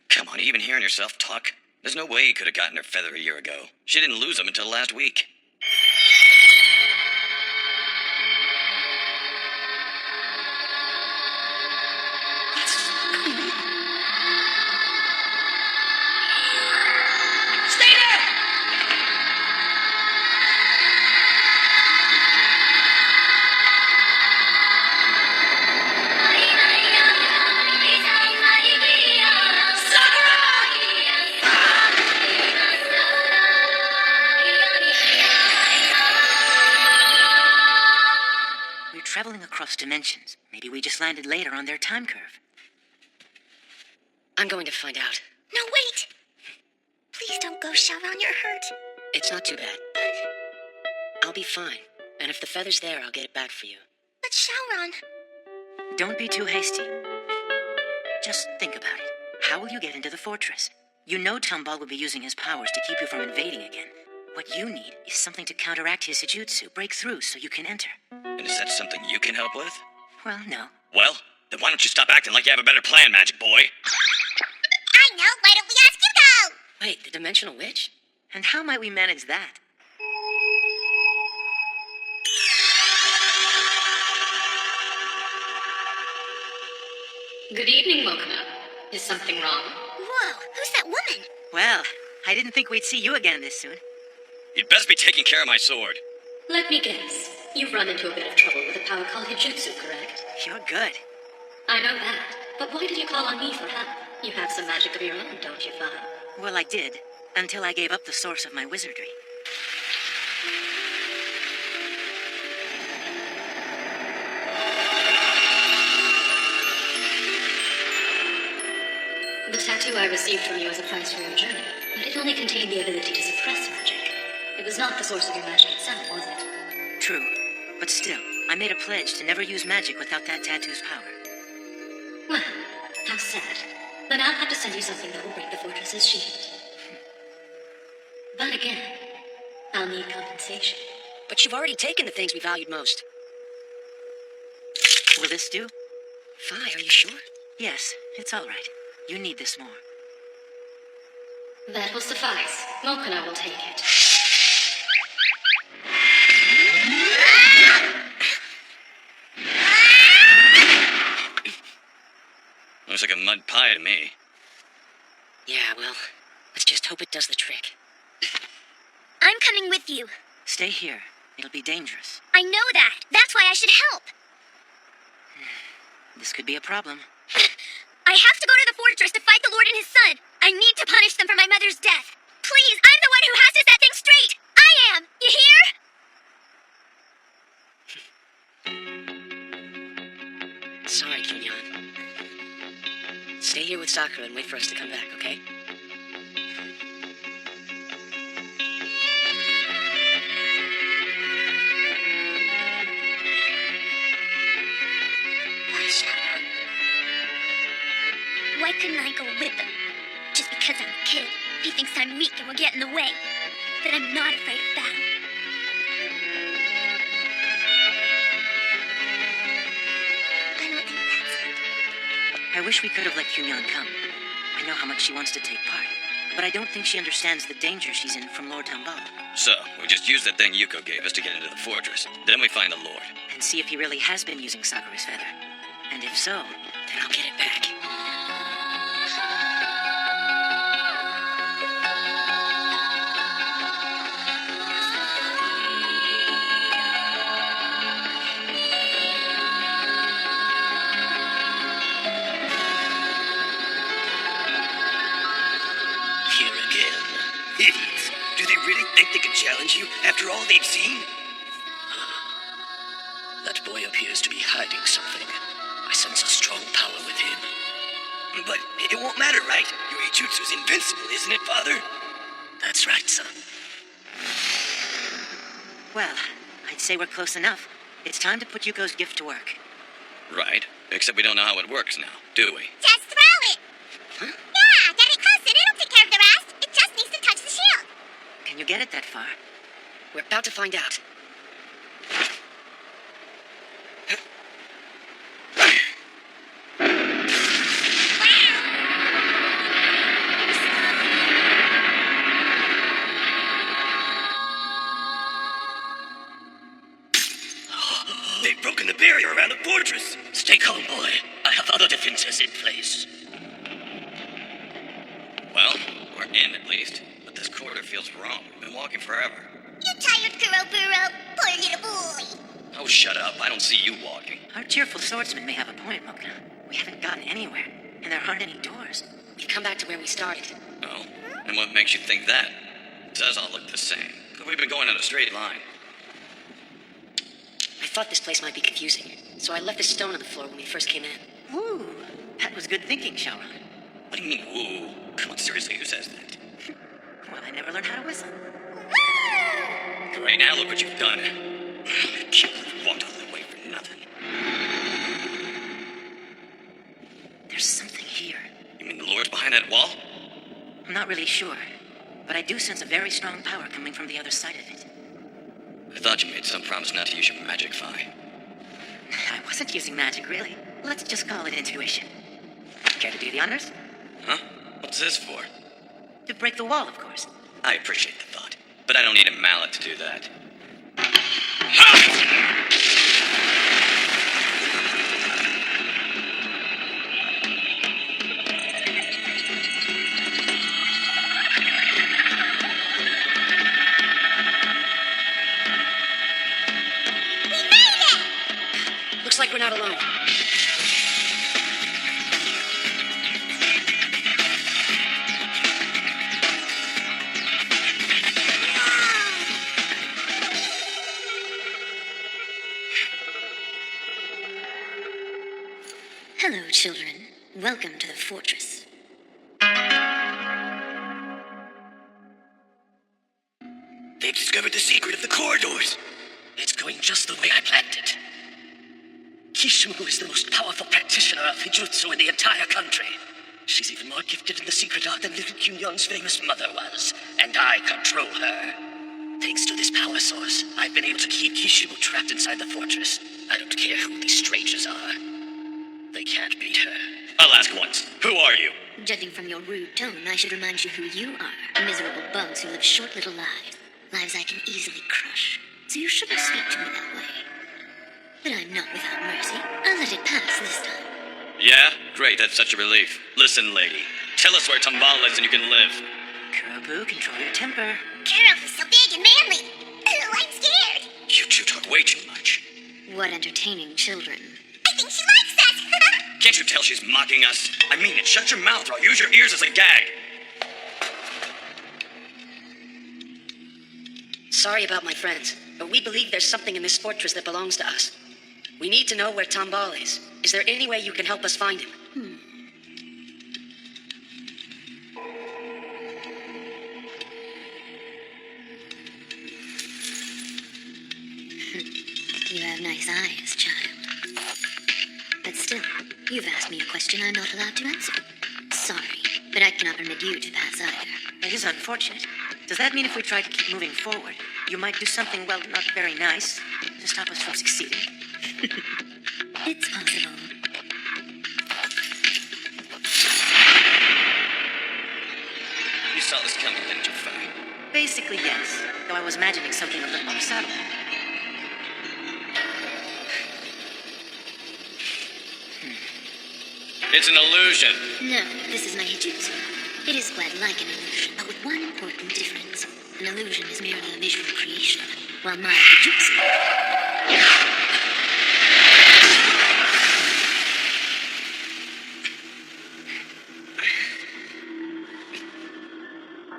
Come on, even hearing yourself talk? There's no way he could have gotten her feather a year ago. She didn't lose them until last week. Stay there! We're traveling across dimensions. Maybe we just landed later on their time curve. I'm going to find out. No, wait! Please don't go, Sharon, you're hurt. It's not too bad. I'll be fine. And if the feather's there, I'll get it back for you. But Sharon... Don't be too hasty. Just think about it. How will you get into the fortress? You know Tomball will be using his powers to keep you from invading again. What you need is something to counteract his Jujutsu, break through so you can enter. And is that something you can help with? Well, no. Well, then why don't you stop acting like you have a better plan, Magic Boy? I know, why don't we ask Hugo? Wait, the Dimensional Witch? And how might we manage that? Good evening, Mokuna. Is something wrong? Whoa, who's that woman? Well, I didn't think we'd see you again this soon. You'd best be taking care of my sword. Let me guess. You've run into a bit of trouble with a power called Hijutsu, correct? You're good. I know that. But why did you call on me for help? You have some magic of your own, don't you, Father? Well, I did, until I gave up the source of my wizardry. The tattoo I received from you as a price for your journey, but it only contained the ability to suppress magic. It was not the source of your magic itself, was it? True, but still, I made a pledge to never use magic without that tattoo's power. Well, how sad. Then I'll have to send you something that will break the fortress's shield. But again, I'll need compensation. But you've already taken the things we valued most. Will this do? Fi, are you sure? Yes, it's all right. You need this more. That will suffice. Mokuna will take it. Looks like a mud pie to me. Yeah, well, let's just hope it does the trick. I'm coming with you. Stay here. It'll be dangerous. I know that. That's why I should help. This could be a problem. I have to go to the fortress to fight the Lord and his son. I need to punish them for my mother's death. Please, I'm the one who has to set things straight. I am. You hear? Sorry, Kinyan. Stay here with Sakura and wait for us to come back, okay? Why couldn't I go with him? Just because I'm a kid, he thinks I'm weak and will get in the way. But I'm not afraid of battle. I don't think that's it. I wish we could have let Kunyan come. I know how much she wants to take part, but I don't think she understands the danger she's in from Lord Tambal. So, we just use that thing Yuko gave us to get into the fortress. Then we find the Lord. And see if he really has been using Sakura's feather. And if so, Then I'll get it back. Here again. Idiots. Do they really think they can challenge you after all they've seen? That boy appears to be hiding something. I sense a strong power with him. But it won't matter, right? Your Ijutsu's invincible, isn't it, Father? That's right, son. well, I'd say we're close enough. It's time to put Yuko's gift to work. Right. Except we don't know how it works now, do we? Just throw it. Yeah, get it close and it'll take care of the rest. It just needs to touch the shield. Can you get it that far? We're about to find out. They've broken the barrier around the fortress. Stay calm, boy. I have other defenses in place. Well, we're in at least. But this corridor feels wrong. We've been walking forever. You tired, Kuroburo? Poor little boy. Oh, shut up. I don't see you walking. Our cheerful swordsman may have a point, Mokna. We haven't gotten anywhere, and there aren't any doors. We've come back to where we started. Oh? And what makes you think that? It does all look the same. But we've been going in a straight line. I thought this place might be confusing, so I left a stone on the floor when we first came in. Woo! That was good thinking, Shaoran. What do you mean, woo? Come on, seriously, who says that? Well, I never learned how to whistle. Right now, look what you've done. Can't believe we walked all the way for nothing. There's something here. You mean the Lord's behind that wall? I'm not really sure. but I do sense a very strong power coming from the other side of it. I thought you made some promise not to use your magic, Fi. I wasn't using magic, really. Let's just call it intuition. Care to do the honors? Huh? What's this for? To break the wall, of course. I appreciate the thought, but I don't need a mallet to do that. Looks like we're not alone. Hello, children. Welcome to the fortress. They've discovered the secret of the corridors. It's going just the way I planned it. Kishimu is the most powerful practitioner of Hijutsu in the entire country. She's even more gifted in the secret art than little Kyunyon's famous mother was, and I control her. Thanks to this power source, I've been able to keep Kishimu trapped inside the fortress. I don't care who these strangers are. They can't beat her. I'll ask once. Who are you? Judging from your rude tone, I should remind you who you are. Miserable bugs who live short little lives. Lives I can easily crush. So you shouldn't speak to me that way. But I'm not without mercy. I'll let it pass this time. Yeah? Great, that's such a relief. Listen, lady. Tell us where Tomball is and you can live. Kurobu, control your temper. Kuro is so big and manly. Ooh, I'm scared. You two talk way too much. What entertaining children. I think she likes us. Can't you tell she's mocking us? I mean it. Shut your mouth or I'll use your ears as a gag. Sorry about my friends, but we believe there's something in this fortress that belongs to us. We need to know where Tomball is. Is there any way you can help us find him? You have nice eyes, child. But still, you've asked me a question I'm not allowed to answer. Sorry, but I cannot permit you to pass either. It is unfortunate. Does that mean if we try to keep moving forward, you might do something, well, not very nice to stop us from succeeding? It's possible. You saw this coming, didn't you, Fi? Basically, yes. Though I was imagining something a little more subtle. It's an illusion. No, this is my Hijutsu. It is quite like an illusion, but with one important difference. An illusion is merely a visual creation, while my Hijutsu...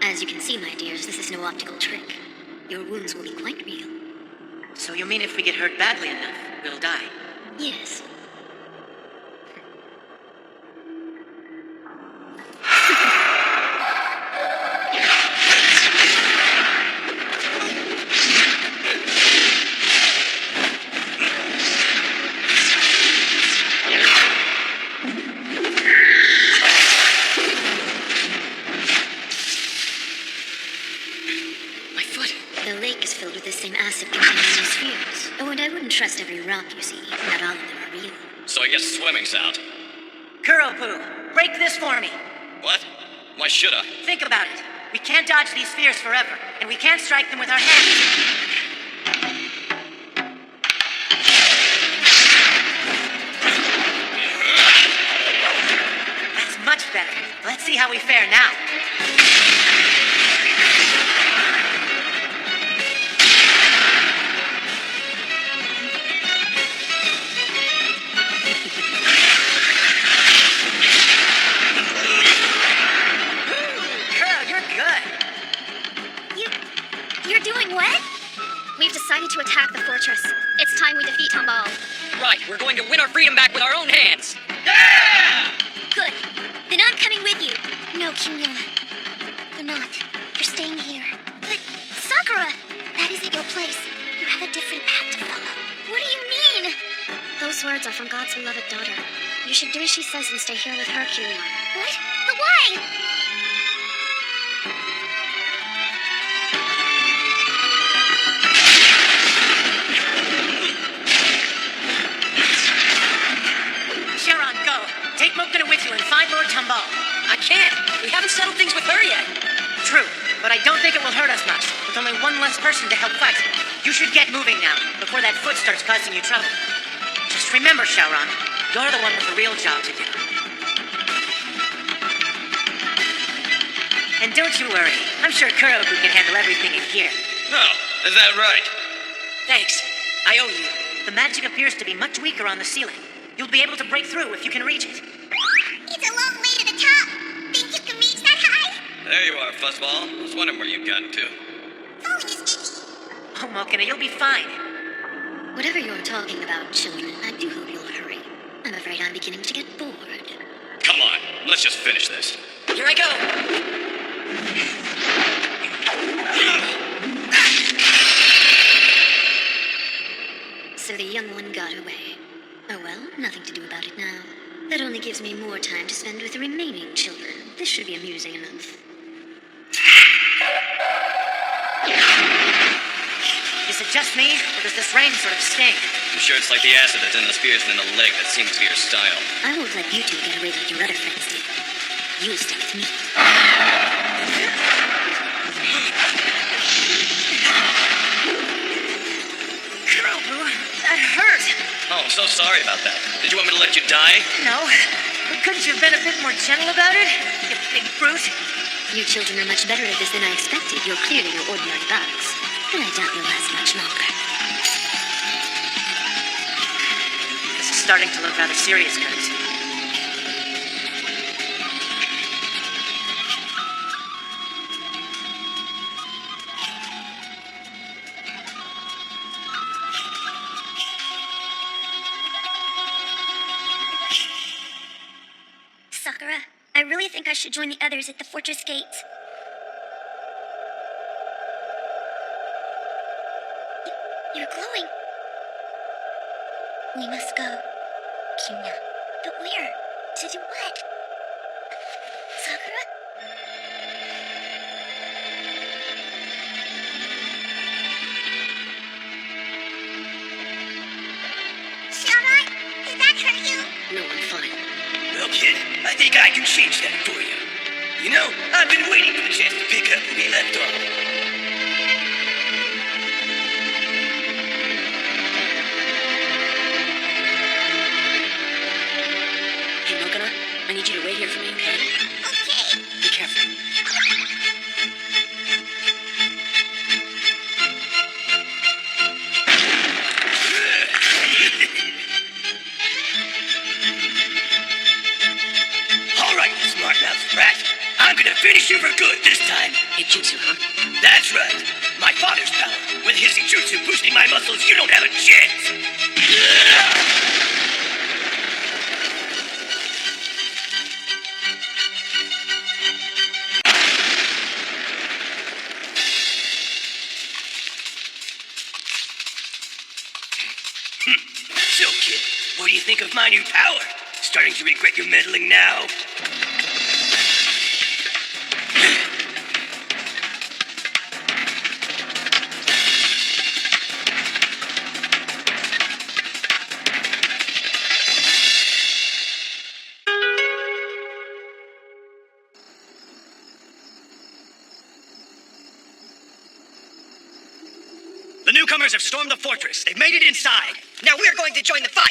As you can see, my dears, this is no optical trick. Your wounds will be quite real. So you mean if we get hurt badly enough, we'll die? Yes. The lake is filled with the same acid containing these spheres. Oh, and I wouldn't trust every rock you see. Not all of them are real. So I guess swimming's out. Kurobu, break this for me. What? Why should I? Think about it. We can't dodge these spheres forever, and we can't strike them with our hands. That's much better. Let's see how we fare now. You're doing what? We've decided to attack the fortress. It's time we defeat Tomball. Right, we're going to win our freedom back with our own hands. Good. Then I'm coming with you. No, Kimura. You're not. You're staying here. But, Sakura! That isn't your place. You have a different path to follow. What do you mean? Those words are from God's beloved daughter. You should do as she says and stay here with her, Kimura. What? But why? one less person to help fight. You should get moving now, before that foot starts causing you trouble. Just remember, Shaoran, you're the one with the real job to do. And don't you worry, I'm sure Kurobu can handle everything in here. Oh, is that right? Thanks. I owe you. The magic appears to be much weaker on the ceiling. You'll be able to break through if you can reach it. It's a long way to the top. Think you can reach that high? There you are, Fuzzball. I was wondering where you'd gotten to. Falling is itchy. Oh, Mokina, you'll be fine. Whatever you're talking about, children, I do hope you'll hurry. I'm afraid I'm beginning to get bored. Come on, let's just finish this. Here I go. So the young one got away. Oh well, nothing to do about it now. That only gives me more time to spend with the remaining children. This should be amusing enough. Is it just me, or does this rain sort of sting? I'm sure it's like the acid that's in the spears and in the leg that seems to be your style. I won't let you two get away like your other friends did. You'll stay with me. Kurobu, that hurt. Oh, I'm so sorry about that. Did you want me to let you die? No, but couldn't you have been a bit more gentle about it? You big brute. You children are much better at this than I expected. You're clearly no ordinary bugs. But I doubt you'll last much longer. This is starting to look rather serious, Kurt. Sakura, I really think I should join the others at the fortress gates. You're glowing. We must go. Kimya. But where? To do what? Sakura? Shaoran, did that hurt you? No, I'm fine. Well, kid, I think I can change that for you. You know, I've been waiting for the chance to pick up where we left off. Hey, Mokina, I need you to wait here for me, okay? Okay. Be careful. All right, you smart-mouthed rat. I'm gonna finish you for good this time. Hey, Jutsu, huh? That's right. My father's power. With his jutsu boosting my muscles, you don't have a chance. So, kid, what do you think of my new power? Starting to regret your meddling now? The newcomers have stormed the fortress. They've made it inside. Now we're going to join the fight!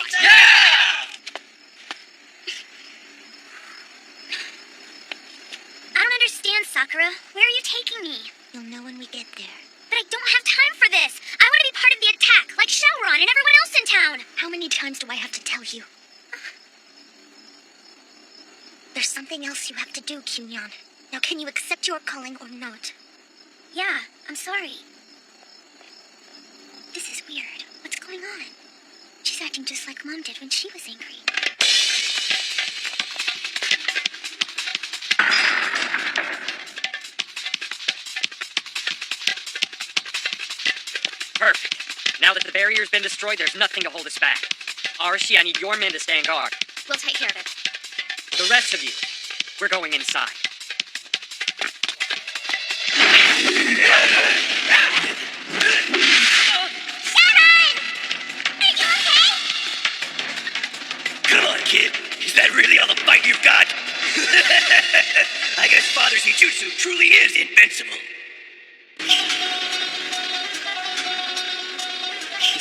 I don't understand, Sakura. Where are you taking me? You'll know when we get there. But I don't have time for this. I want to be part of the attack, like Shaoran and everyone else in town. How many times do I have to tell you? There's something else you have to do, Kyunyan. Now, can you accept your calling or not? Yeah, I'm sorry. This is weird. What's going on? She's acting just like Mom did when she was angry. Perfect. Now that the barrier's been destroyed, there's nothing to hold us back. Arashi, I need your men to stand guard. We'll take care of it. The rest of you, we're going inside. Come on, kid. Is that really all the fight you've got? I guess Father's jutsu truly is invincible.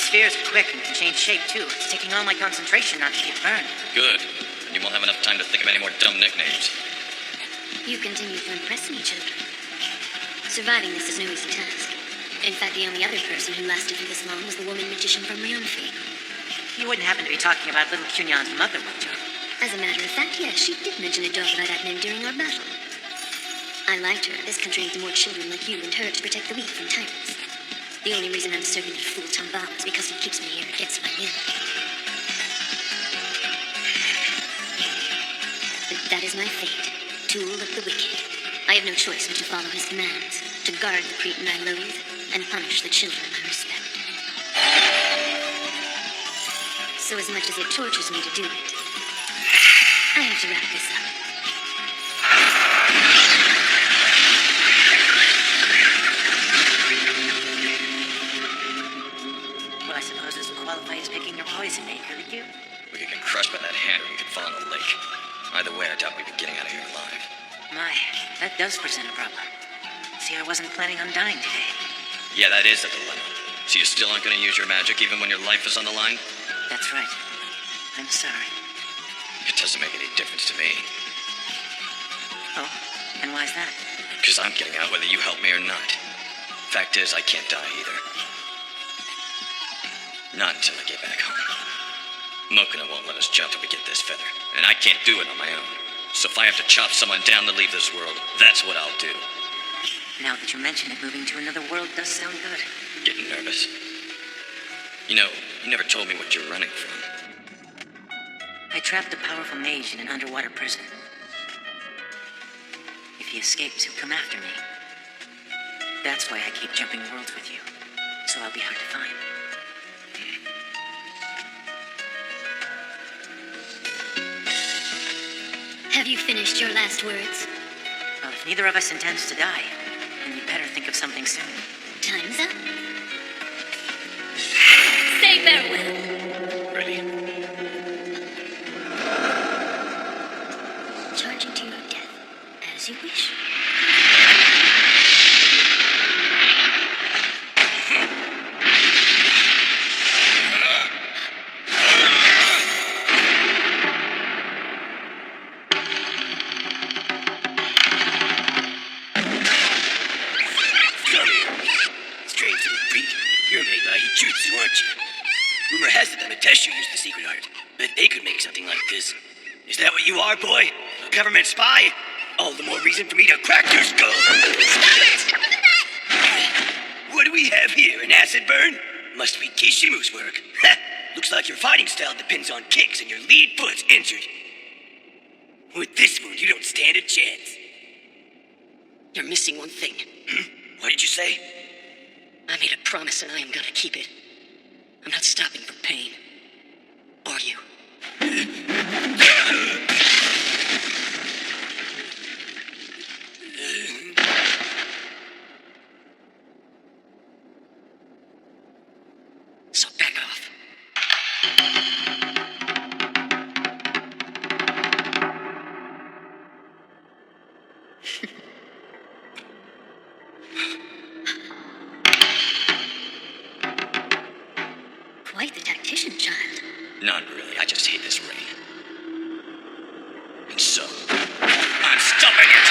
spheres are quick and can change shape, too. It's taking all my concentration not to get burned. Good. You won't have enough time to think of any more dumb nicknames. You continue to impress me, children. Surviving this is no easy task. In fact, the only other person who lasted for this long was the woman magician from Leonfi. You wouldn't happen to be talking about little Cunyon's mother, would you? As a matter of fact, yes, she did mention a dog by that name during our battle. I liked her. This country needs more children like you and her to protect the weak from tyrants. The only reason I'm serving that fool Tombala is because he keeps me here against my will. But that is my fate. Tool of the wicked. I have no choice but to follow his commands, to guard the Cretan I loathe, and punish the children I respect. So as much as it tortures me to do it, I have to wrap this up. Well, I suppose this would qualify as picking your poison, eh, Curlicue? We could get crushed by that hand, or we could fall in the lake. Either way, I doubt we'd be getting out of here alive. My, that does present a problem. See, I wasn't planning on dying today. Yeah, that is a dilemma. So you still aren't going to use your magic even when your life is on the line? That's right. I'm sorry. It doesn't make any difference to me. Oh, and why's that? Because I'm getting out whether you help me or not. Fact is, I can't die either. Not until I get back home. Mokina won't let us jump till we get this feather, and I can't do it on my own. So if I have to chop someone down to leave this world, that's what I'll do. Now that you mention it, moving to another world does sound good. Getting nervous. You know, you never told me what you're running from. I trapped a powerful mage in an underwater prison. If he escapes, he'll come after me. That's why I keep jumping worlds with you, so I'll be hard to find. Have you finished your last words? Well, if neither of us intends to die, then you'd better think of something soon. Time's up. Say farewell. Ready? Charging to your death, as you wish. Rumor has it that Mateshu used the secret art. Bet they could make something like this. Is that what you are, boy? A government spy? All the more reason for me to crack your skull. Stop it! What do we have here, an acid burn? Must be Kishimu's work. Looks like your fighting style depends on kicks and your lead foot's injured. With this wound, you don't stand a chance. You're missing one thing. What did you say? I made a promise and I am gonna keep it. I'm not stopping for pain. Are you? So back off. Quite the tactician, child. Not really, I just hate this rain. And so, I'm stopping it!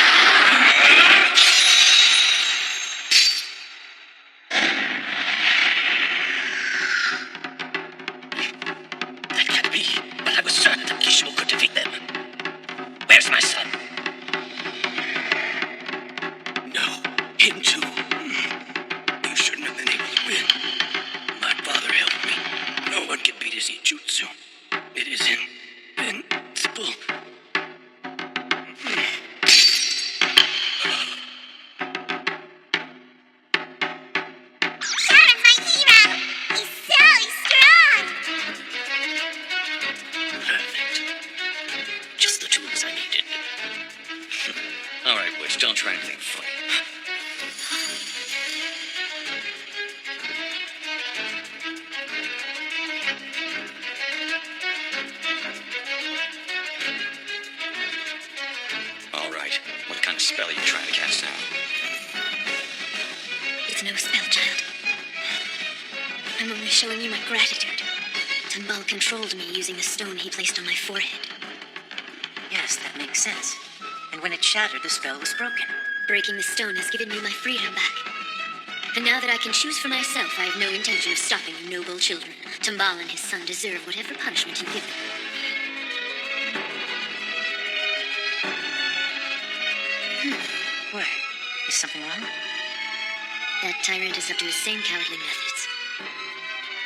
That can't be. But I was certain that Kishimu could defeat them. Where's my son? No, him too. You shouldn't have been able to win. My father helped me. No one can beat his Ijutsu. It is invincible. Sharon's my hero! He's so strong! Perfect. Just the tools I needed. Alright, Witch, don't try anything funny. I'm only showing you my gratitude. Tambal controlled me using the stone he placed on my forehead. Yes, that makes sense. And when it shattered, the spell was broken. Breaking the stone has given me my freedom back. And now that I can choose for myself, I have no intention of stopping you noble children. Tambal and his son deserve whatever punishment you give them. What? Is something wrong? That tyrant is up to his same cowardly methods.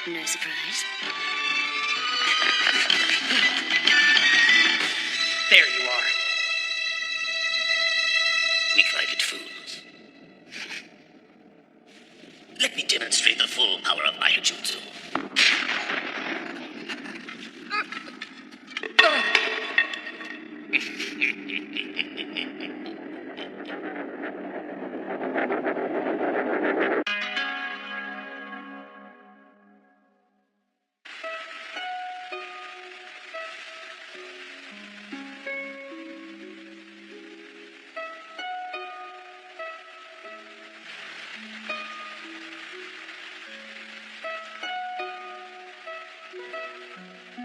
No surprise. There you are. Weak-minded fools. Let me demonstrate the full power of my jutsu.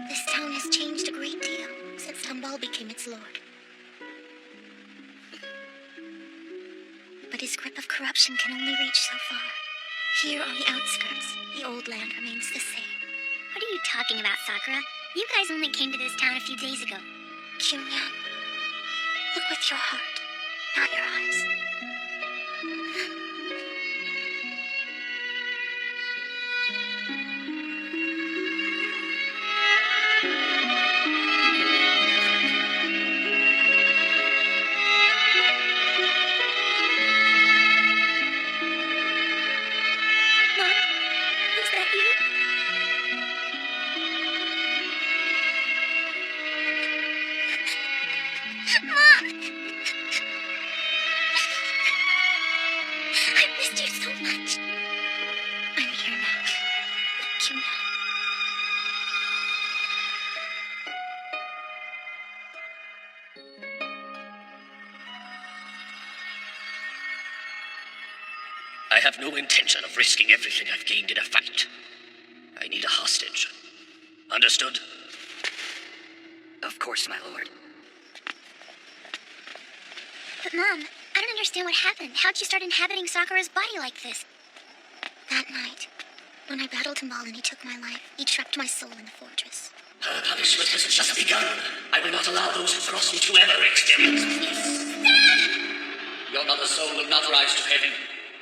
This town has changed a great deal since Tambal became its lord. But his grip of corruption can only reach so far. Here on the outskirts, the old land remains the same. What are you talking about, Sakura? You guys only came to this town a few days ago. Kyunyan, look with your heart, not your eyes. Is that you? Mom! I missed you so much. I'm here now. Thank you now. I have no intention of risking everything I've gained in a fight. I need a hostage. Understood? Of course, my lord. But Mom, I don't understand what happened. How'd you start inhabiting Sakura's body like this? That night, when I battled Tambal and he took my life, he trapped my soul in the fortress. Her punishment has just begun. I will not allow those who cross me to ever experience peace. Your mother's soul will not rise to heaven,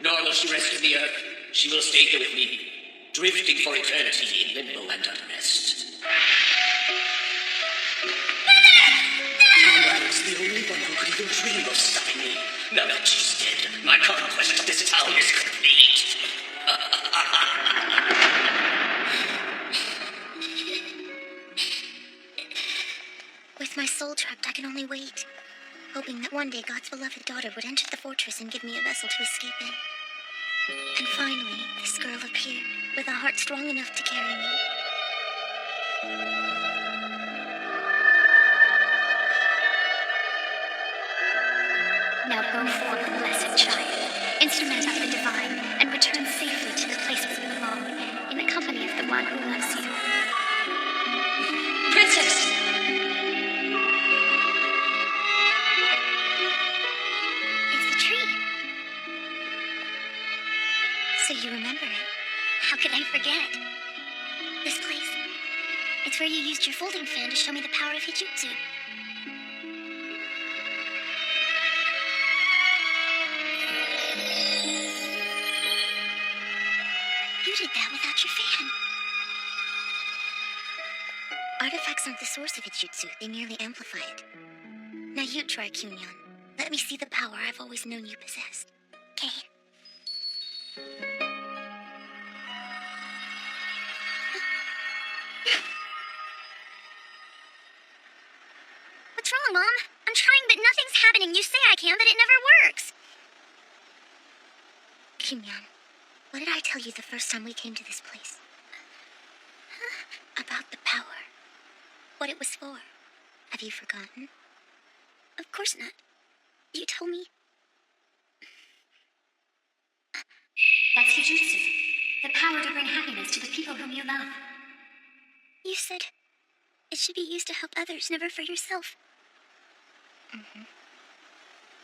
nor will she rest in the earth. She will stay here with me, drifting for eternity in limbo and unrest. Tamara is the only one who could even dream of stopping me. Now that she's dead, my conquest of this town is complete. With my soul trapped, I can only wait, hoping that one day God's beloved daughter would enter the fortress and give me a vessel to escape in. And finally, this girl appeared, with a heart strong enough to carry me. Now go forth, blessed child, instrument of the divine, and return safely to the place where you belong, in the company of the one who loves you. Princess! It's the tree. So you remember it? How could I forget? This place. It's where you used your folding fan to show me the power of Hijutsu. You did that without your fan. Artifacts aren't the source of Hijutsu, they merely amplify it. Now you try, Kyunyan. Let me see the power I've always known you possessed. Okay. What's wrong, Mom? I'm trying, but nothing's happening. You say I can, but it never works. Kyunyan, what did I tell you the first time we came to this place? About the power. What it was for. Have you forgotten? Of course not. You told me. That's Hijutsu. The power to bring happiness to the people. above. You said it should be used to help others, never for yourself.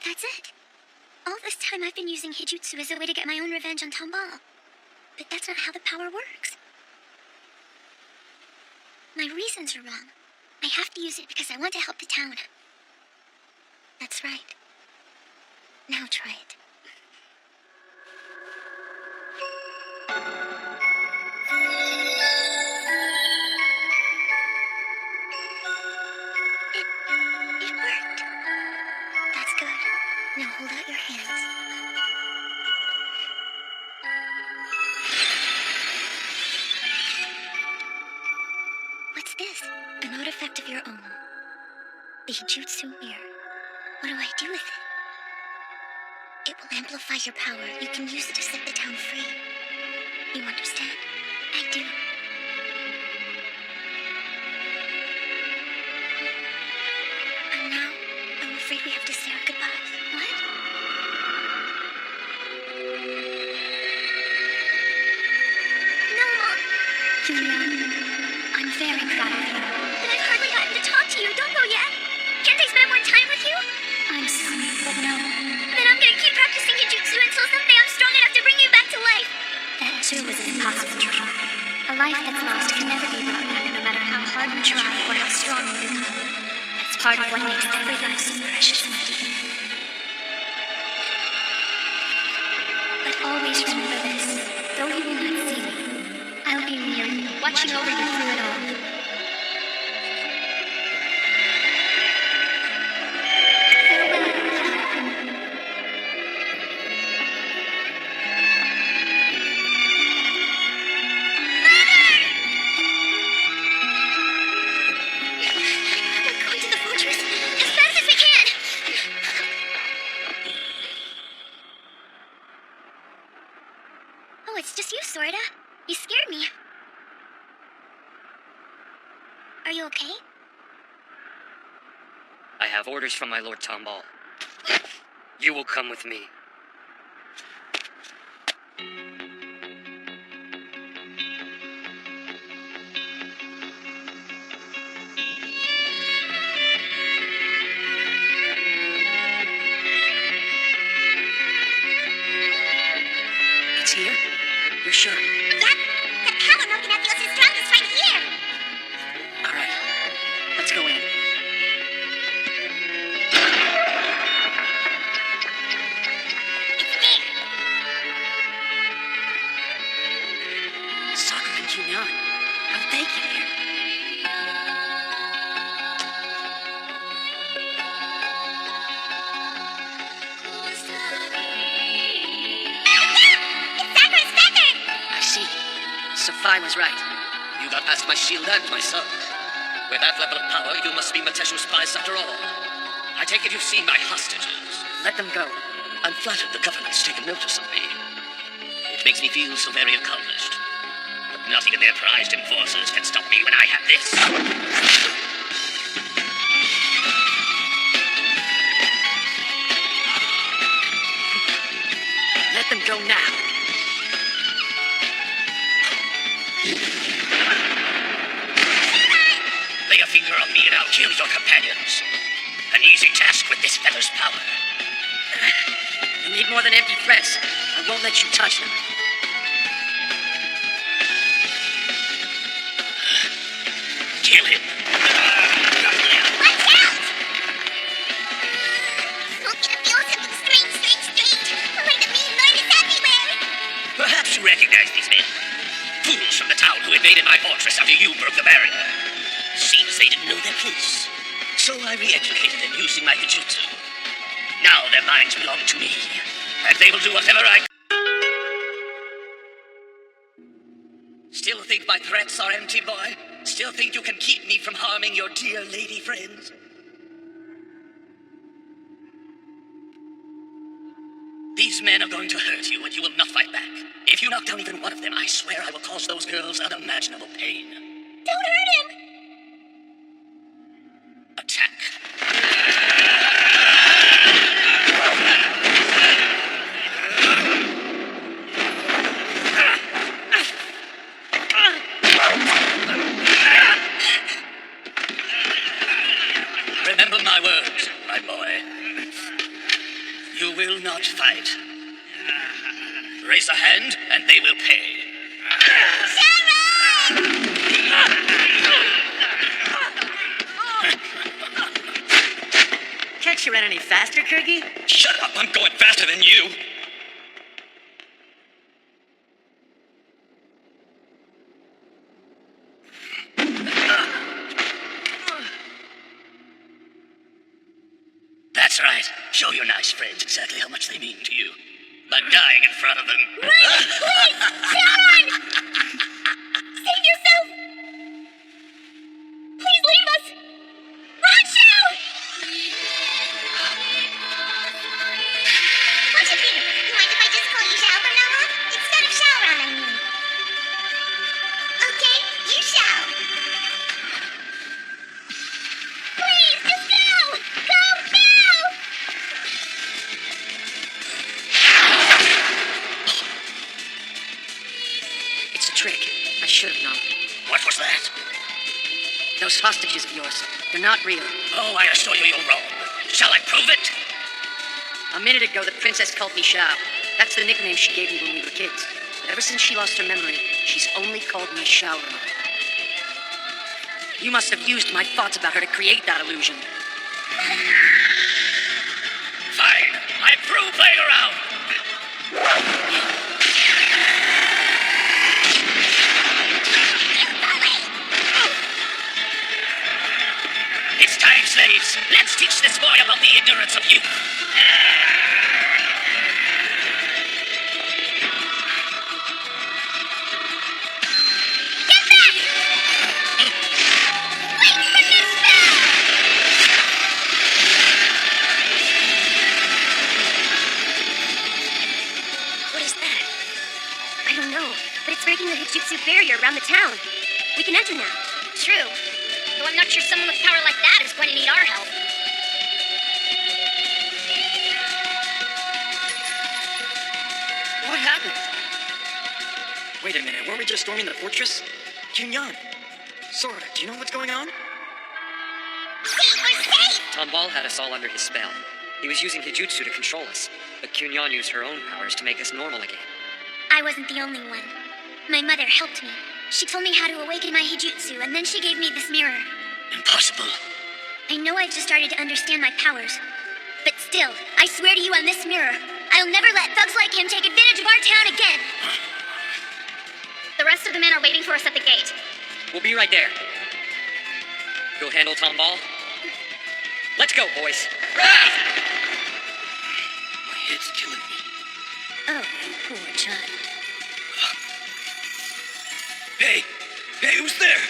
That's it. All this time I've been using Hijutsu as a way to get my own revenge on Tomball. But that's not how the power works. My reasons are wrong. I have to use it because I want to help the town. That's right. Now try it. It worked. That's good. Now hold out your hands. What's this? An artifact of your own. The Hijutsu mirror. What do I do with it? It will amplify your power. You can use it to set the town free. You understand? I do. And now, I'm afraid we have to say our goodbyes. What? No, Mom. Julia, I'm very proud of you. But I've hardly gotten to talk to you. Don't go yet. Can't I spend more time with you? I'm sorry, but no. Then I'm gonna keep practicing Hijutsu until someday I'm strong enough to bring you back to life. That too is an impossible dream. A life that's lost can never be brought back, no matter how hard you try or how strong you become. That's part of what makes every life so precious, my dear. But always remember this. Though you will not see me, I'll be near you, watching over you through it all. Oh, it's just you, Sorta. You scared me. Are you okay? I have orders from my Lord Tomball. You will come with me. It's here? You're sure? Yep. The power Mokinat feels is strongest right here. All right. Let's go in. It's there. Sakura and Yunyan. How'd they get here? It's Sakura's feather. I see. Sophie was right. You got past my shield and my sword. With that level of power, you must be Mateshu's spies after all. I take it you've seen my hostages. Let them go. I'm flattered the government's taken notice of me. It makes me feel so very accomplished. But not even their prized enforcers can stop me when I have this. Let them go now. Lay a finger on me and I'll kill your companions. An easy task with this feather's power. You need more than empty threats. I won't let you touch them. Kill him. Watch out! Mokinat feels something strange. Like the mean miners everywhere. Perhaps you recognize these men. Fools from the town who invaded my fortress after you broke the barrier. Seems they didn't know their place. So I re-educated them using my Hijutsu. Now their minds belong to me, and they will do whatever I... Still think my threats are empty, boy? Still think you can keep me from harming your dear lady friends? These men are going to hurt you, and you will not fight back. If you knock down even one of them, I swear I will cause those girls unimaginable pain. Don't hurt him. Attack. will not fight. Raise a hand, and they will pay. Can't you run any faster, Kirgy? Shut up, I'm going faster than you. That's right. Show your nice friends exactly how much they mean to you. By dying in front of them. Run! Please! Sharon! Save yourself! Please leave us! Run, Shao! What's your Peter? You mind if I just call you Shao from now on? Instead of Shaoran, I mean. Okay, you Shao. Please, just go! Go now! It's a trick. I should have known. What was that? Those hostages of yours, they're not real. Oh, I assure you you're wrong. Shall I prove it? A minute ago, the princess called me Shao. That's the nickname she gave me when we were kids. But ever since she lost her memory, she's only called me Shaoran. You must have used my thoughts about her to create that illusion. Fine. I approve playing around. It's time, slaves. Let's teach this boy about the ignorance of youth. Get back! Wait for this spell! What is that? I don't know, but it's breaking the Hijutsu barrier around the town. We can enter now. True. Though I'm not sure someone with power like that is going to need our help. What happened? Wait a minute, weren't we just storming the fortress? Kyunyan, Sora, do you know what's going on? See, we're safe! Tomball had us all under his spell. He was using Hijutsu to control us, but Kyunyan used her own powers to make us normal again. I wasn't the only one. My mother helped me. She told me how to awaken my Hijutsu, and then she gave me this mirror. Impossible. I know I've just started to understand my powers. But still, I swear to you on this mirror, I'll never let thugs like him take advantage of our town again. The rest of the men are waiting for us at the gate. We'll be right there. You'll handle Tomball? Let's go, boys. My head's killing me. Oh, poor child. Hey! Hey, who's there?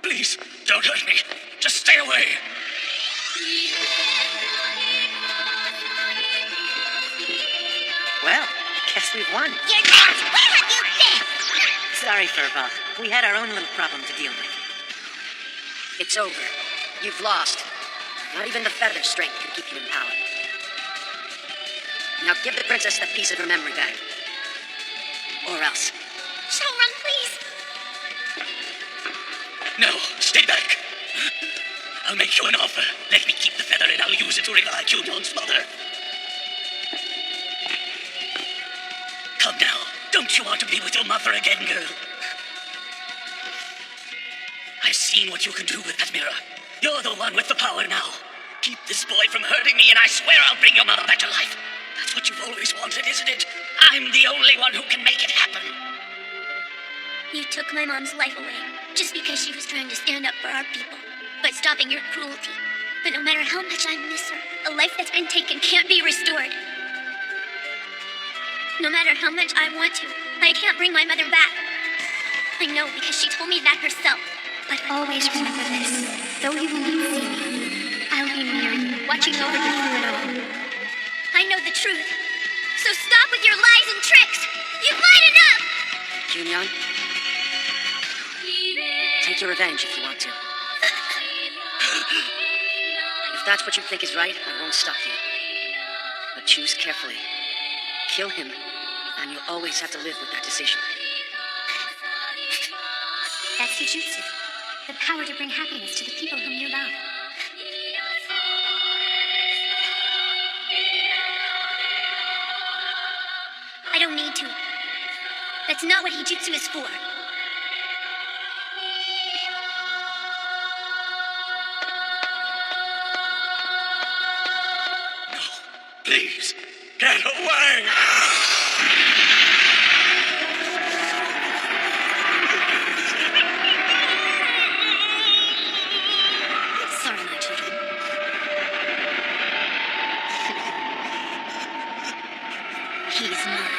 Please, don't hurt me. Just stay away. Well, guess we've won. You're nuts! Where have you been? Sorry, Furball. We had our own little problem to deal with. It's over. You've lost. Not even the feather strength can keep you in power. Now give the princess that piece of her memory back. Or else. Shaoran, please! No, stay back. I'll make you an offer. Let me keep the feather and I'll use it to revive Kyunyan's mother. Come now. Don't you want to be with your mother again, girl? I've seen what you can do with that mirror. You're the one with the power now. Keep this boy from hurting me and I swear I'll bring your mother back to life. That's what you've always wanted, isn't it? I'm the only one who can make it happen. You took my mom's life away, just because she was trying to stand up for our people, by stopping your cruelty. But no matter how much I miss her, a life that's been taken can't be restored. No matter how much I want to, I can't bring my mother back. I know because she told me that herself. But always remember this. Though you will not see me, I'll be near you, watching over you through it all. I know the truth. So stop with your lies and tricks! You've lied enough! Kyunyan, take your revenge if you want to. If that's what you think is right, I won't stop you. But choose carefully. Kill him, and you'll always have to live with that decision. Hijutsu. The power to bring happiness to the people whom you love. I don't need to. That's not what Hijutsu is for. Please, get away! Sorry, my children. He's mine.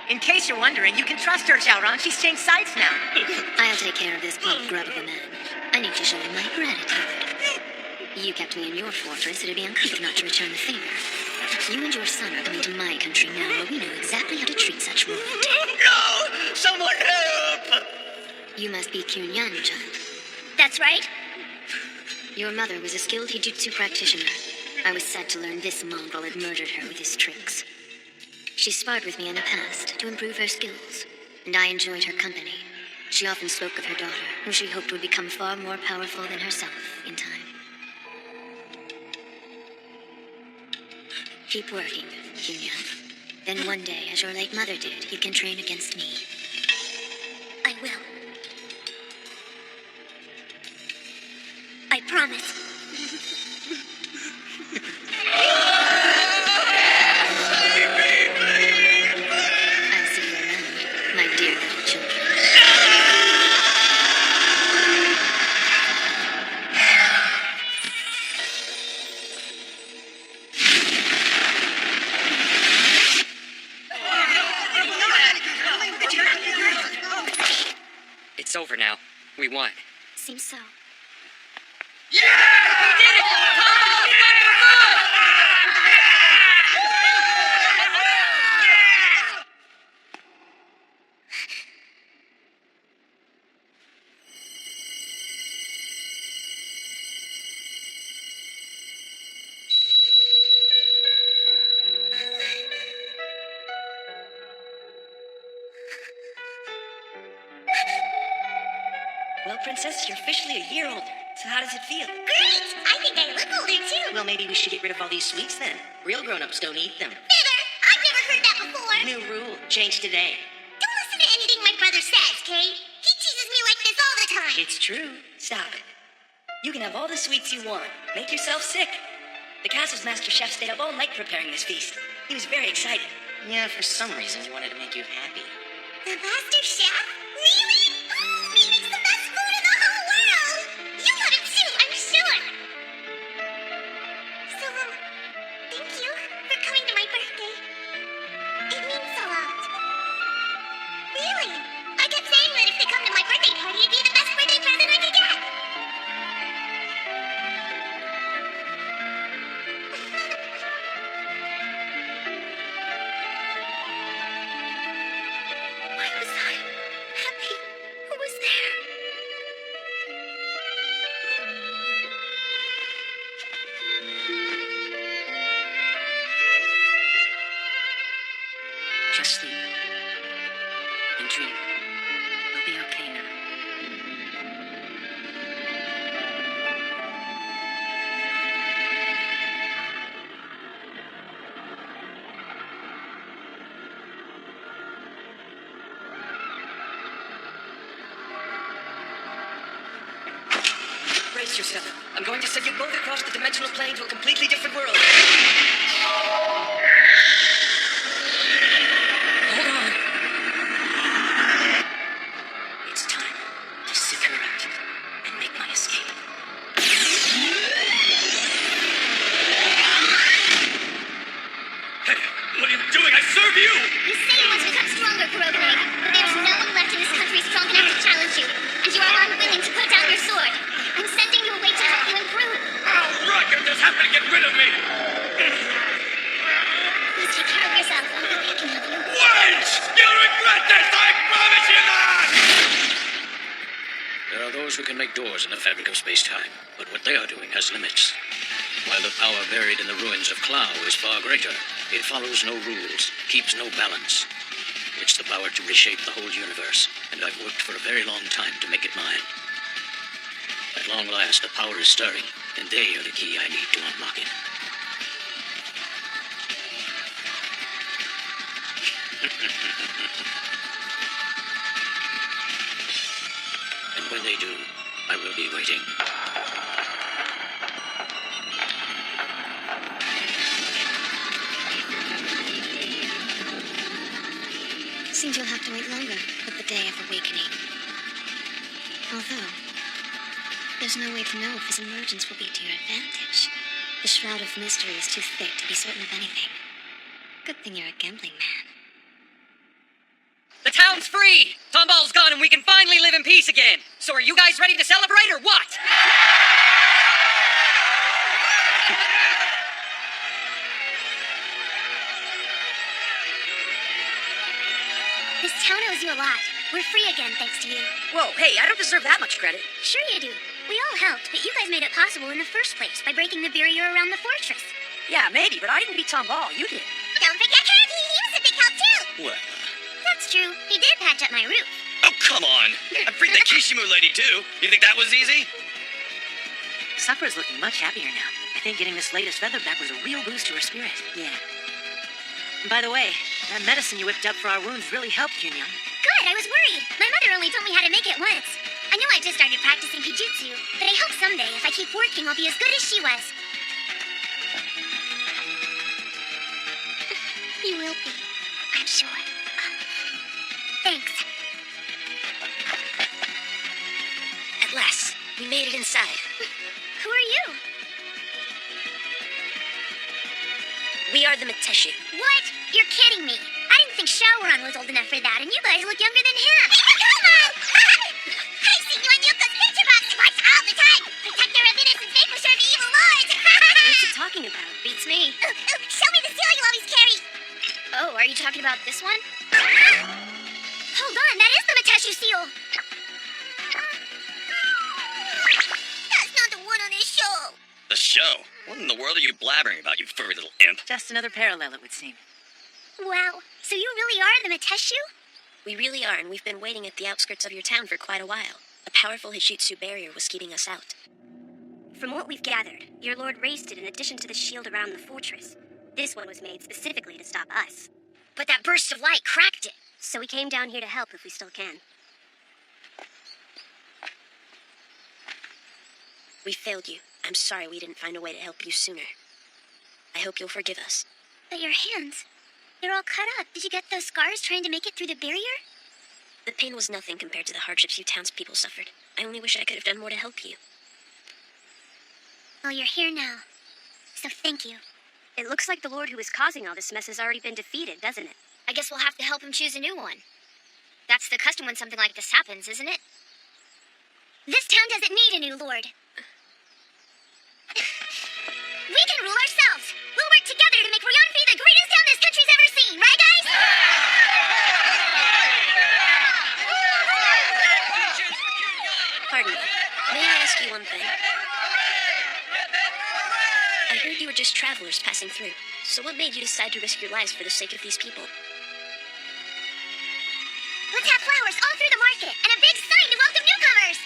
In case you're wondering, you can trust her, Xiaoran. She's changed sides now. I'll take care of this plump grub of a man. I need to show him my gratitude. You kept me in your fortress. It'd be uncouth not to return the favor. You and your son are coming to my country now, where we know exactly how to treat such royalty. No! Someone help! You must be Kyunyan, child. That's right. Your mother was a skilled Hijutsu practitioner. I was sad to learn this mongrel had murdered her with his tricks. She sparred with me in the past to improve her skills, and I enjoyed her company. She often spoke of her daughter, who she hoped would become far more powerful than herself in time. Keep working, Kyunyan. Then one day, as your late mother did, you can train against me. I will. I promise. I'll see you around, my dear little children. It's over now. We won. Seems so. Well, Princess, you're officially a year older. So how does it feel? Great! I think I look older too. Well, maybe we should get rid of all these sweets then. Real grown-ups don't eat them. Never! I've never heard that before. New rule. Change today. Don't listen to anything my brother says, Kay. He teases me like this all the time. It's true. Stop it. You can have all the sweets you want. Make yourself sick. The castle's master chef stayed up all night preparing this feast. He was very excited. Yeah, for some reason he wanted to make you happy. The master chef? Really? Oh, he makes the best food in the whole world. You love it too, I'm sure. So, thank you for coming to my birthday. It means a lot. Really? I kept saying that if they come to my birthday party, it'd be the best birthday present I could get. Why was I happy? Who was there? Just sleep. And dream. We'll be okay now. Brace yourself. I'm going to send you both across the dimensional plane to a completely different world. Hold on. It's time to seek her out and make my escape. rid of me! Please take care of yourself. I'll be back and help you. Wait! You'll regret this! I promise you that! There are those who can make doors in the fabric of space-time, but what they are doing has limits. While the power buried in the ruins of Clow is far greater, it follows no rules, keeps no balance. It's the power to reshape the whole universe, and I've worked for a very long time to make it mine. At long last, the power is stirring, and they are the key I need to unlock it. And when they do, I will be waiting. Seems you'll have to wait longer for the day of awakening. Although, there's no way to know if his emergence will be to your advantage. The shroud of mystery is too thick to be certain of anything. Good thing you're a gambling man. The town's free! Tomball's gone and we can finally live in peace again! So are you guys ready to celebrate or what? This town owes you a lot. We're free again, thanks to you. Whoa, hey, I don't deserve that much credit. Sure you do. We all helped, but you guys made it possible in the first place by breaking the barrier around the fortress. Yeah, maybe, but I didn't beat Tomball. You did. Don't forget Candy. He was a big help, too. Well, That's true. He did patch up my roof. oh, come on! I freed the Kishimu lady, too. You think that was easy? Sakura's looking much happier now. I think getting this latest feather back was a real boost to her spirit. Yeah. By the way, that medicine you whipped up for our wounds really helped, Junyon. Good, I was worried. My mother only told me how to make it once. I know I just started practicing Kijutsu, but I hope someday, if I keep working, I'll be as good as she was. You will be, I'm sure. Thanks. At last, we made it inside. Who are you? We are the Meteshi. What? You're kidding me. I didn't think Shaoran was old enough for that, and you guys look younger than him. Come on! I've seen you on Yuko's picture box watch all the time. Protector of innocence, vanquisher of evil lords. What's he talking about? Beats me. Show me the seal you always carry. Oh, are you talking about this one? Hold on, that is the Meteshi seal. That's not the one on this show. The show? What in the world are you blabbering about, you furry little imp? Just another parallel, it would seem. Wow, so you really are the Meteshu? We really are, and we've been waiting at the outskirts of your town for quite a while. A powerful Hijutsu barrier was keeping us out. From what we've gathered, your lord raised it in addition to the shield around the fortress. This one was made specifically to stop us. But that burst of light cracked it. So we came down here to help if we still can. We failed you. I'm sorry we didn't find a way to help you sooner. I hope you'll forgive us. But your hands, they're all cut up. Did you get those scars trying to make it through the barrier? The pain was nothing compared to the hardships you townspeople suffered. I only wish I could have done more to help you. Well, you're here now. So thank you. It looks like the lord who is causing all this mess has already been defeated, doesn't it? I guess we'll have to help him choose a new one. That's the custom when something like this happens, isn't it? This town doesn't need a new lord. We can rule ourselves. We'll work together to make Ryonfi the greatest town this country's ever seen, right, guys? Pardon me. May I ask you one thing? I heard you were just travelers passing through. So what made you decide to risk your lives for the sake of these people? Let's have flowers all through the market and a big sign to welcome newcomers.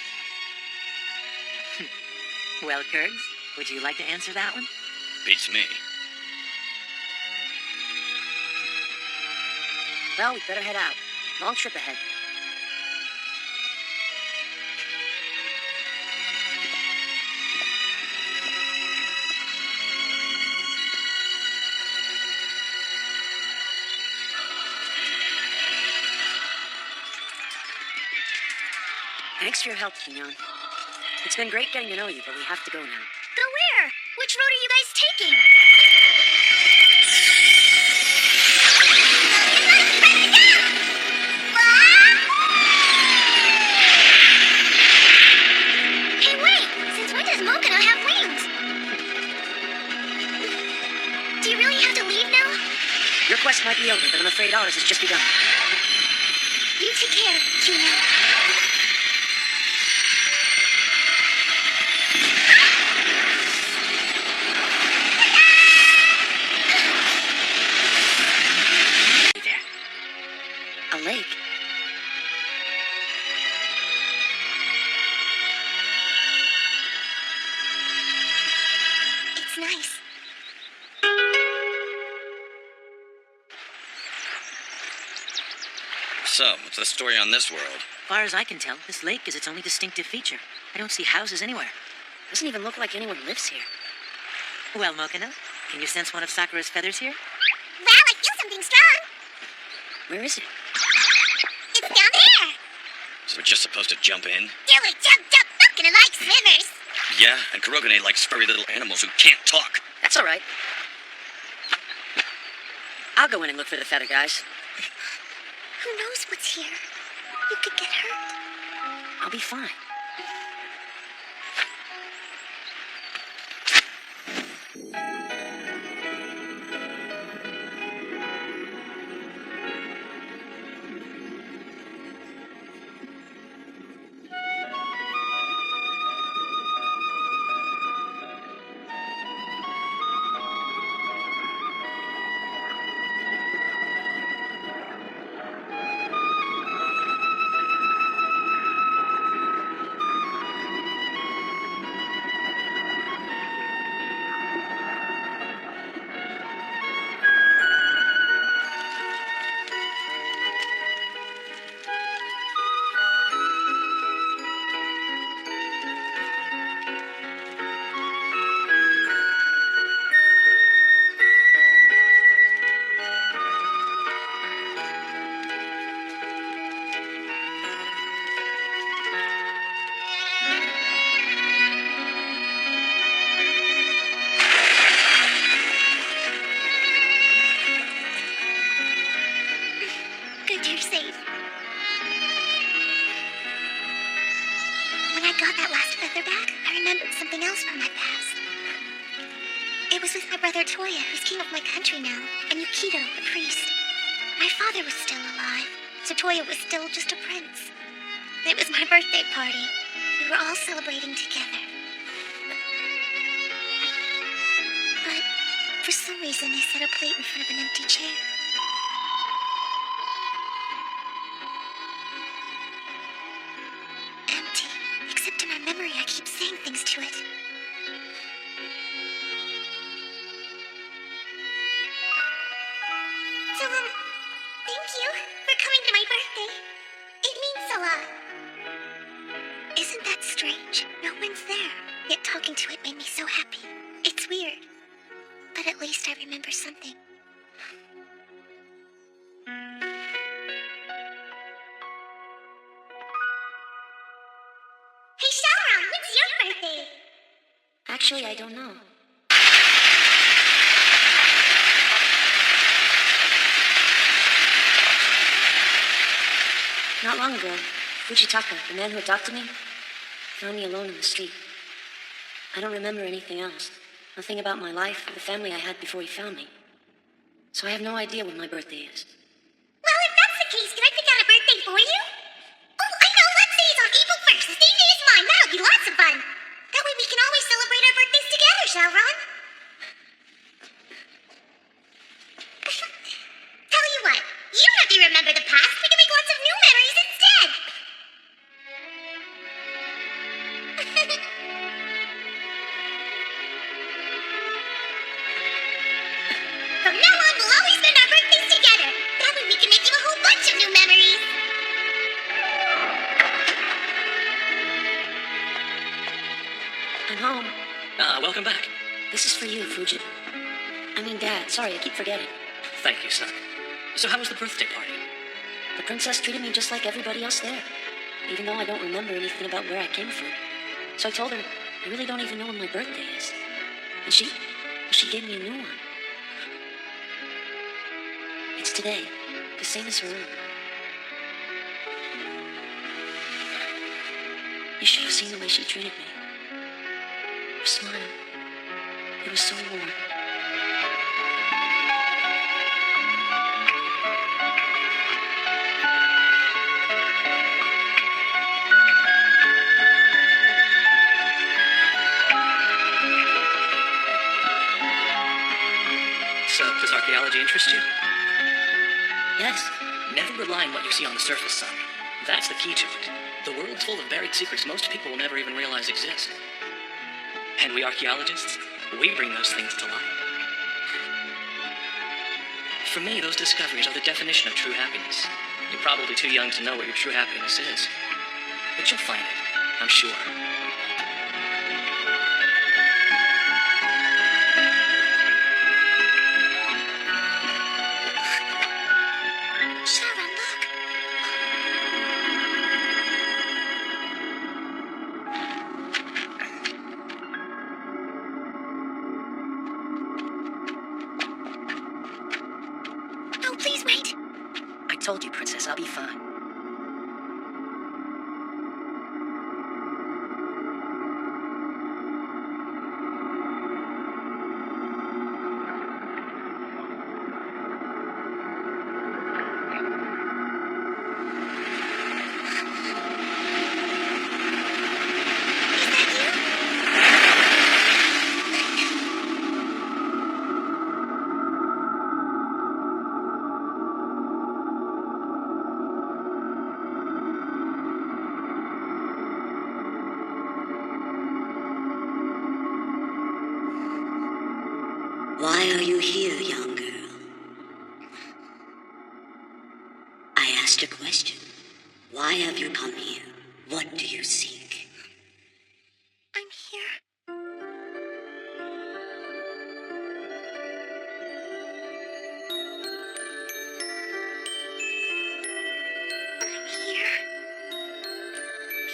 Well, Kurgs, would you like to answer that one? Beats me. Well, we better head out. Long trip ahead. Thanks for your help, Kinyon. It's been great getting to know you, but we have to go now. Go where? Which road are you guys taking? Hey, wait! Since when does Mokano have wings? be over, but I'm afraid ours has just begun. You take care, Julia. A lake. It's nice. So, what's the story on this world? Far as I can tell, this lake is its only distinctive feature. I don't see houses anywhere. Doesn't even look like anyone lives here. Well, Mokino, can you sense one of Sakura's feathers here? Wow, I feel something strong. Where is it? It's down there. So we're just supposed to jump in? Do it, jump, jump. Not gonna like swimmers. Yeah, and Kurogane likes furry little animals who can't talk. That's all right. I'll go in and look for the feather guys. Who knows what's here? You could get hurt. I'll be fine. Good you're safe. When I got that last feather back, I remembered something else from my past. It was with my brother Toya, who's king of my country now, and Yukito, the priest. My father was still alive, so Toya was still just a prince. It was my birthday party. We were all celebrating together. But for some reason, they set a plate in front of an empty chair. Empty. Except in my memory, I keep saying things to it. So, thank you for coming to my birthday. It means a lot. Isn't that strange? No one's there. Yet talking to it made me so happy. It's weird. But at least I remember something. Hey, Shaoran, when's your birthday? Actually, I don't know. Not long ago, Fujitaka, the man who adopted me, found me alone in the street. I don't remember anything else. Nothing about my life or the family I had before he found me. So I have no idea when my birthday is. Well, if that's the case, can I pick out a birthday for you? Oh, I know, let's say it's on April 1st, the same day as mine. That'll be lots of fun. That way we can always celebrate our birthdays together, Shaoran. Tell you what, you don't have to remember the past. We can make lots of new memories instead. From now on, we'll always spend our birthdays together. That way we can make you a whole bunch of new memories. I'm home. Welcome back. This is for you, Fuji. I mean, Dad. Sorry, I keep forgetting. Thank you, son. So how was the birthday party? The princess treated me just like everybody else there, even though I don't remember anything about where I came from. So I told her, I really don't even know when my birthday is. And she gave me a new one. It's today, the same as her own. You should have seen the way she treated me. Her smile. It was so warm. archaeology interest you? Yes. Never rely on what you see on the surface, son. That's the key to it. The world's full of buried secrets most people will never even realize exist. And we archaeologists, we bring those things to light. For me, those discoveries are the definition of true happiness. You're probably too young to know what your true happiness is. But you'll find it, I'm sure. Sharon, look. Oh, please wait. I told you, Princess, I'll be fine. Why are you here, young girl? I asked a question. Why have you come here? What do you seek? I'm here. I'm here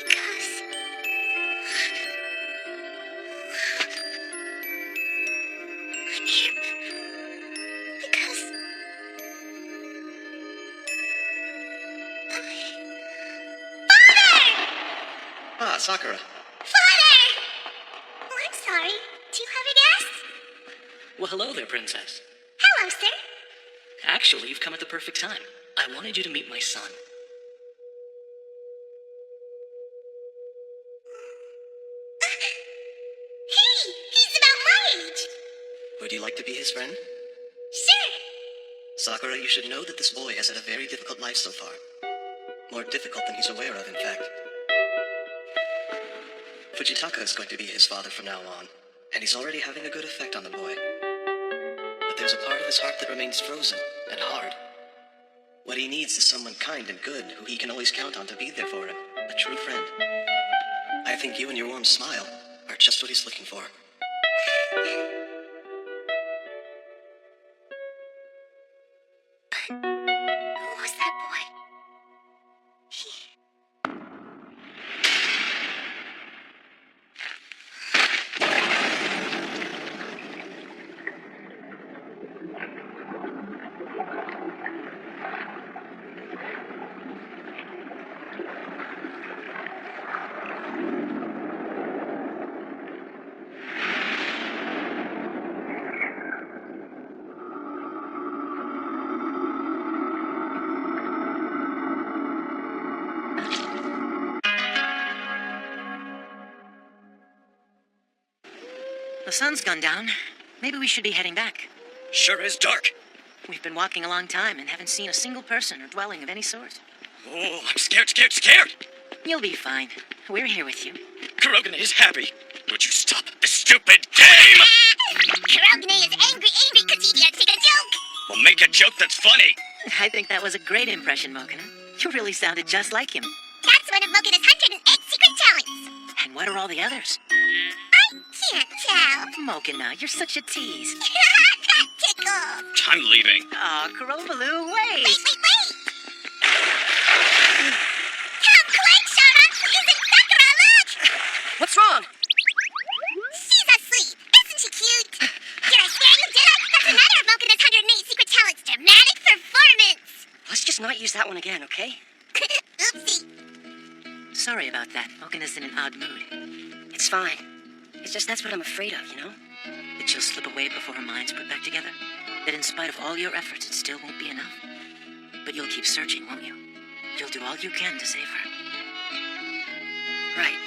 because I'm here because Ah, Sakura. Father! Oh, I'm sorry. Do you have a guest? Well, hello there, Princess. Hello, sir. Actually, you've come at the perfect time. I wanted you to meet my son. Hey, he's about my age. Would you like to be his friend? Sure. Sakura, you should know that this boy has had a very difficult life so far. More difficult than he's aware of, in fact. Fujitaka is going to be his father from now on, and he's already having a good effect on the boy. But there's a part of his heart that remains frozen and hard. What he needs is someone kind and good who he can always count on to be there for him, a true friend. I think you and your warm smile are just what he's looking for. Who was that boy? The sun's gone down. Maybe we should be heading back. Sure is dark. We've been walking a long time and haven't seen a single person or dwelling of any sort. Oh, I'm scared. You'll be fine. We're here with you. Kurogane is happy. Would you stop this stupid game? Kurogane is angry because he can't take a joke. Well, make a joke that's funny. I think that was a great impression, Mokina. You really sounded just like him. That's one of Mokina's 108 secret talents. And what are all the others? I can't tell. Mokina, you're such a tease. That tickles. I'm leaving. Aw, Kurobaloo, wait! Wait. Come quick, Sharon. Isn't Sakura, look? What's wrong? She's asleep. Isn't she cute? Did I scare you, did I? That's another of Mokina's 108 secret talents. Dramatic performance. Let's just not use that one again, okay? Oopsie. Sorry about that. Mokina's in an odd mood. It's fine. It's just that's what I'm afraid of, you know? That she'll slip away before her mind's put back together? That in spite of all your efforts, it still won't be enough? But you'll keep searching, won't you? You'll do all you can to save her. Right.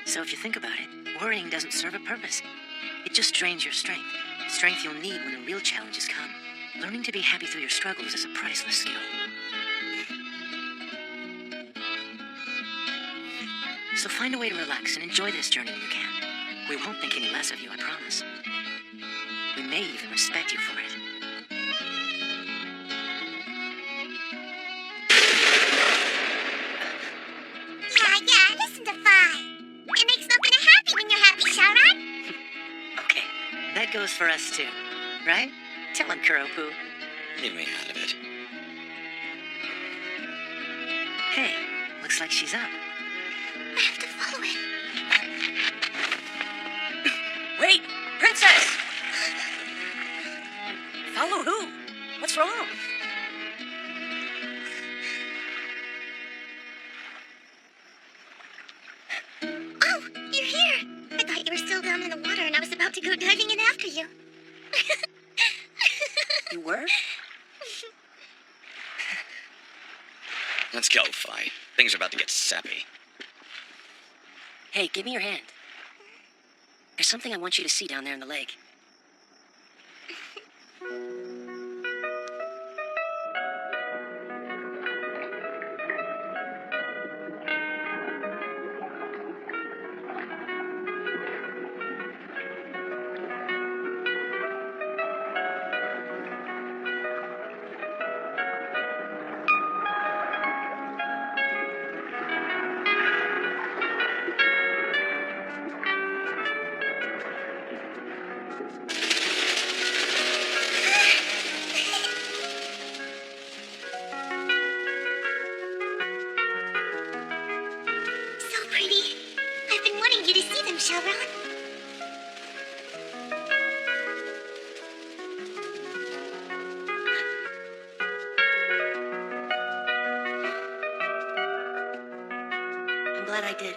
So if you think about it, worrying doesn't serve a purpose. It just drains your strength. Strength you'll need when the real challenges come. Learning to be happy through your struggles is a priceless skill. So find a way to relax and enjoy this journey when you can. We won't think any less of you, I promise. We may even respect you for it. Yeah, listen to Vi. It makes Mokina happy when you're happy, Shaoran. Okay, that goes for us too, right? Tell him, Kuropu. Leave me out of it. Hey, looks like she's up. I have to follow it. Wait! Princess! Follow who? What's wrong? Oh, you're here. I thought you were still down in the water and I was about to go diving in after you. You were? Let's go, Fi. Things are about to get sappy. Hey, give me your hand. There's something I want you to see down there in the lake. So pretty. I've been wanting you to see them, Shaoran. I'm glad I did.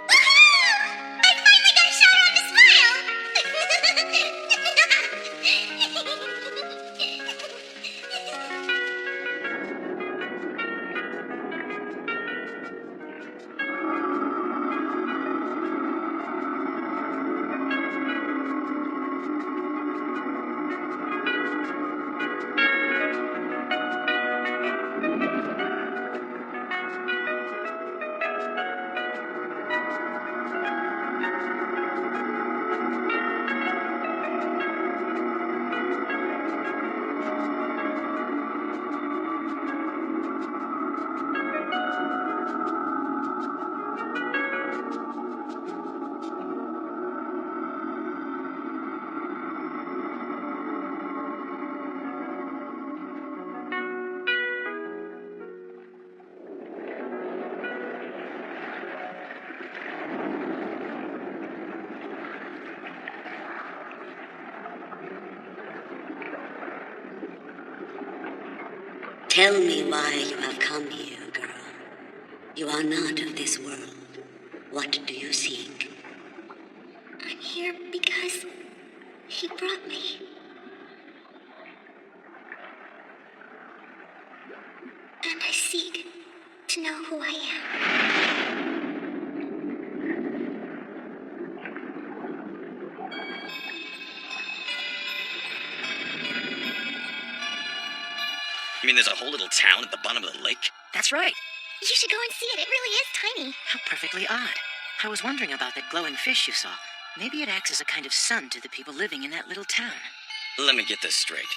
I finally got Shaoran to smile! Tell me why you have come here, girl. You are not of this world. What do you seek? I'm here because he brought me. And I seek to know who I am. You mean there's a whole little town at the bottom of the lake? That's right. You should go and see it. It really is tiny. How perfectly odd. I was wondering about that glowing fish you saw. Maybe it acts as a kind of sun to the people living in that little town. Let me get this straight.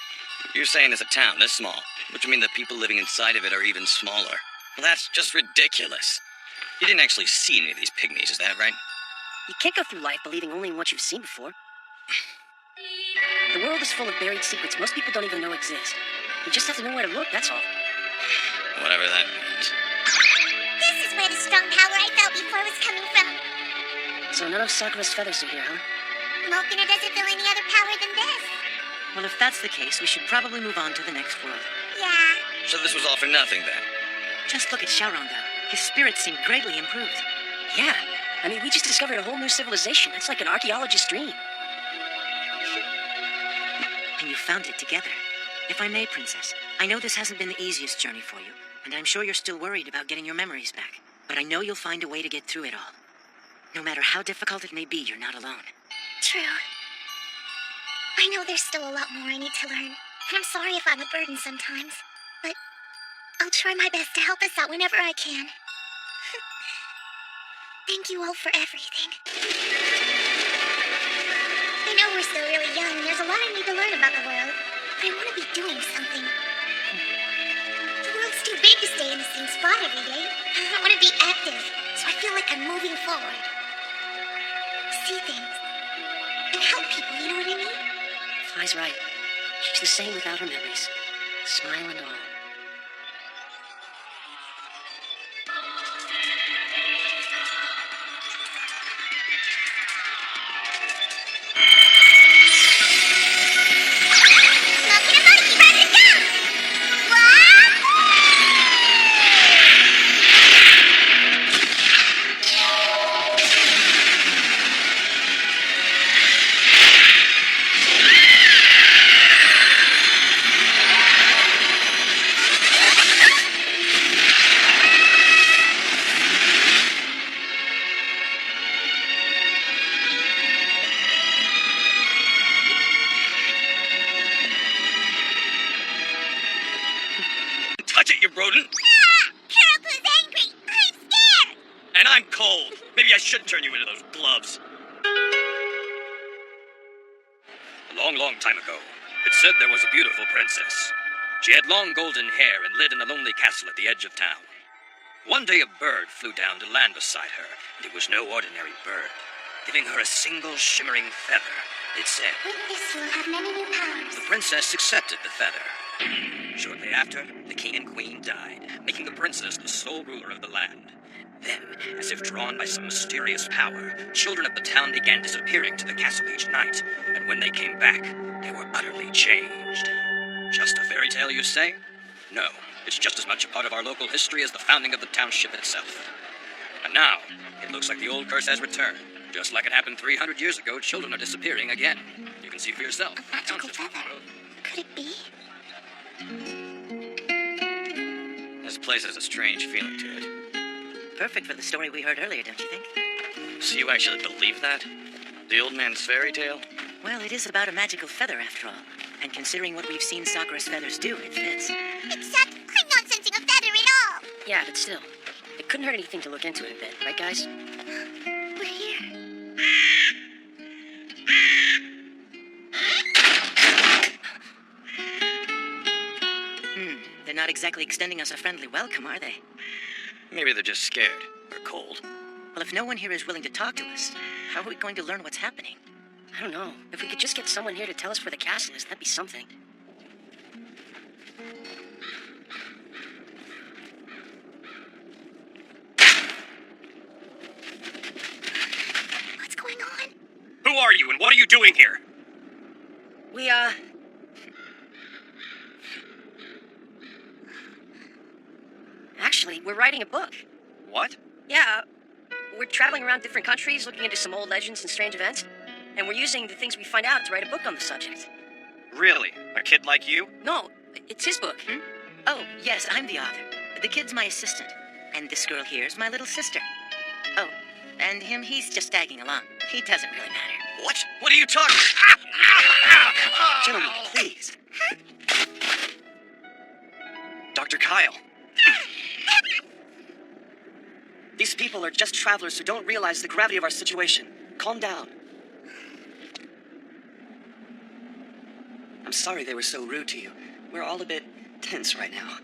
You're saying there's a town this small, which would mean the people living inside of it are even smaller. Well, that's just ridiculous. You didn't actually see any of these pygmies, is that right? You can't go through life believing only in what you've seen before. The world is full of buried secrets most people don't even know exist. You just have to know where to look, that's all. Whatever that means. This is where the strong power I felt before was coming from. So none of Sakura's feathers are here, huh? Mokina doesn't feel any other power than this. Well, if that's the case, we should probably move on to the next world. Yeah. So this was all for nothing, then? Just look at Shaoran, though. His spirits seem greatly improved. Yeah. I mean, we just discovered a whole new civilization. That's like an archaeologist's dream. And you found it together. If I may, Princess, I know this hasn't been the easiest journey for you, and I'm sure you're still worried about getting your memories back. But I know you'll find a way to get through it all. No matter how difficult it may be, you're not alone. True. I know there's still a lot more I need to learn, and I'm sorry if I'm a burden sometimes, but I'll try my best to help us out whenever I can. Thank you all for everything. I know we're still really young, and there's a lot I need to learn about the world, but I want to be doing something. The world's too big to stay in the same spot every day. I want to be active, so I feel like I'm moving forward. See things. And help people, you know what I mean? Fly's right. She's the same without her memories. Smile and all. Touch it, you rodent! Caribou's angry! I'm scared! And I'm cold. Maybe I should turn you into those gloves. A long, long time ago, it said there was a beautiful princess. She had long golden hair and lived in a lonely castle at the edge of town. One day a bird flew down to land beside her, and it was no ordinary bird. Giving her a single shimmering feather, it said, With this, you will have many new powers. the princess accepted the feather. Shortly after, the king and queen died, making the princess the sole ruler of the land. Then, as if drawn by some mysterious power, children of the town began disappearing to the castle each night, and when they came back, they were utterly changed. Just a fairy tale, you say? No, it's just as much a part of our local history as the founding of the township itself. And now, it looks like the old curse has returned. Just like it happened 300 years ago, children are disappearing again. You can see for yourself. A magical feather. Could it be? This place has a strange feeling to it. Perfect for the story we heard earlier, don't you think? So you actually believe that? The old man's fairy tale? Well, it is about a magical feather, after all. And considering what we've seen Sakura's feathers do, it fits. Except, I'm not sensing a feather at all! Yeah, but still. It couldn't hurt anything to look into it a bit, right, guys? We're here. They're not exactly extending us a friendly welcome, are they? Maybe they're just scared. Or cold. Well, if no one here is willing to talk to us, how are we going to learn what's happening? I don't know. If we could just get someone here to tell us where the castle is, that'd be something. What's going on? Who are you and what are you doing here? We, Actually, we're writing a book. What? Yeah, we're traveling around different countries, looking into some old legends and strange events, and we're using the things we find out to write a book on the subject. Really? A kid like you? No, it's his book. Oh, yes, I'm the author. The kid's my assistant. And this girl here's my little sister. Oh, and him, he's just tagging along. He doesn't really matter. What? What are you talking? Gentlemen, please. Dr. Kyle. These people are just travelers who don't realize the gravity of our situation. Calm down. I'm sorry they were so rude to you. We're all a bit tense right now.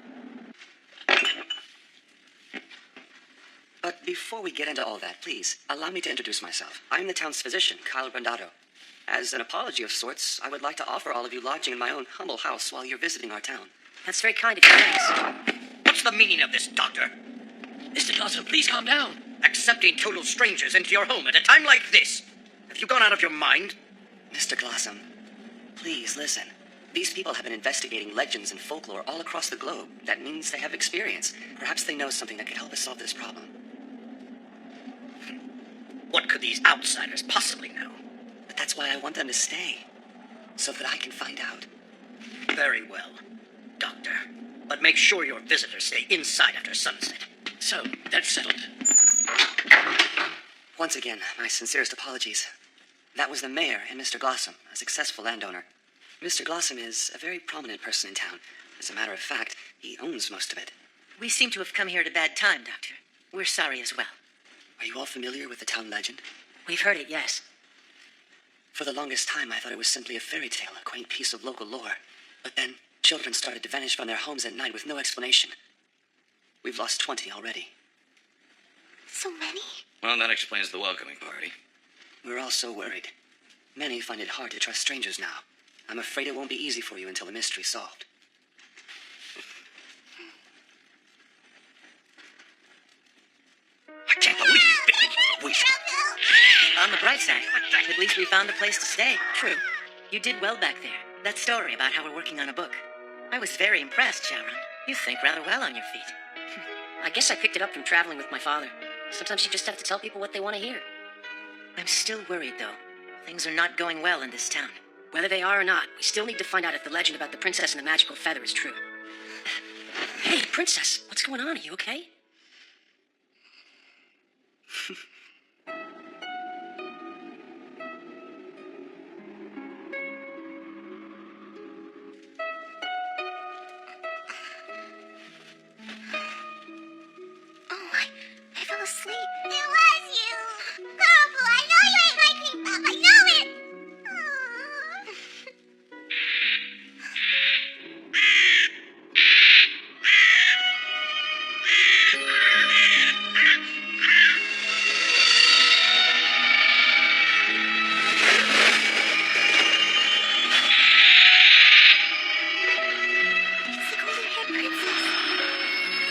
But before we get into all that, please, allow me to introduce myself. I'm the town's physician, Kyle Brandado. As an apology of sorts, I would like to offer all of you lodging in my own humble house while you're visiting our town. That's very kind of you, thanks. What's the meaning of this, Doctor? Mr. Dawson, please calm down. Accepting total strangers into your home at a time like this? Have you gone out of your mind? Mr. Glossum, please listen. These people have been investigating legends and folklore all across the globe. That means they have experience. Perhaps they know something that could help us solve this problem. What could these outsiders possibly know? But that's why I want them to stay. So that I can find out. Very well, Doctor. But make sure your visitors stay inside after sunset. So, that's settled. Once again, my sincerest apologies. That was the mayor and Mr. Glossom, a successful landowner. Mr. Glossom is a very prominent person in town. As a matter of fact, he owns most of it. We seem to have come here at a bad time, Doctor. We're sorry as well. Are you all familiar with the town legend? We've heard it, yes. For the longest time, I thought it was simply a fairy tale, a quaint piece of local lore. But then, children started to vanish from their homes at night with no explanation. We've lost 20 already. So many? Well, that explains the welcoming party. We're all so worried. Many find it hard to trust strangers now. I'm afraid it won't be easy for you until the mystery's solved. I can't believe we... On the bright side, at least we found a place to stay. True. You did well back there. That story about how we're working on a book. I was very impressed, Sharon. You think rather well on your feet. I guess I picked it up from traveling with my father. Sometimes you just have to tell people what they want to hear. I'm still worried, though. Things are not going well in this town. Whether they are or not, we still need to find out if the legend about the princess and the magical feather is true. Hey, princess, what's going on? Are you okay? Oh, I fell asleep. It was you! Purple, I know you ain't my cream puff, I know it! It's the golden-haired princess.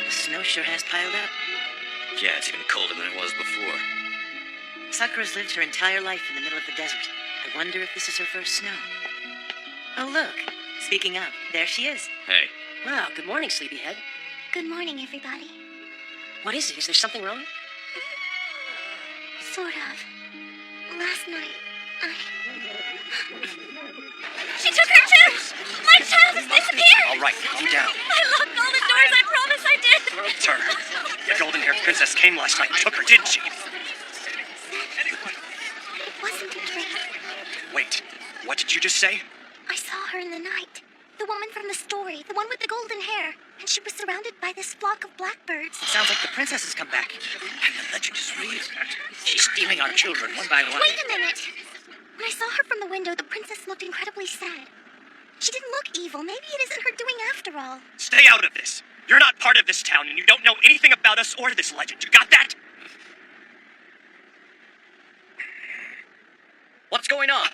The snow sure has piled up. Yeah, it's even colder than it was before. Sakura's lived her entire life in the middle of the desert. I wonder if this is her first snow. Oh, look. Speaking of, there she is. Hey, Wow, good morning, sleepyhead. Good morning, everybody. What is it? Is there something wrong? Sort of. Last night, She took her too! My child has disappeared! All right, calm down. I locked all the doors, I promise I did! Sir, the golden-haired princess came last night and took her, didn't she? it wasn't a dream. Wait, what did you just say? I saw her in the night. The woman from the story, the one with the golden hair. And she was surrounded by this flock of blackbirds. It sounds like the princess has come back. And the legend is real. She's stealing our children one by one. Wait a minute! When I saw her from the window, the princess looked incredibly sad. She didn't look evil. Maybe it isn't her doing after all. Stay out of this. You're not part of this town, and you don't know anything about us or this legend. You got that? What's going on?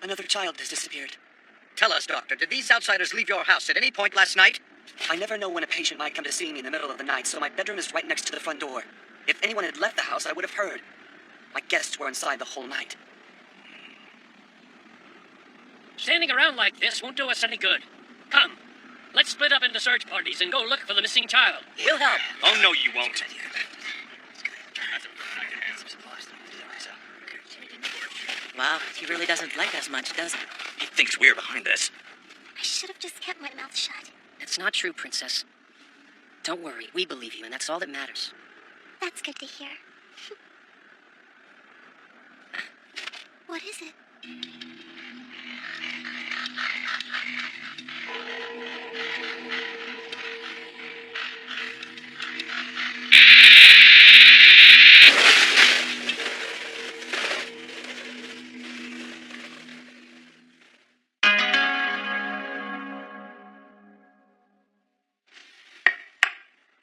Another child has disappeared. Tell us, Doctor, did these outsiders leave your house at any point last night? I never know when a patient might come to see me in the middle of the night, so my bedroom is right next to the front door. If anyone had left the house, I would have heard. My guests were inside the whole night. Standing around like this won't do us any good. Come, let's split up into search parties and go look for the missing child. We'll help. Oh, no, you won't. Wow, he really doesn't like us much, does he? He thinks we're behind this. I should have just kept my mouth shut. That's not true, princess. Don't worry, we believe you, and that's all that matters. That's good to hear. What is it?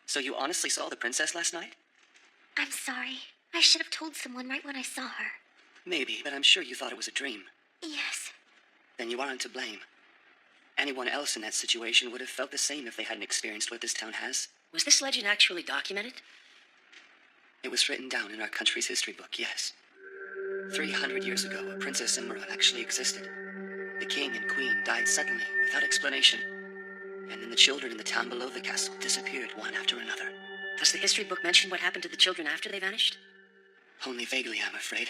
So you honestly saw the princess last night? I'm sorry. I should have told someone right when I saw her. Maybe, but I'm sure you thought it was a dream. Yes. Then you aren't to blame. Anyone else in that situation would have felt the same if they hadn't experienced what this town has. Was this legend actually documented? It was written down in our country's history book, yes. 300 years ago, a Princess Imran actually existed. The king and queen died suddenly, without explanation. And then the children in the town below the castle disappeared one after another. Does the history book mention what happened to the children after they vanished? Only vaguely, I'm afraid.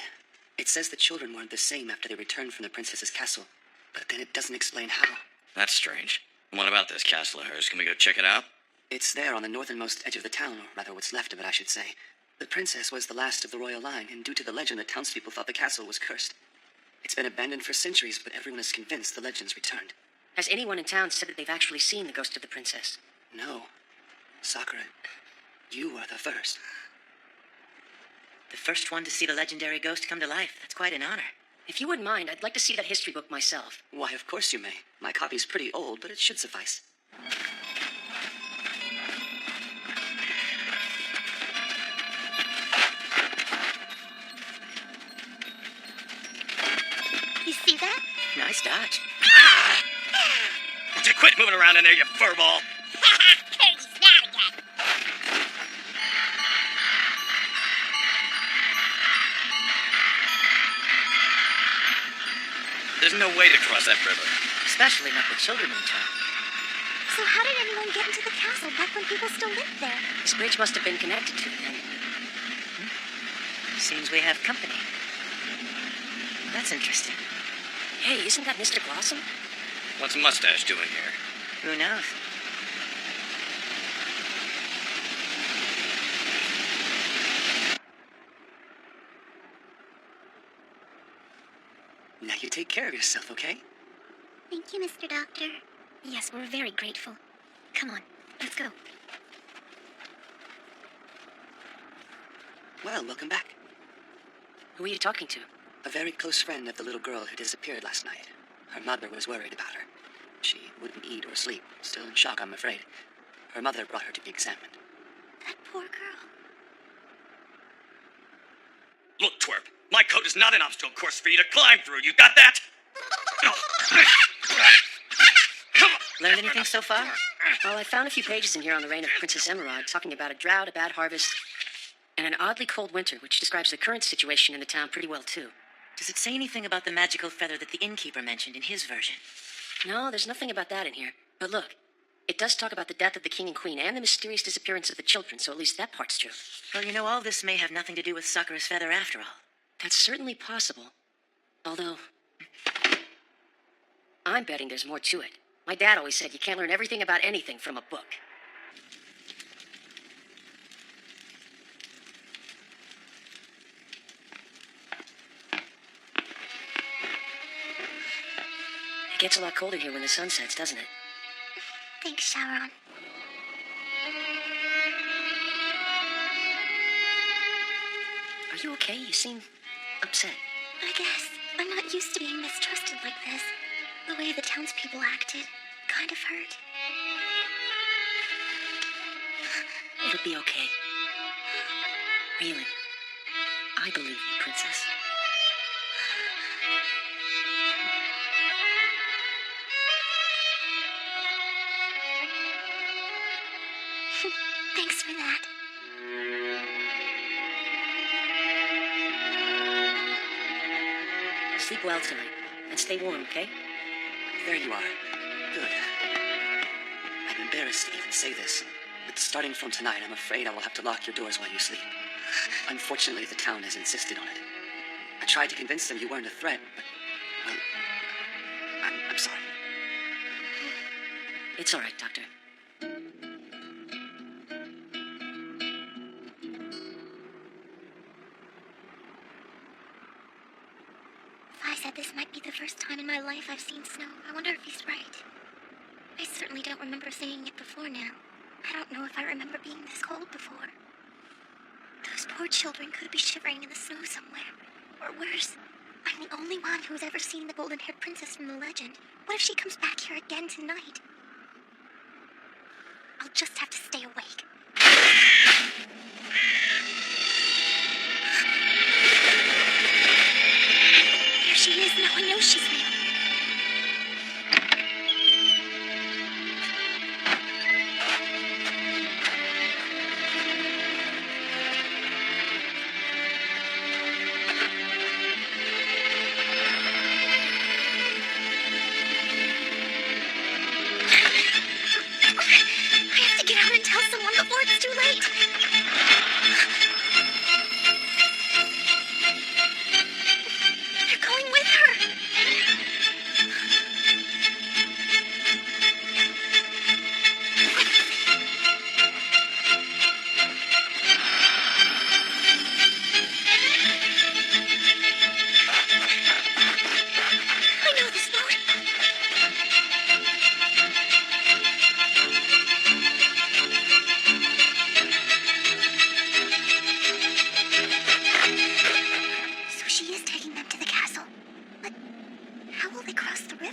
It says the children weren't the same after they returned from the princess's castle, but then it doesn't explain how. That's strange. What about this castle of hers? Can we go check it out? It's there on the northernmost edge of the town, or rather what's left of it, I should say. The princess was the last of the royal line, and due to the legend, the townspeople thought the castle was cursed. It's been abandoned for centuries, but everyone is convinced the legend's returned. Has anyone in town said that they've actually seen the ghost of the princess? No. Sakura, you are the first. The first one to see the legendary ghost come to life. That's quite an honor. If you wouldn't mind, I'd like to see that history book myself. Why, of course you may. My copy's pretty old, but it should suffice. You see that? Nice dodge. Would you quit moving around in there, you furball? Curdy's not again. There's no way to cross that river. Especially not with children in town. So how did anyone get into the castle back when people still lived there? This bridge must have been connected to it then. Seems we have company. That's interesting. Hey, isn't that Mr. Blossom? What's Mustache doing here? Who knows? Now you take care of yourself, okay? Thank you, Mr. Doctor. Yes, we're very grateful. Come on, let's go. Well, welcome back. Who are you talking to? A very close friend of the little girl who disappeared last night. Her mother was worried about her. She wouldn't eat or sleep. Still in shock, I'm afraid. Her mother brought her to be examined. That poor girl. Look, twerp. My code is not an obstacle course for you to climb through. You got that? Learned anything so far? Well, I found a few pages in here on the reign of Princess Emerald, talking about a drought, a bad harvest, and an oddly cold winter, which describes the current situation in the town pretty well, too. Does it say anything about the magical feather that the innkeeper mentioned in his version? No, there's nothing about that in here. But look, it does talk about the death of the king and queen and the mysterious disappearance of the children, so at least that part's true. Well, you know, all this may have nothing to do with Sakura's feather after all. That's certainly possible. Although, I'm betting there's more to it. My dad always said you can't learn everything about anything from a book. It gets a lot colder here when the sun sets, doesn't it? Thanks, Sharon. Are you okay? You seem upset. I guess I'm not used to being mistrusted like this. The way the townspeople acted kind of hurt. It'll be okay. Really. I believe you, Princess. Thanks for that. Sleep well tonight, and stay warm, okay? There you are. Good. I'm embarrassed to even say this, but starting from tonight, I'm afraid I will have to lock your doors while you sleep. Unfortunately, the town has insisted on it. I tried to convince them you weren't a threat, but, well, I'm sorry. It's all right, Doctor. I said this might be the first time in my life I've seen snow. I wonder if he's right. I certainly don't remember seeing it before now. I don't know if I remember being this cold before. Those poor children could be shivering in the snow somewhere. Or worse, I'm the only one who's ever seen the golden-haired princess from the legend. What if she comes back here again tonight? I'll just have to stay awake. There she is. Now I know she's real. I have to get out and tell someone before it's too late. They're going with her.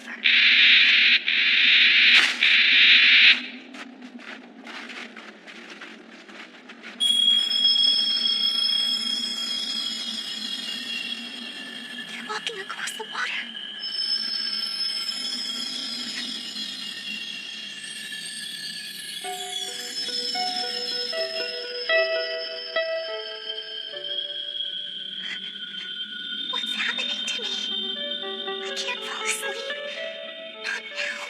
over. They're walking across the water. What's happening to me? I can't fall asleep. Not now.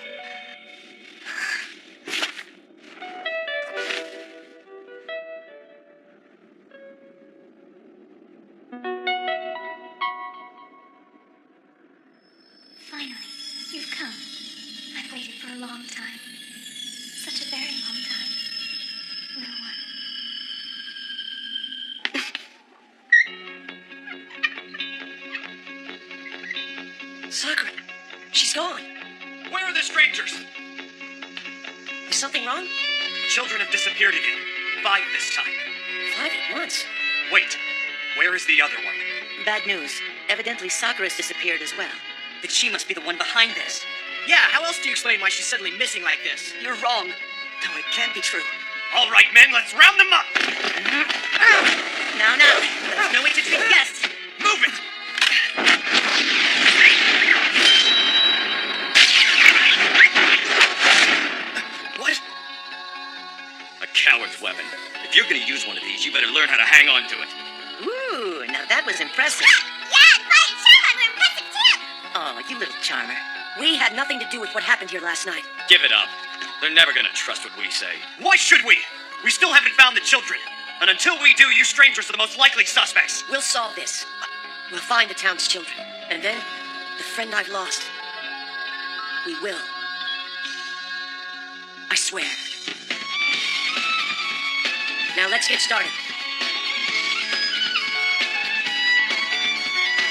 Finally, you've come. I've waited for a long time. Such a very long time. Little one. Sakura, she's gone. Where are the strangers? Is something wrong? Children have disappeared again. 5 this time. 5 at once. Wait, where is the other one? Bad news. Evidently Sakura's disappeared as well. Then she must be the one behind this. Yeah, how else do you explain why she's suddenly missing like this? You're wrong. No, it can't be true. All right, men, let's round them up! Now, there's no way to treat guests. Move it! What? A coward's weapon. If you're gonna use one of these, you better learn how to hang on to it. Ooh, now that was impressive. Yeah, my charm, we're impressive too! Oh, you little charmer. We had nothing to do with what happened here last night. Give it up. They're never gonna trust what we say. Why should we? We still haven't found the children. And until we do, you strangers are the most likely suspects. We'll solve this. We'll find the town's children. And then, the friend I've lost. We will. I swear. Now let's get started.